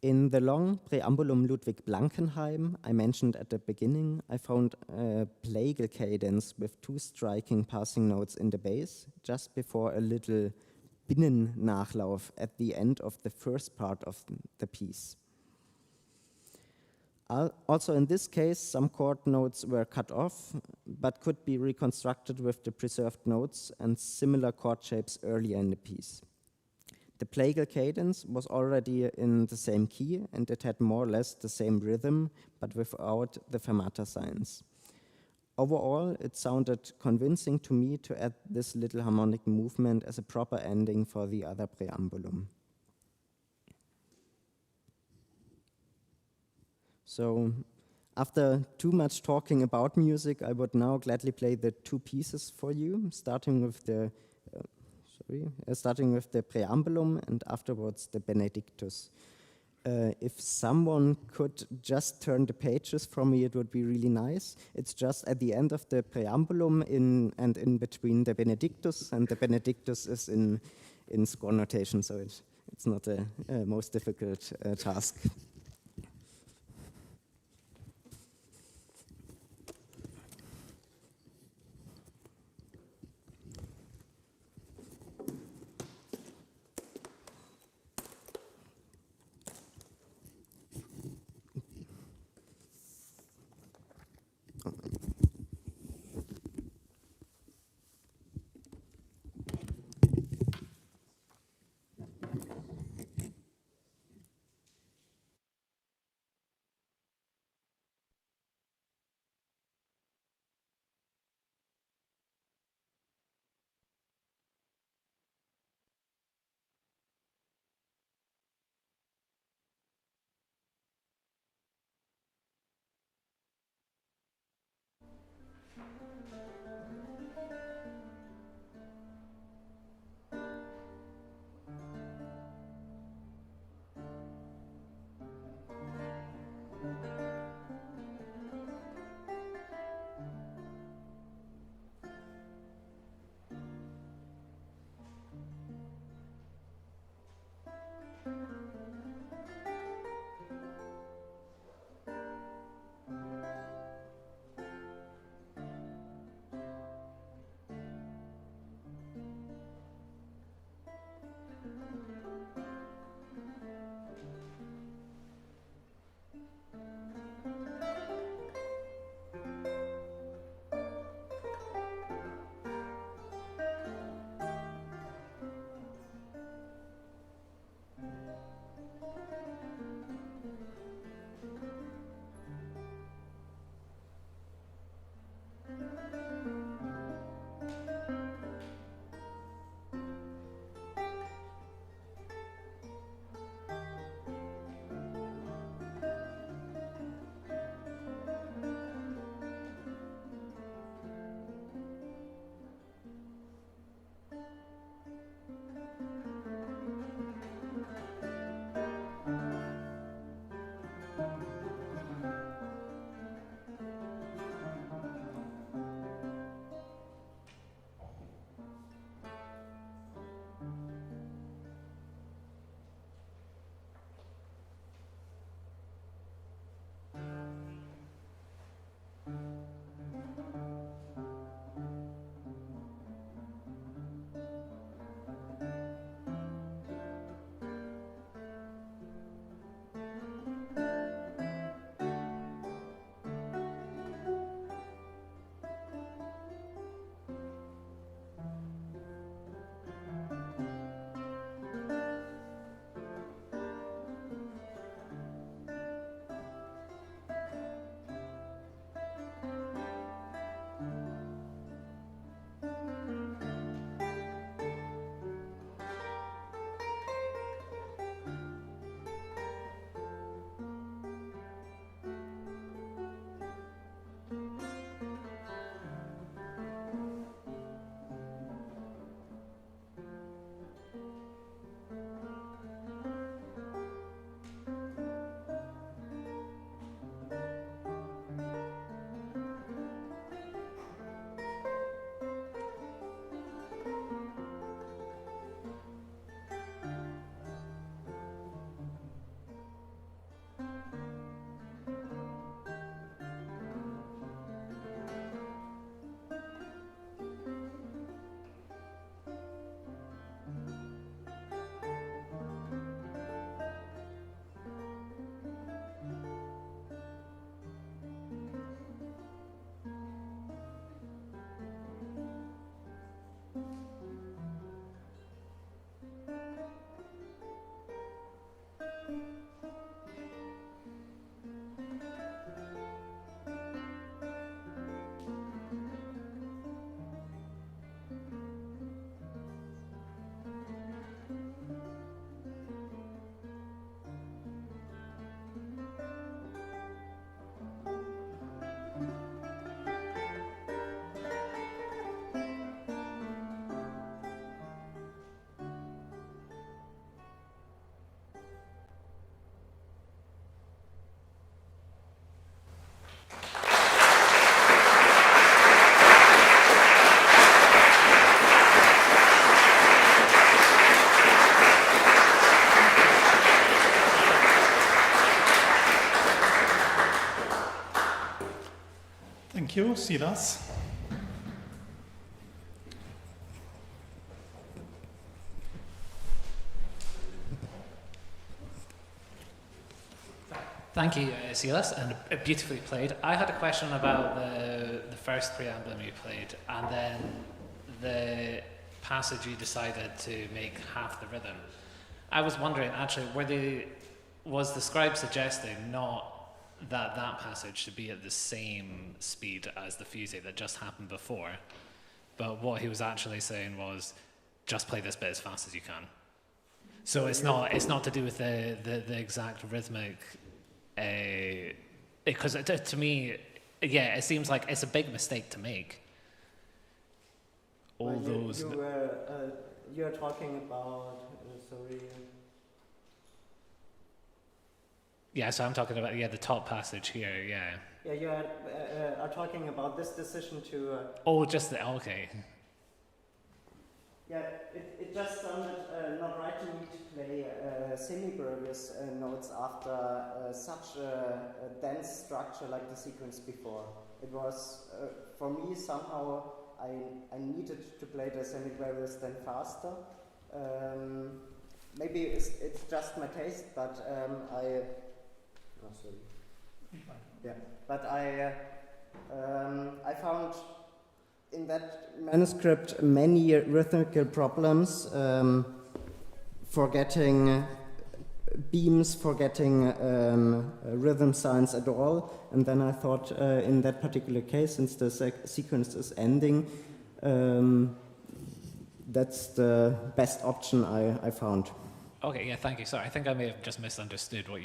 In the long Preambulum Ludwig Blankenheim, I mentioned at the beginning, I found a plagal cadence with 2 striking passing notes in the bass, just before a little Binnennachlauf at the end of the first part of the piece. Also in this case, some chord notes were cut off, but could be reconstructed with the preserved notes and similar chord shapes earlier in the piece. The plagal cadence was already in the same key, and it had more or less the same rhythm, but without the fermata signs. Overall, it sounded convincing to me to add this little harmonic movement as a proper ending for the other preambulum. So, after too much talking about music, I would now gladly play the 2 pieces for you, starting with the preambulum and afterwards the Benedictus. If someone could just turn the pages for me, it would be really nice. It's just at the end of the preambulum and in between the Benedictus, and the Benedictus is in score notation, so it's not the most difficult task. Thank you, Silas. Thank you, Silas, and beautifully played. I had a question about the first preambulum you played, and then the passage you decided to make half the rhythm. I was wondering, actually, was the scribe suggesting not that that passage should be at the same speed as the fusée that just happened before, but what he was actually saying was, just play this bit as fast as you can. So it's not to do with the exact rhythmic. Because to me, yeah, it seems like it's a big mistake to make. You're talking about, sorry. Yeah, so I'm talking about, the top passage here, yeah. Yeah, you are talking about this decision to... okay. Yeah, it just sounded not right to me to play semi-brevious notes after such a dense structure like the sequence before. It was, for me, somehow I needed to play the semi-brevious then faster. Maybe it's just my taste, but I found in that manuscript many rhythmical problems, forgetting beams, forgetting rhythm signs at all. And then I thought in that particular case, since the sequence is ending, that's the best option I found. Okay, yeah, thank you. Sorry, I think I may have just misunderstood what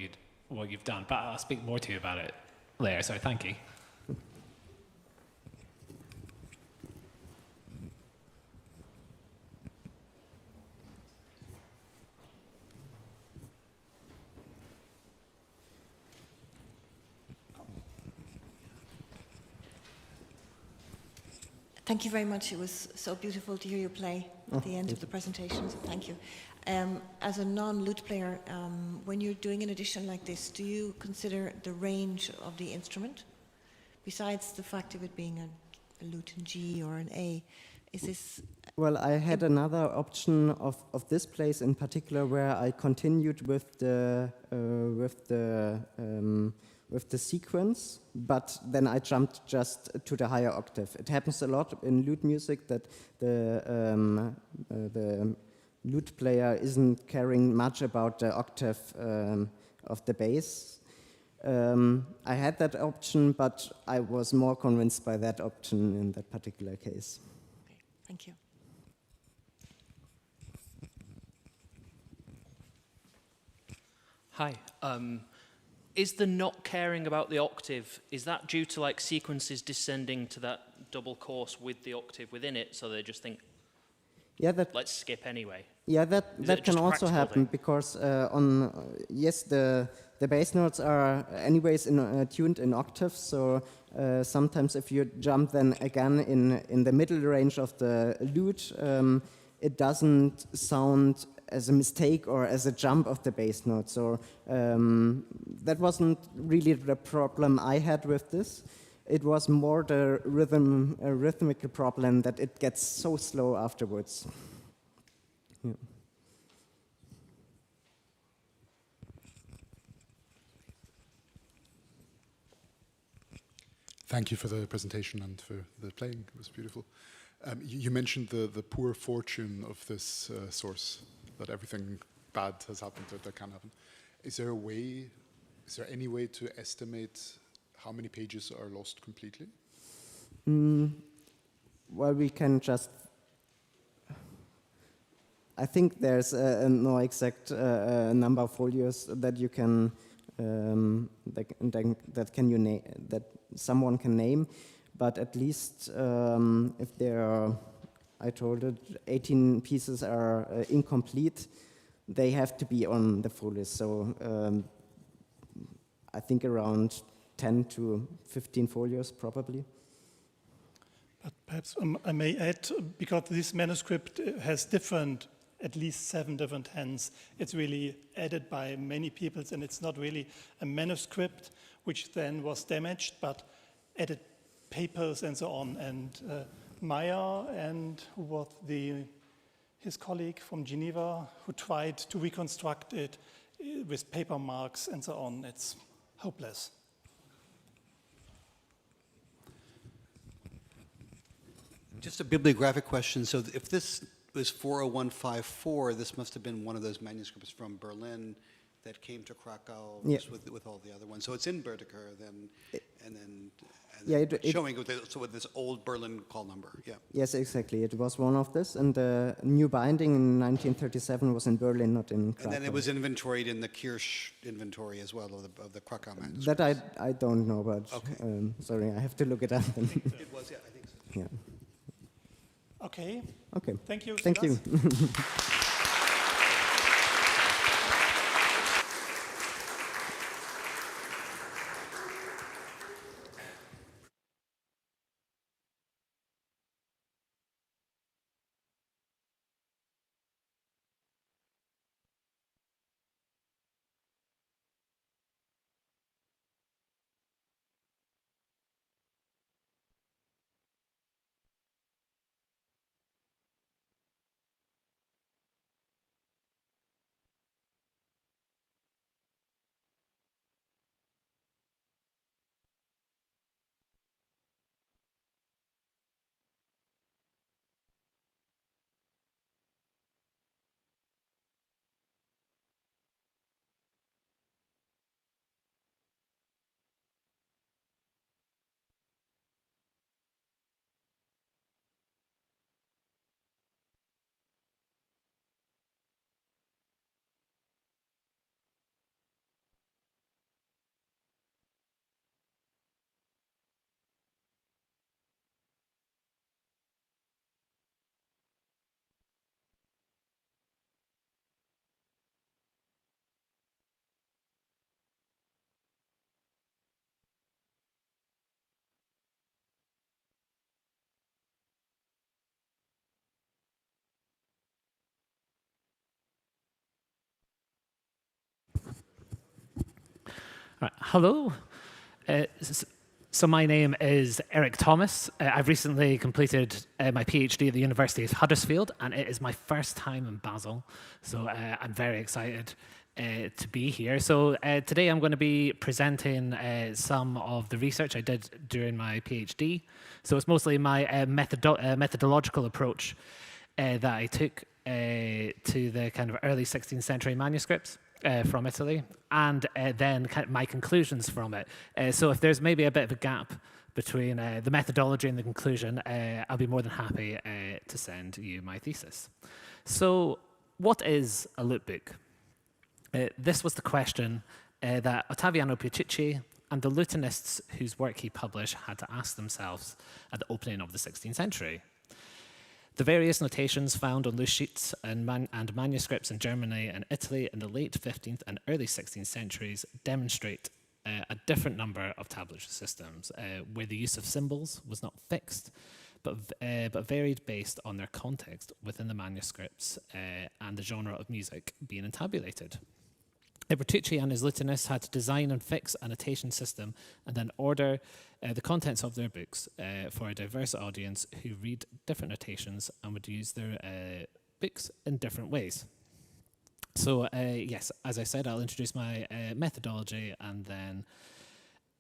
you've done, but I'll speak more to you about it later. So thank you. Thank you very much. It was so beautiful to hear you play at the end of the presentation, so thank you. As a non-lute player, when you're doing an edition like this, do you consider the range of the instrument? Besides the fact of it being a lute in G or an A, is this... Well, I had another option of this place in particular where I continued with the sequence, but then I jumped just to the higher octave. It happens a lot in lute music that the lute player isn't caring much about the octave of the bass. I had that option, but I was more convinced by that option in that particular case. Okay, thank you. Hi. Is the not caring about the octave, is that due to like sequences descending to that double course with the octave within it, so they just think, let's skip anyway? Yeah, that can also happen because the bass notes are anyways tuned in octaves, so sometimes if you jump then again in the middle range of the lute, it doesn't sound as a mistake or as a jump of the bass note. So that wasn't really the problem I had with this. It was more the rhythmical problem that it gets so slow afterwards. Yeah. Thank you for the presentation and for the playing. It was beautiful. You mentioned the poor fortune of this source, that everything bad has happened that can happen. Is there any way to estimate how many pages are lost completely? Well, we can just... I think there's no exact number of folios that you can that someone can name, but at least if there are, I told it, 18 pieces are incomplete, they have to be on the full list. So I think around 10 to 15 folios probably. But perhaps I may add, because this manuscript has at least 7 different hands. It's really added by many people, and it's not really a manuscript which then was damaged, but added papers and so on. And Meyer and who was his colleague from Geneva who tried to reconstruct it with paper marks and so on. It's hopeless. Just a bibliographic question. So if this was 40154, this must have been one of those manuscripts from Berlin that came to Krakow with all the other ones. So it's in Berdeker then, and then showing with this old Berlin call number. Yeah. Yes, exactly. It was one of this, and the new binding in 1937 was in Berlin, not in Krakow. And then it was inventoried in the Kirsch inventory as well of the Krakow manuscripts. That I don't know, but sorry, I have to look it up. It was, yeah, I think so. Yeah. Okay. Okay. Thank you. Thank you. Hello. So my name is Eric Thomas. I've recently completed my PhD at the University of Huddersfield, and it is my first time in Basel. So I'm very excited to be here. So today I'm going to be presenting some of the research I did during my PhD. So it's mostly my methodological approach that I took to the kind of early 16th century manuscripts from Italy, and then kind of my conclusions from it. So if there's maybe a bit of a gap between the methodology and the conclusion, I'll be more than happy to send you my thesis. So what is a lute book? This was the question that Ottaviano Puccici and the lutenists whose work he published had to ask themselves at the opening of the 16th century. The various notations found on loose sheets and manuscripts in Germany and Italy in the late 15th and early 16th centuries demonstrate a different number of tablature systems where the use of symbols was not fixed, but varied based on their context within the manuscripts and the genre of music being entabulated. Bertucci and his lutenists had to design and fix a notation system and then order the contents of their books for a diverse audience who read different notations and would use their books in different ways. So yes, as I said, I'll introduce my methodology and then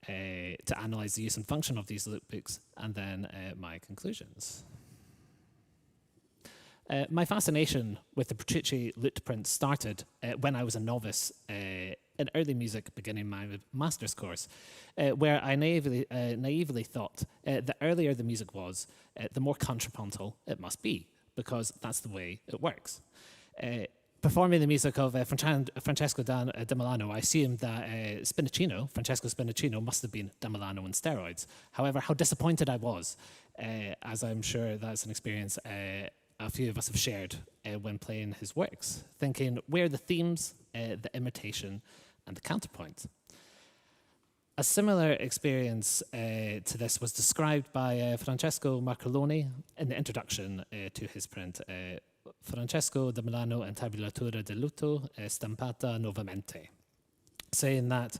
to analyze the use and function of these lute books and then my conclusions. My fascination with the Bertucci lute prints started when I was a novice in early music, beginning my master's course, where I naively thought the earlier the music was, the more contrapuntal it must be, because that's the way it works. Performing the music of Francesco da Milano, I assumed that Francesco Spinacino must have been da Milano on steroids. However, how disappointed I was, as I'm sure that's an experience a few of us have shared when playing his works, thinking, where are the themes, the imitation, and the counterpoint? A similar experience to this was described by Francesco Marcoloni in the introduction to his print, Francesco da Milano and Tabulatura del Luto stampata novamente, saying that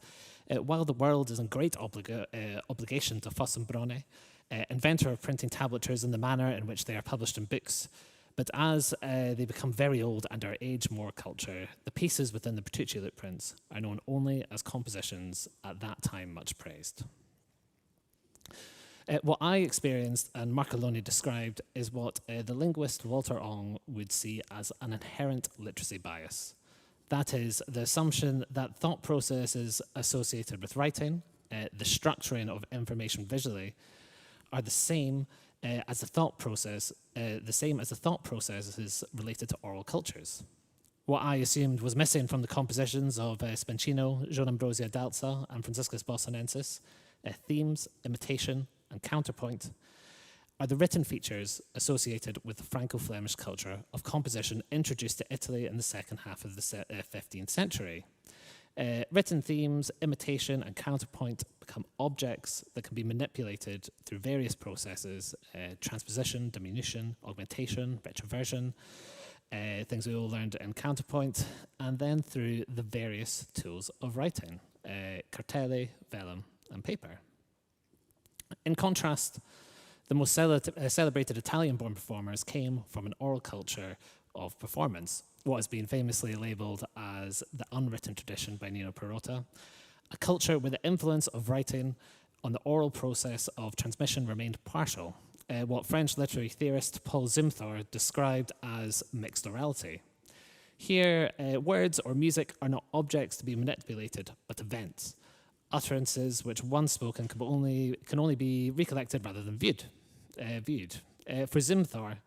while the world is in great obligation to Fossombrone, inventor of printing tablatures and the manner in which they are published in books. But as they become very old and are age more culture, the pieces within the Bertucci lute prints are known only as compositions at that time much praised. What I experienced and Marc described is what the linguist Walter Ong would see as an inherent literacy bias. That is, the assumption that thought processes associated with writing, the structuring of information visually, are the same as the thought processes related to oral cultures. What I assumed was missing from the compositions of Spencino, Gianambrosia d'Alza, and Franciscus Bostonensis, themes, imitation, and counterpoint, are the written features associated with the Franco-Flemish culture of composition introduced to Italy in the second half of the 15th century. Written themes, imitation, and counterpoint become objects that can be manipulated through various processes, transposition, diminution, augmentation, retroversion, things we all learned in counterpoint, and then through the various tools of writing, cartelle, vellum, and paper. In contrast, the most celebrated Italian-born performers came from an oral culture of performance, what has been famously labelled as the unwritten tradition by Nino Perrotta, a culture where the influence of writing on the oral process of transmission remained partial, what French literary theorist Paul Zumthor described as mixed orality. Here, words or music are not objects to be manipulated, but events, utterances which once spoken can only be recollected rather than viewed. For Zumthor,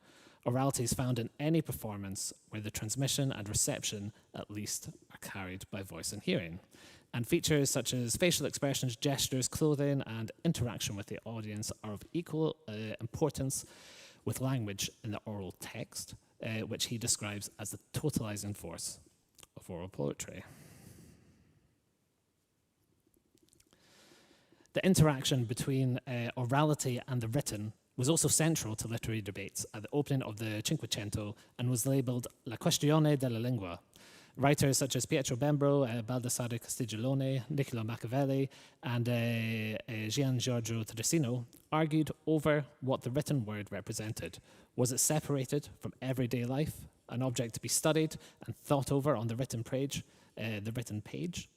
orality is found in any performance where the transmission and reception, at least, are carried by voice and hearing. And features such as facial expressions, gestures, clothing, and interaction with the audience are of equal importance with language in the oral text, which he describes as the totalizing force of oral poetry. The interaction between orality and the written was also central to literary debates at the opening of the Cinquecento and was labelled La questione della lingua. Writers such as Pietro Bembro, Baldassare Castiglione, Niccolò Machiavelli, and Gian Giorgio Teresino argued over what the written word represented. Was it separated from everyday life, an object to be studied and thought over on the written page,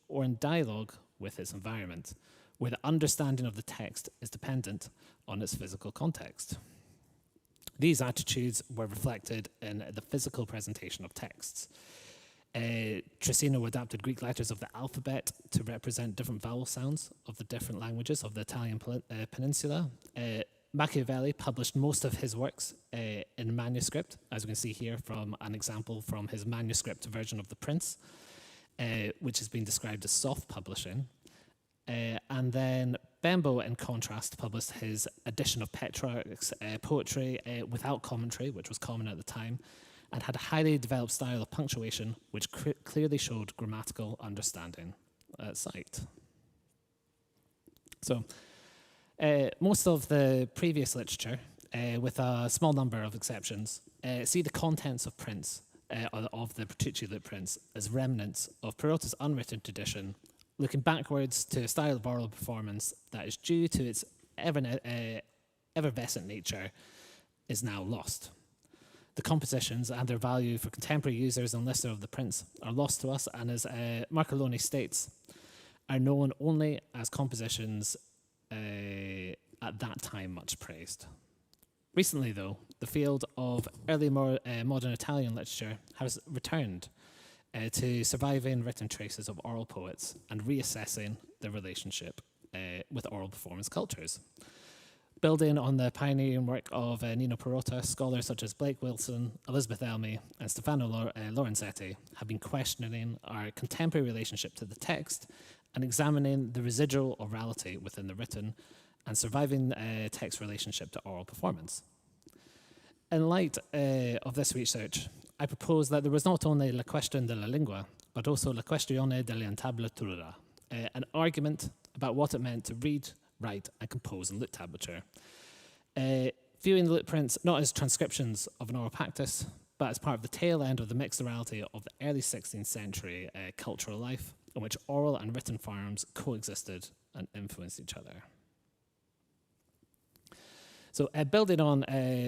or in dialogue with its environment, where the understanding of the text is dependent on its physical context? These attitudes were reflected in the physical presentation of texts. Teresino adapted Greek letters of the alphabet to represent different vowel sounds of the different languages of the Italian peninsula. Machiavelli published most of his works in manuscript, as we can see here from an example from his manuscript version of The Prince, which has been described as soft publishing. And then Bembo, in contrast, published his edition of Petrarch's poetry without commentary, which was common at the time, and had a highly developed style of punctuation, which clearly showed grammatical understanding at sight. So, most of the previous literature, with a small number of exceptions, see the contents of prints, of the Bertucci lute prints, as remnants of Perrotta's unwritten tradition, looking backwards to a style of oral performance that is due to its effervescent nature is now lost. The compositions and their value for contemporary users and listeners of the prints are lost to us, and as Marc states, are known only as compositions at that time much praised. Recently, though, the field of early modern Italian literature has returned to surviving written traces of oral poets and reassessing their relationship with oral performance cultures. Building on the pioneering work of Nino Perrotta, scholars such as Blake Wilson, Elizabeth Elmy, and Stefano Lorenzetti have been questioning our contemporary relationship to the text and examining the residual orality within the written and surviving text relationship to oral performance. In light of this research, I propose that there was not only la question della lingua, but also la questione dell'Intabulatura, an argument about what it meant to read, write, and compose in lute tablature. Viewing the lute prints not as transcriptions of an oral practice, but as part of the tail end of the mixed orality of the early 16th century cultural life, in which oral and written forms coexisted and influenced each other. So building on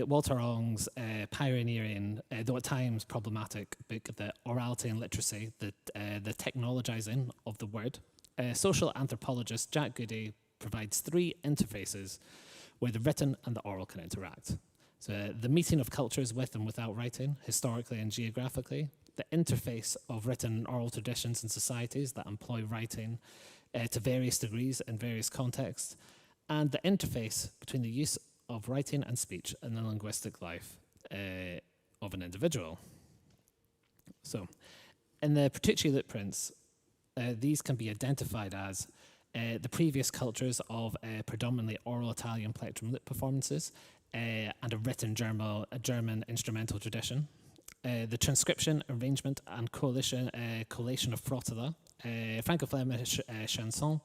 Walter Ong's pioneering, though at times problematic, book, The Orality and Literacy, the Technologizing of the Word, social anthropologist Jack Goody provides 3 interfaces where the written and the oral can interact. So the meeting of cultures with and without writing, historically and geographically, the interface of written and oral traditions and societies that employ writing to various degrees in various contexts, and the interface between the use of writing and speech in the linguistic life of an individual. So, in the Petrucci Lute prints, these can be identified as the previous cultures of predominantly oral Italian plectrum lute performances and a written German instrumental tradition. The transcription, arrangement, and collation of frottola, Franco-Flemish chanson,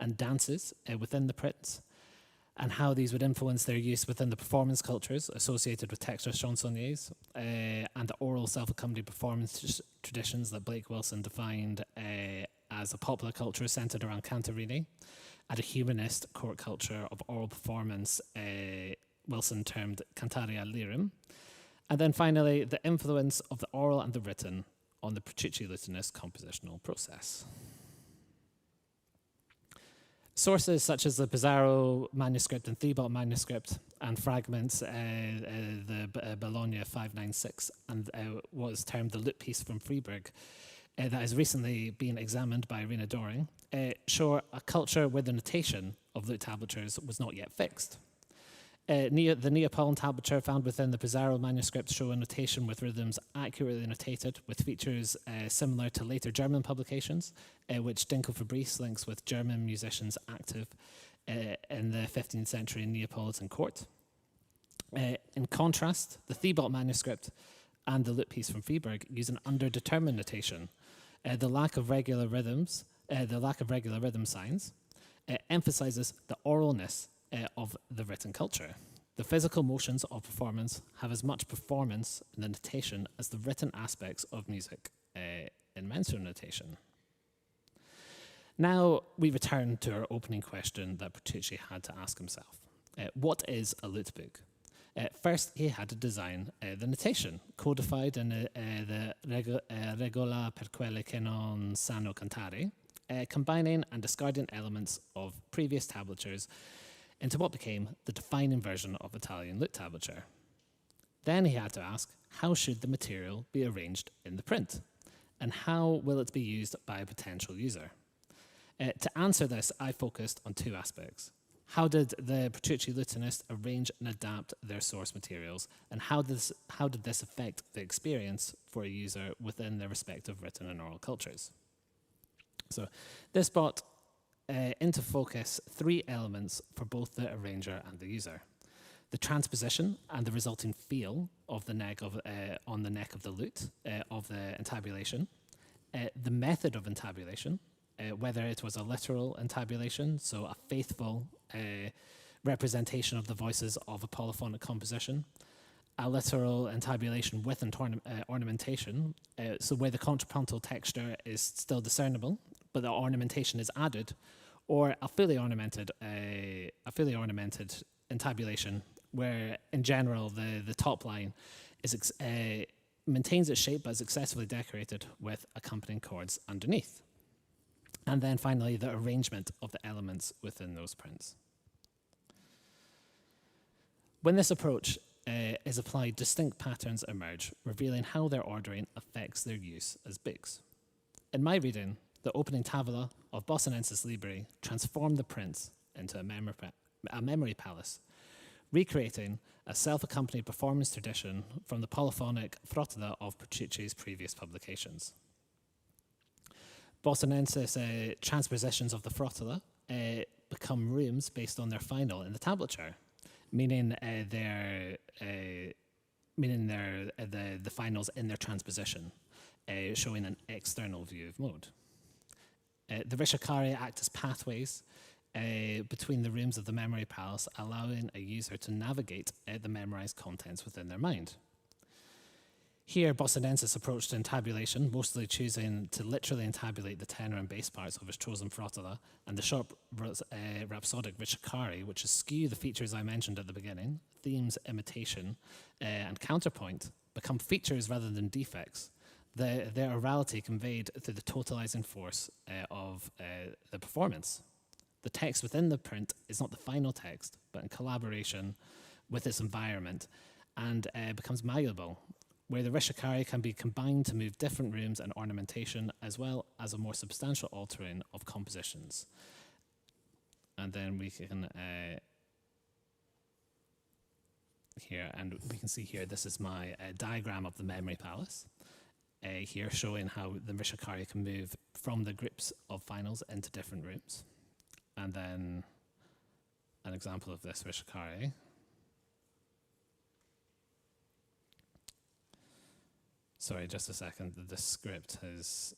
and dances within the prints, and how these would influence their use within the performance cultures associated with textus chansonniers, and the oral self-accompanied performance traditions that Blake Wilson defined as a popular culture centered around Kateryna, and a humanist court culture of oral performance Wilson termed cantaria lyrum. And then finally, the influence of the oral and the written on the Petrucci lutenist compositional process. Sources such as the Pizarro manuscript and Theobald manuscript and fragments, the Bologna 596 and what is termed the lute piece from Freiburg, that has recently been examined by Irina Doring, show a culture where the notation of lute tablatures was not yet fixed. The Neapolitan tablature found within the Pizarro manuscript show a notation with rhythms accurately notated, with features similar to later German publications, which Dinkel Fabrice links with German musicians active in the 15th century Neapolitan court. In contrast, the Theobald manuscript and the lute piece from Freiburg use an underdetermined notation. The lack of regular rhythm signs emphasizes the oralness of the written culture. The physical motions of performance have as much performance in the notation as the written aspects of music in mensural notation. Now we return to our opening question that Petrucci had to ask himself. What is a lute book? First, he had to design the notation, codified in the Regola per quelle che non sanno cantare, combining and discarding elements of previous tablatures into what became the defining version of Italian lute tablature. Then he had to ask, how should the material be arranged in the print? And how will it be used by a potential user? To answer this, I focused on 2 aspects. How did the Petrucci lutenist arrange and adapt their source materials? And how did this affect the experience for a user within their respective written and oral cultures? So this brought into focus 3 elements for both the arranger and the user: the transposition and the resulting feel of the neck of on the neck of the lute of the intabulation, the method of intabulation, whether it was a literal intabulation, so a faithful representation of the voices of a polyphonic composition, a literal intabulation with ornamentation, so where the contrapuntal texture is still discernible, but the ornamentation is added, or a fully ornamented intabulation, where in general the top line is maintains its shape but is successfully decorated with accompanying chords underneath. And then finally, the arrangement of the elements within those prints. When this approach is applied, distinct patterns emerge, revealing how their ordering affects their use as books. In my reading, the opening tavola of Bossinensis Libri transformed the prints into a memory palace, recreating a self-accompanied performance tradition from the polyphonic frottola of Petrucci's previous publications. Bossinensis transpositions of the frottola become rooms based on their final in the tablature, meaning the finals in their transposition, showing an external view of mode. The Rishikari act as pathways between the rooms of the memory palace, allowing a user to navigate the memorized contents within their mind. Here, Bostonensis approached intabulation, mostly choosing to literally intabulate the tenor and bass parts of his chosen frottata, and the sharp rhapsodic ricercare, which eschew the features I mentioned at the beginning, themes, imitation, and counterpoint, become features rather than defects. Their orality conveyed through the totalizing force of the performance. The text within the print is not the final text, but in collaboration with its environment, and becomes malleable, where the ricercare can be combined to move different rooms and ornamentation, as well as a more substantial altering of compositions. And then we can see here, this is my diagram of the memory palace. Here showing how the ricercare can move from the groups of finals into different rooms. And then an example of this ricercare. Sorry, just a second. The script has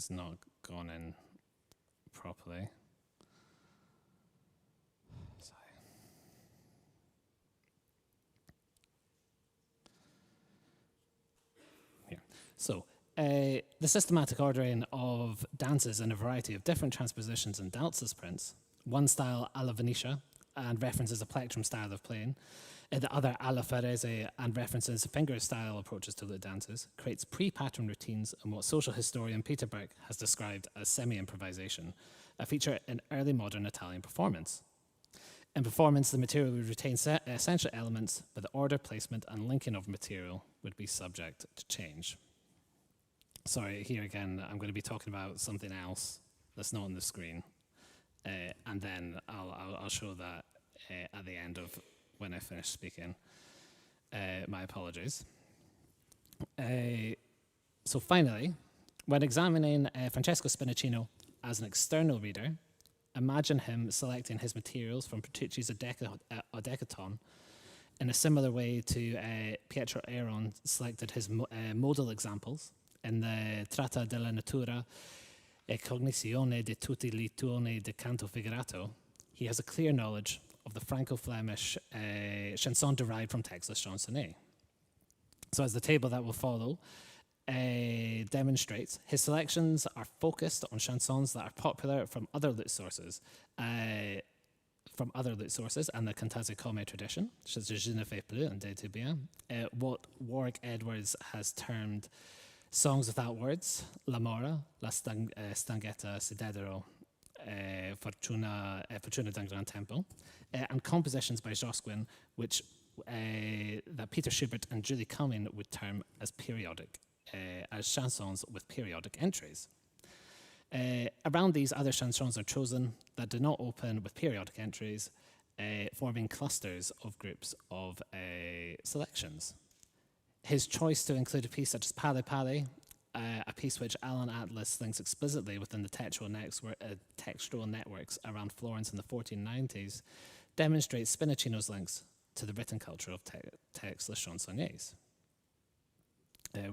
not gone in properly. Sorry. Here. So, the systematic ordering of dances in a variety of different transpositions and Dalz's prints, one style alla Venetia, and references a plectrum style of playing, the other alla Ferrese and references finger style approaches to lute dances, creates pre-pattern routines and what social historian Peter Burke has described as semi-improvisation, a feature in early modern Italian performance. In performance, the material would retain essential elements, but the order, placement, and linking of material would be subject to change. Sorry, here again, I'm going to be talking about something else that's not on the screen. And then I'll show that at the end of when I finish speaking. My apologies. So finally, when examining Francesco Spinacino as an external reader, imagine him selecting his materials from Petrucci's Odecaton in a similar way to Pietro Aron selected his modal examples in the Tratta della Natura e Cognizione di tutti i toni di canto figurato. He has a clear knowledge of the Franco-Flemish chanson derived from textless chansonnet. So as the table that will follow demonstrates, his selections are focused on chansons that are popular from other lute sources, and the cantate come tradition, such as Je ne fais plus and De tout bien, what Warwick Edwards has termed songs without words, La Mora, La Stanghetta si Dedero, Fortuna d'un Gran Tempo, and compositions by Josquin, which that Peter Schubert and Julie Cumming would term as periodic, as chansons with periodic entries. Around these, other chansons are chosen that do not open with periodic entries, forming clusters of groups of selections. His choice to include a piece such as Pale Pale, a piece which Alan Atlas links explicitly within the textual networks around Florence in the 1490s, demonstrates Spinacino's links to the written culture of textless chansonniers,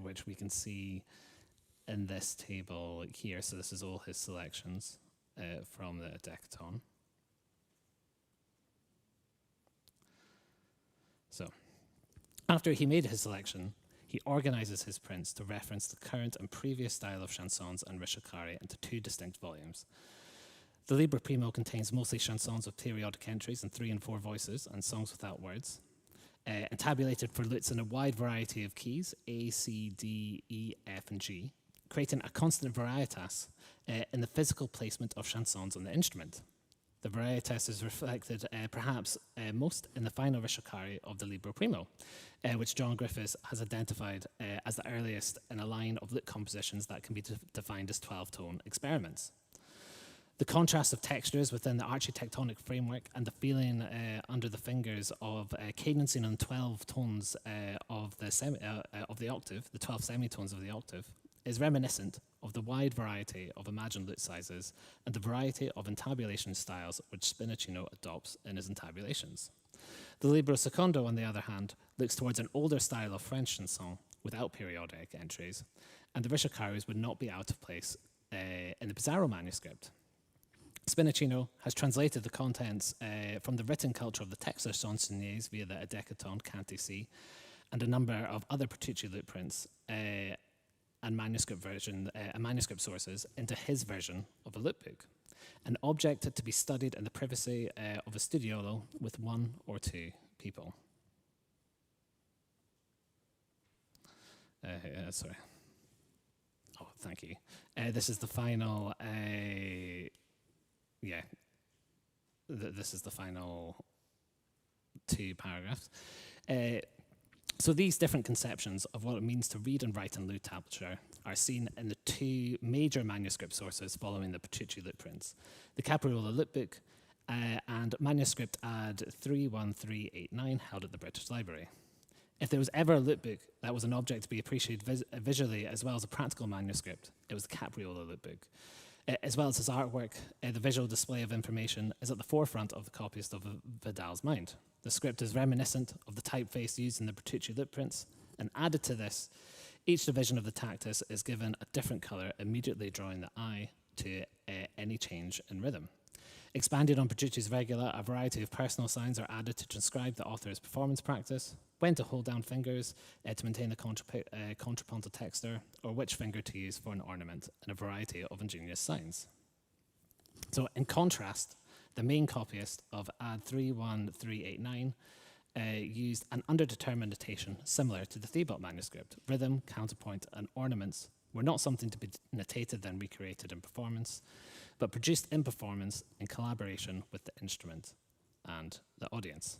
which we can see in this table here. So this is all his selections from the Odecaton. So, after he made his selection, he organizes his prints to reference the current and previous style of chansons and ricercare into two distinct volumes. The Libro Primo contains mostly chansons with periodic entries in 3 and 4 voices and songs without words, and tabulated for lutes in a wide variety of keys, A, C, D, E, F, and G, creating a constant varietas in the physical placement of chansons on the instrument. The varietas is reflected perhaps most in the final ricercare of the Libro Primo, which John Griffiths has identified as the earliest in a line of lute compositions that can be defined as 12-tone experiments. The contrast of textures within the architectonic framework and the feeling under the fingers of cadencing on 12 tones of the octave, the 12 semitones of the octave, is reminiscent of the wide variety of imagined lute sizes and the variety of intabulation styles which Spinacino adopts in his intabulations. The Libro Secondo, on the other hand, looks towards an older style of French chanson without periodic entries, and the ricercares would not be out of place in the Pizarro manuscript. Spinacino has translated the contents from the written culture of the texts chansonniers via the Adekaton, Canti C, and a number of other Petrucci lute prints and manuscript sources into his version of a lute book, an object to be studied in the privacy of a studiolo with 1 or 2 people. Sorry. Oh, thank you. This is the final. This is the final 2 paragraphs. So these different conceptions of what it means to read and write in lute tablature are seen in the 2 major manuscript sources following the Petrucci lute prints, the Capriola lute book and manuscript ad 31389 held at the British Library. If there was ever a lute book that was an object to be appreciated visually as well as a practical manuscript, it was the Capriola lute book. As well as his artwork, the visual display of information is at the forefront of the copyist of Vidal's mind. The script is reminiscent of the typeface used in the Petrucci lute prints, and added to this, each division of the tactus is given a different color, immediately drawing the eye to any change in rhythm. Expanded on Petrucci's regula, a variety of personal signs are added to transcribe the author's performance practice, when to hold down fingers to maintain the contrapuntal texture, or which finger to use for an ornament, and a variety of ingenious signs. So in contrast, the main copyist of ad 31389 used an underdetermined notation similar to the Thebault manuscript. Rhythm, counterpoint, and ornaments were not something to be notated then recreated in performance, but produced in performance in collaboration with the instrument and the audience.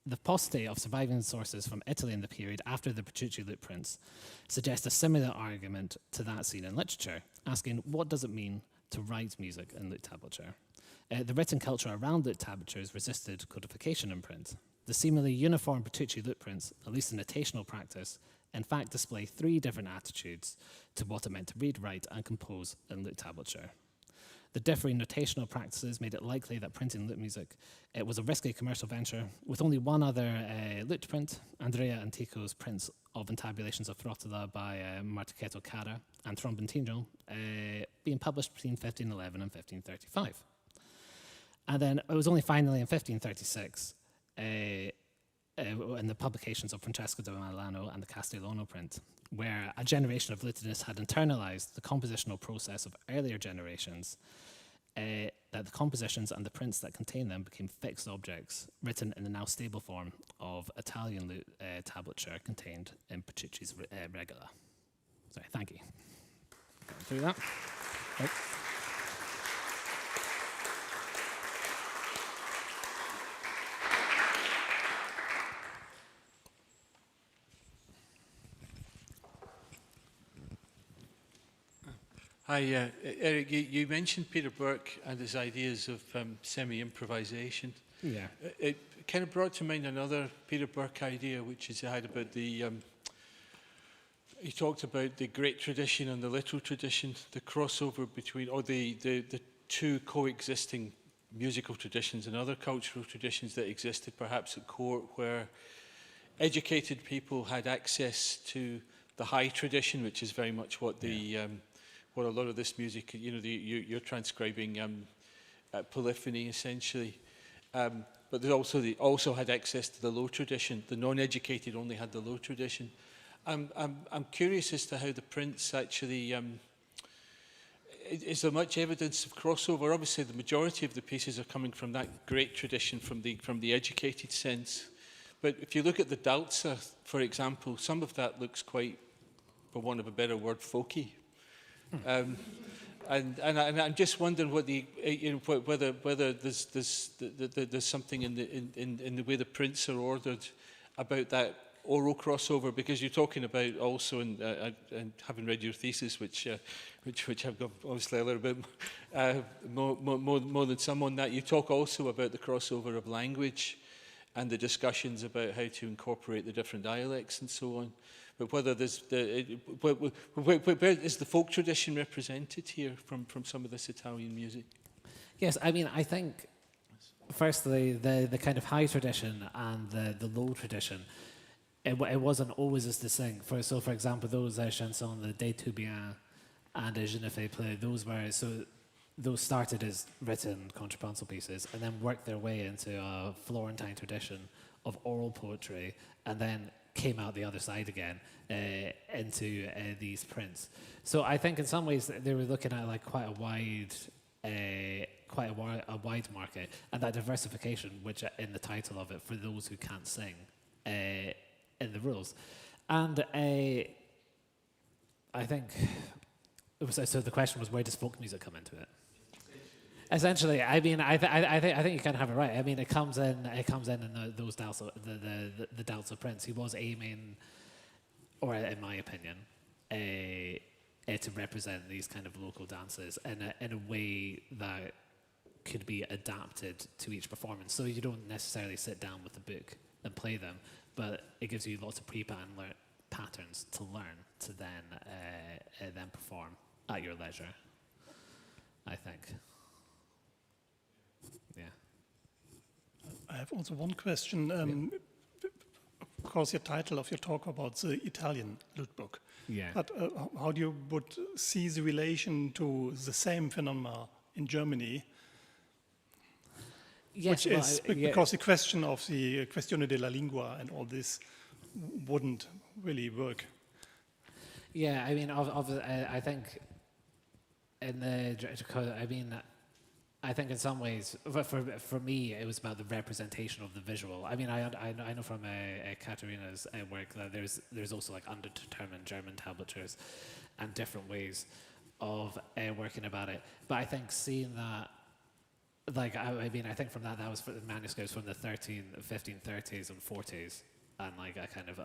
The paucity of surviving sources from Italy in the period after the Petrucci lute prints suggests a similar argument to that seen in literature, asking what does it mean to write music in lute tablature? The written culture around lute tablatures resisted codification in print. The seemingly uniform Petrucci lute prints, at least in notational practice, in fact display 3 different attitudes to what it meant to read, write, and compose in lute tablature. The differing notational practices made it likely that printing lute music was a risky commercial venture, with only one other lute print, Andrea Antico's prints of Intabulations of Frottala by Martichetto Cara and Trombentino, being published between 1511 and 1535. And then it was only finally in 1536, in the publications of Francesco da Milano and the Castellano print, where a generation of lutenists had internalized the compositional process of earlier generations, that the compositions and the prints that contain them became fixed objects written in the now stable form of Italian lute tablature contained in Petrucci's regula. Sorry, thank you. Going through that. Right. Hi, Eric, you mentioned Peter Burke and his ideas of semi-improvisation. Yeah. It kind of brought to mind another Peter Burke idea, which is he had about the, he talked about the great tradition and the literal tradition, the crossover between, or the 2 coexisting musical traditions and other cultural traditions that existed perhaps at court, where educated people had access to the high tradition, which is very much what the what a lot of this music, you know, you're transcribing polyphony essentially, but they also had access to the low tradition. The non-educated only had the low tradition. I'm curious as to how the prints actually. Is there much evidence of crossover? Obviously, the majority of the pieces are coming from that great tradition, from the educated sense. But if you look at the Dalza, for example, some of that looks quite, for want of a better word, folky. And I'm just wondering what the, you know, whether there's something in the way the prints are ordered about that oral crossover, because you're talking about also, and having read your thesis, which I've got obviously a little bit more than some on that, you talk also about the crossover of language and the discussions about how to incorporate the different dialects and so on. But whether there's where is the folk tradition represented here from some of this Italian music? Yes, I mean, I think, firstly, the kind of high tradition and the low tradition, it wasn't always as distinct. So, for example, those chansons, the De Tout Bien and Je ne fais plus, those were, so those started as written contrapuntal pieces and then worked their way into a Florentine tradition of oral poetry, and then came out the other side again into these prints. So I think in some ways they were looking at like quite a wide market, and that diversification, which in the title of it, for those who can't sing, in the rules. And I think, so the question was, where does folk music come into it? Essentially, I mean, I think you kind of have it right. I mean, it comes in those the Delta Prince. He was aiming, or in my opinion, to represent these kind of local dances in a way that could be adapted to each performance. So you don't necessarily sit down with the book and play them, but it gives you lots of pre-planned patterns to learn to then perform at your leisure, I think. Yeah. I have also one question. Of course, your title of your talk about the Italian lute book. Yeah. But how do you would see the relation to the same phenomena in Germany? Yes, which is because the question of the questione della lingua and all this wouldn't really work. Yeah, I mean, I think I think in some ways, for me, it was about the representation of the visual. I mean, I know from Kateryna's work that there's also like undetermined German tablatures and different ways of working about it. But I think seeing that, like, I mean, I think from that was for the manuscripts from the 1530s and 40s, and like a kind of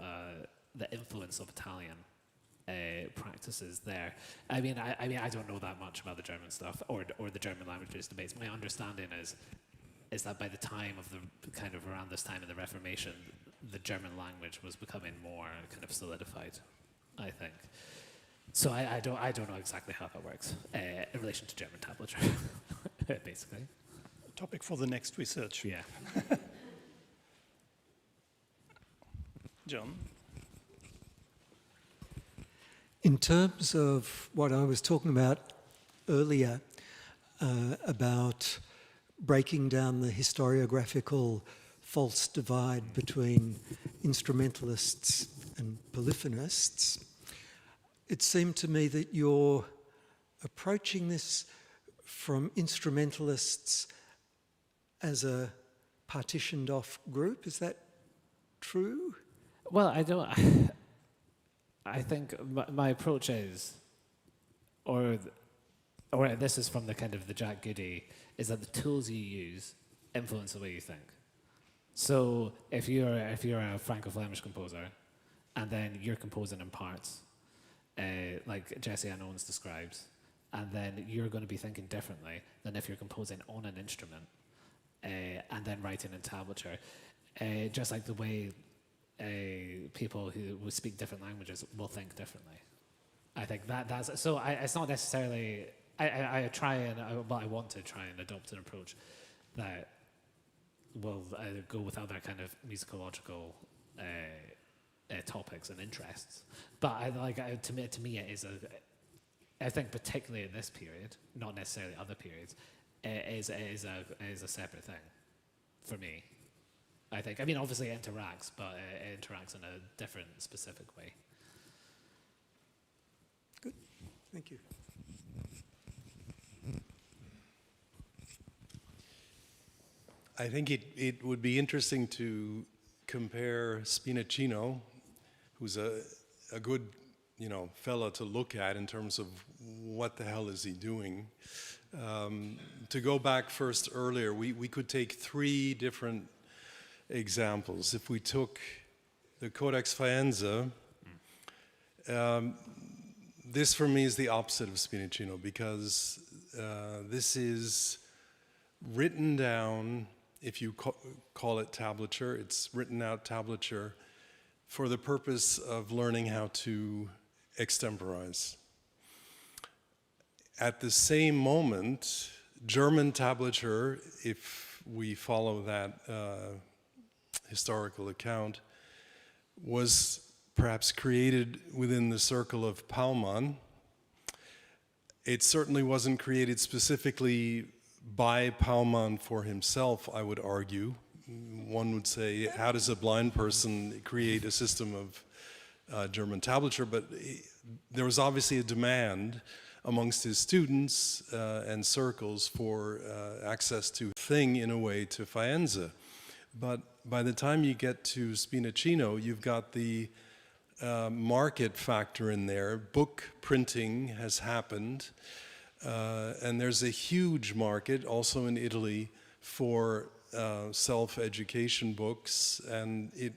the influence of Italian practices there. I mean, I don't know that much about the German stuff or the German languages debates. My understanding is that by the time of the kind of around this time of the Reformation, the German language was becoming more kind of solidified, I think. So I don't know exactly how that works in relation to German tablature, basically. Topic for the next research. Yeah. John? In terms of what I was talking about earlier, about breaking down the historiographical false divide between instrumentalists and polyphonists, it seemed to me that you're approaching this from instrumentalists as a partitioned off group. Is that true? Well, I think my approach is, or this is from the kind of the Jack Goody, is that the tools you use influence the way you think. So if you're a Franco-Flemish composer, and then you're composing in parts, like Jesse Ann Owens describes, and then you're going to be thinking differently than if you're composing on an instrument, and then writing in tablature. Just like the way people who speak different languages will think differently. I think that's so. It's not necessarily. I want to try and adopt an approach that will go without that kind of musicological topics and interests. But to me, it is I think particularly in this period, not necessarily other periods, is a separate thing for me. I think. I mean, obviously it interacts, but it interacts in a different, specific way. Good. Thank you. I think it would be interesting to compare Spinacino, who's a good, fella to look at in terms of what the hell is he doing. To go back first earlier, we could take three different examples. If we took the Codex Faenza, this for me is the opposite of Spinacino, because this is written down, if you call it tablature, it's written out tablature for the purpose of learning how to extemporize. At the same moment, German tablature, if we follow that historical account, was perhaps created within the circle of Paumann, it certainly wasn't created specifically by Paumann for himself, I would argue. One would say, how does a blind person create a system of German tablature? But there was obviously a demand amongst his students and circles for access to thing, in a way, to Faenza. But by the time you get to Spinacino, you've got the market factor in there. Book printing has happened, and there's a huge market also in Italy for self-education books, and it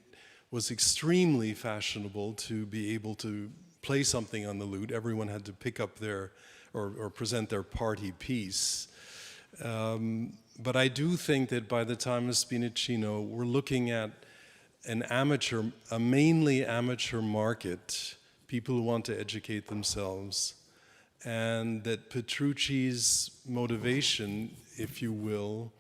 was extremely fashionable to be able to play something on the lute. Everyone had to pick up their, or present their party piece. But I do think that by the time of Spinacino, we're looking at a mainly amateur market, people who want to educate themselves, and that Petrucci's motivation, if you will,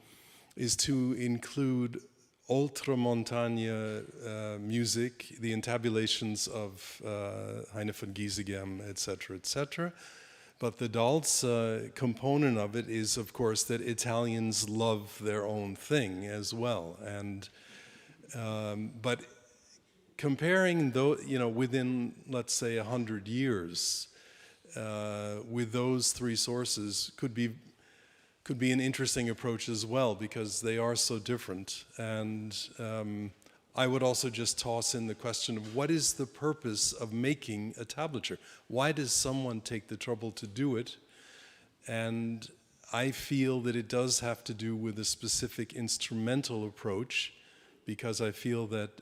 is to include ultramontagna music, the intabulations of Heine von Giesegem, etc., etc. But the Dalz component of it is, of course, that Italians love their own thing as well. And but comparing, within, let's say, 100 years, with those three sources could be an interesting approach as well, because they are so different. And I would also just toss in the question of what is the purpose of making a tablature? Why does someone take the trouble to do it? And I feel that it does have to do with a specific instrumental approach, because I feel that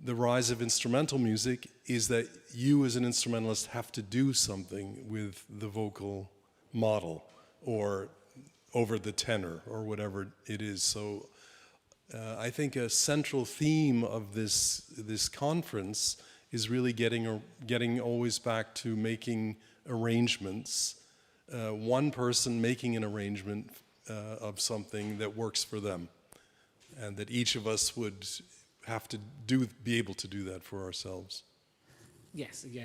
the rise of instrumental music is that you as an instrumentalist have to do something with the vocal model, or over the tenor, or whatever it is. So I think a central theme of this conference is really getting always back to making arrangements, one person making an arrangement of something that works for them, and that each of us would have to be able to do that for ourselves. Yes, yeah.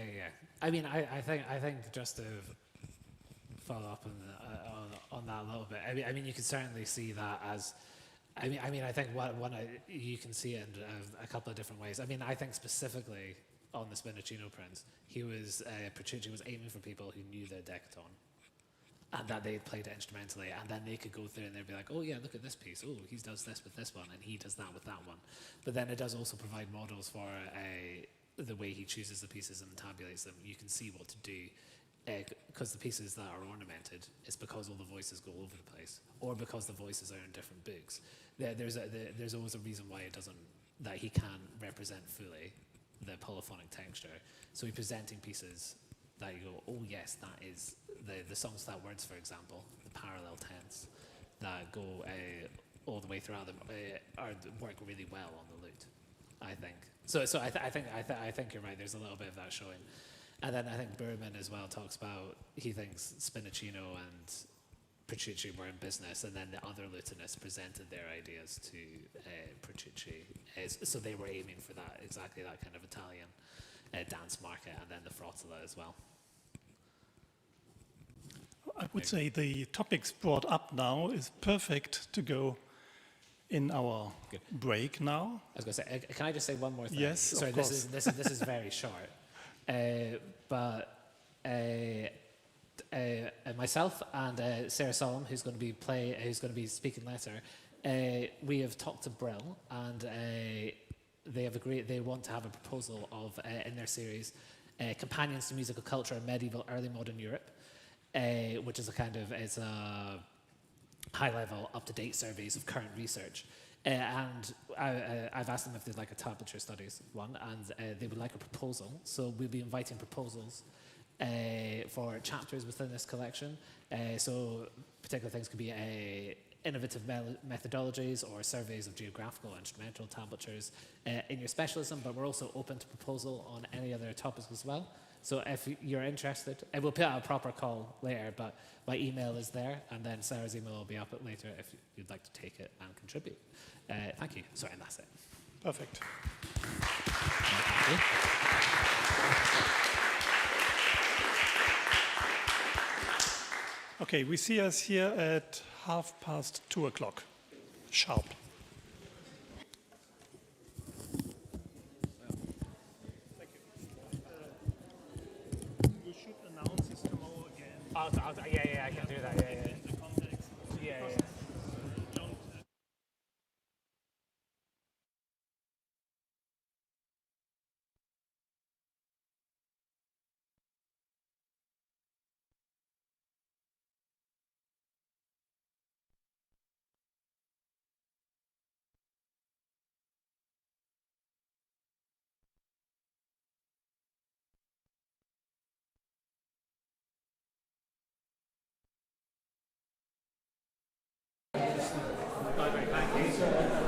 I mean, I think just to follow up on that a little bit. I mean, you can certainly see that as. I mean, I think you can see it in a couple of different ways. I mean, I think specifically on the Spinacino prints, Petrucci was aiming for people who knew their decatone, and that they played it instrumentally, and then they could go through and they'd be like, oh yeah, look at this piece. Oh, he does this with this one, and he does that with that one. But then it does also provide models for the way he chooses the pieces and tabulates them. You can see what to do. Because the pieces that are ornamented, it's because all the voices go over the place, or because the voices are in different books. There's always a reason why that he can't represent fully the polyphonic texture. So he's presenting pieces that you go, oh yes, that is the songs without words, for example, the parallel tense that go all the way throughout them work really well on the lute, I think. So I think you're right. There's a little bit of that showing. And then I think Berman as well talks about, he thinks Spinacino and Petrucci were in business, and then the other lutenists presented their ideas to Petrucci. So they were aiming for that, exactly that kind of Italian dance market, and then the frottala as well. I would say the topics brought up now is perfect to go in our break now. I was going to say, can I just say one more thing? Yes, sorry, of course. This is very short. But myself and Sarah Solom, who's going to be speaking later, we have talked to Brill, and they have agreed they want to have a proposal of in their series, Companions to Musical Culture in Medieval Early Modern Europe, which is it's a high-level, up-to-date surveys of current research. And I've asked them if they'd like a tablature studies one, and they would like a proposal. So we'll be inviting proposals for chapters within this collection. So particular things could be innovative methodologies or surveys of geographical or instrumental tablatures in your specialism, but we're also open to proposal on any other topics as well. So if you're interested, and we'll put out a proper call later, but my email is there, and then Sarah's email will be up later if you'd like to take it and contribute. Thank you. Sorry, and that's it. Perfect. Thank you. Okay, we see us here at 2:30 sharp. You should announce this tomorrow again. Yeah, I can do that. Yeah. In the context. Yeah. Thank you.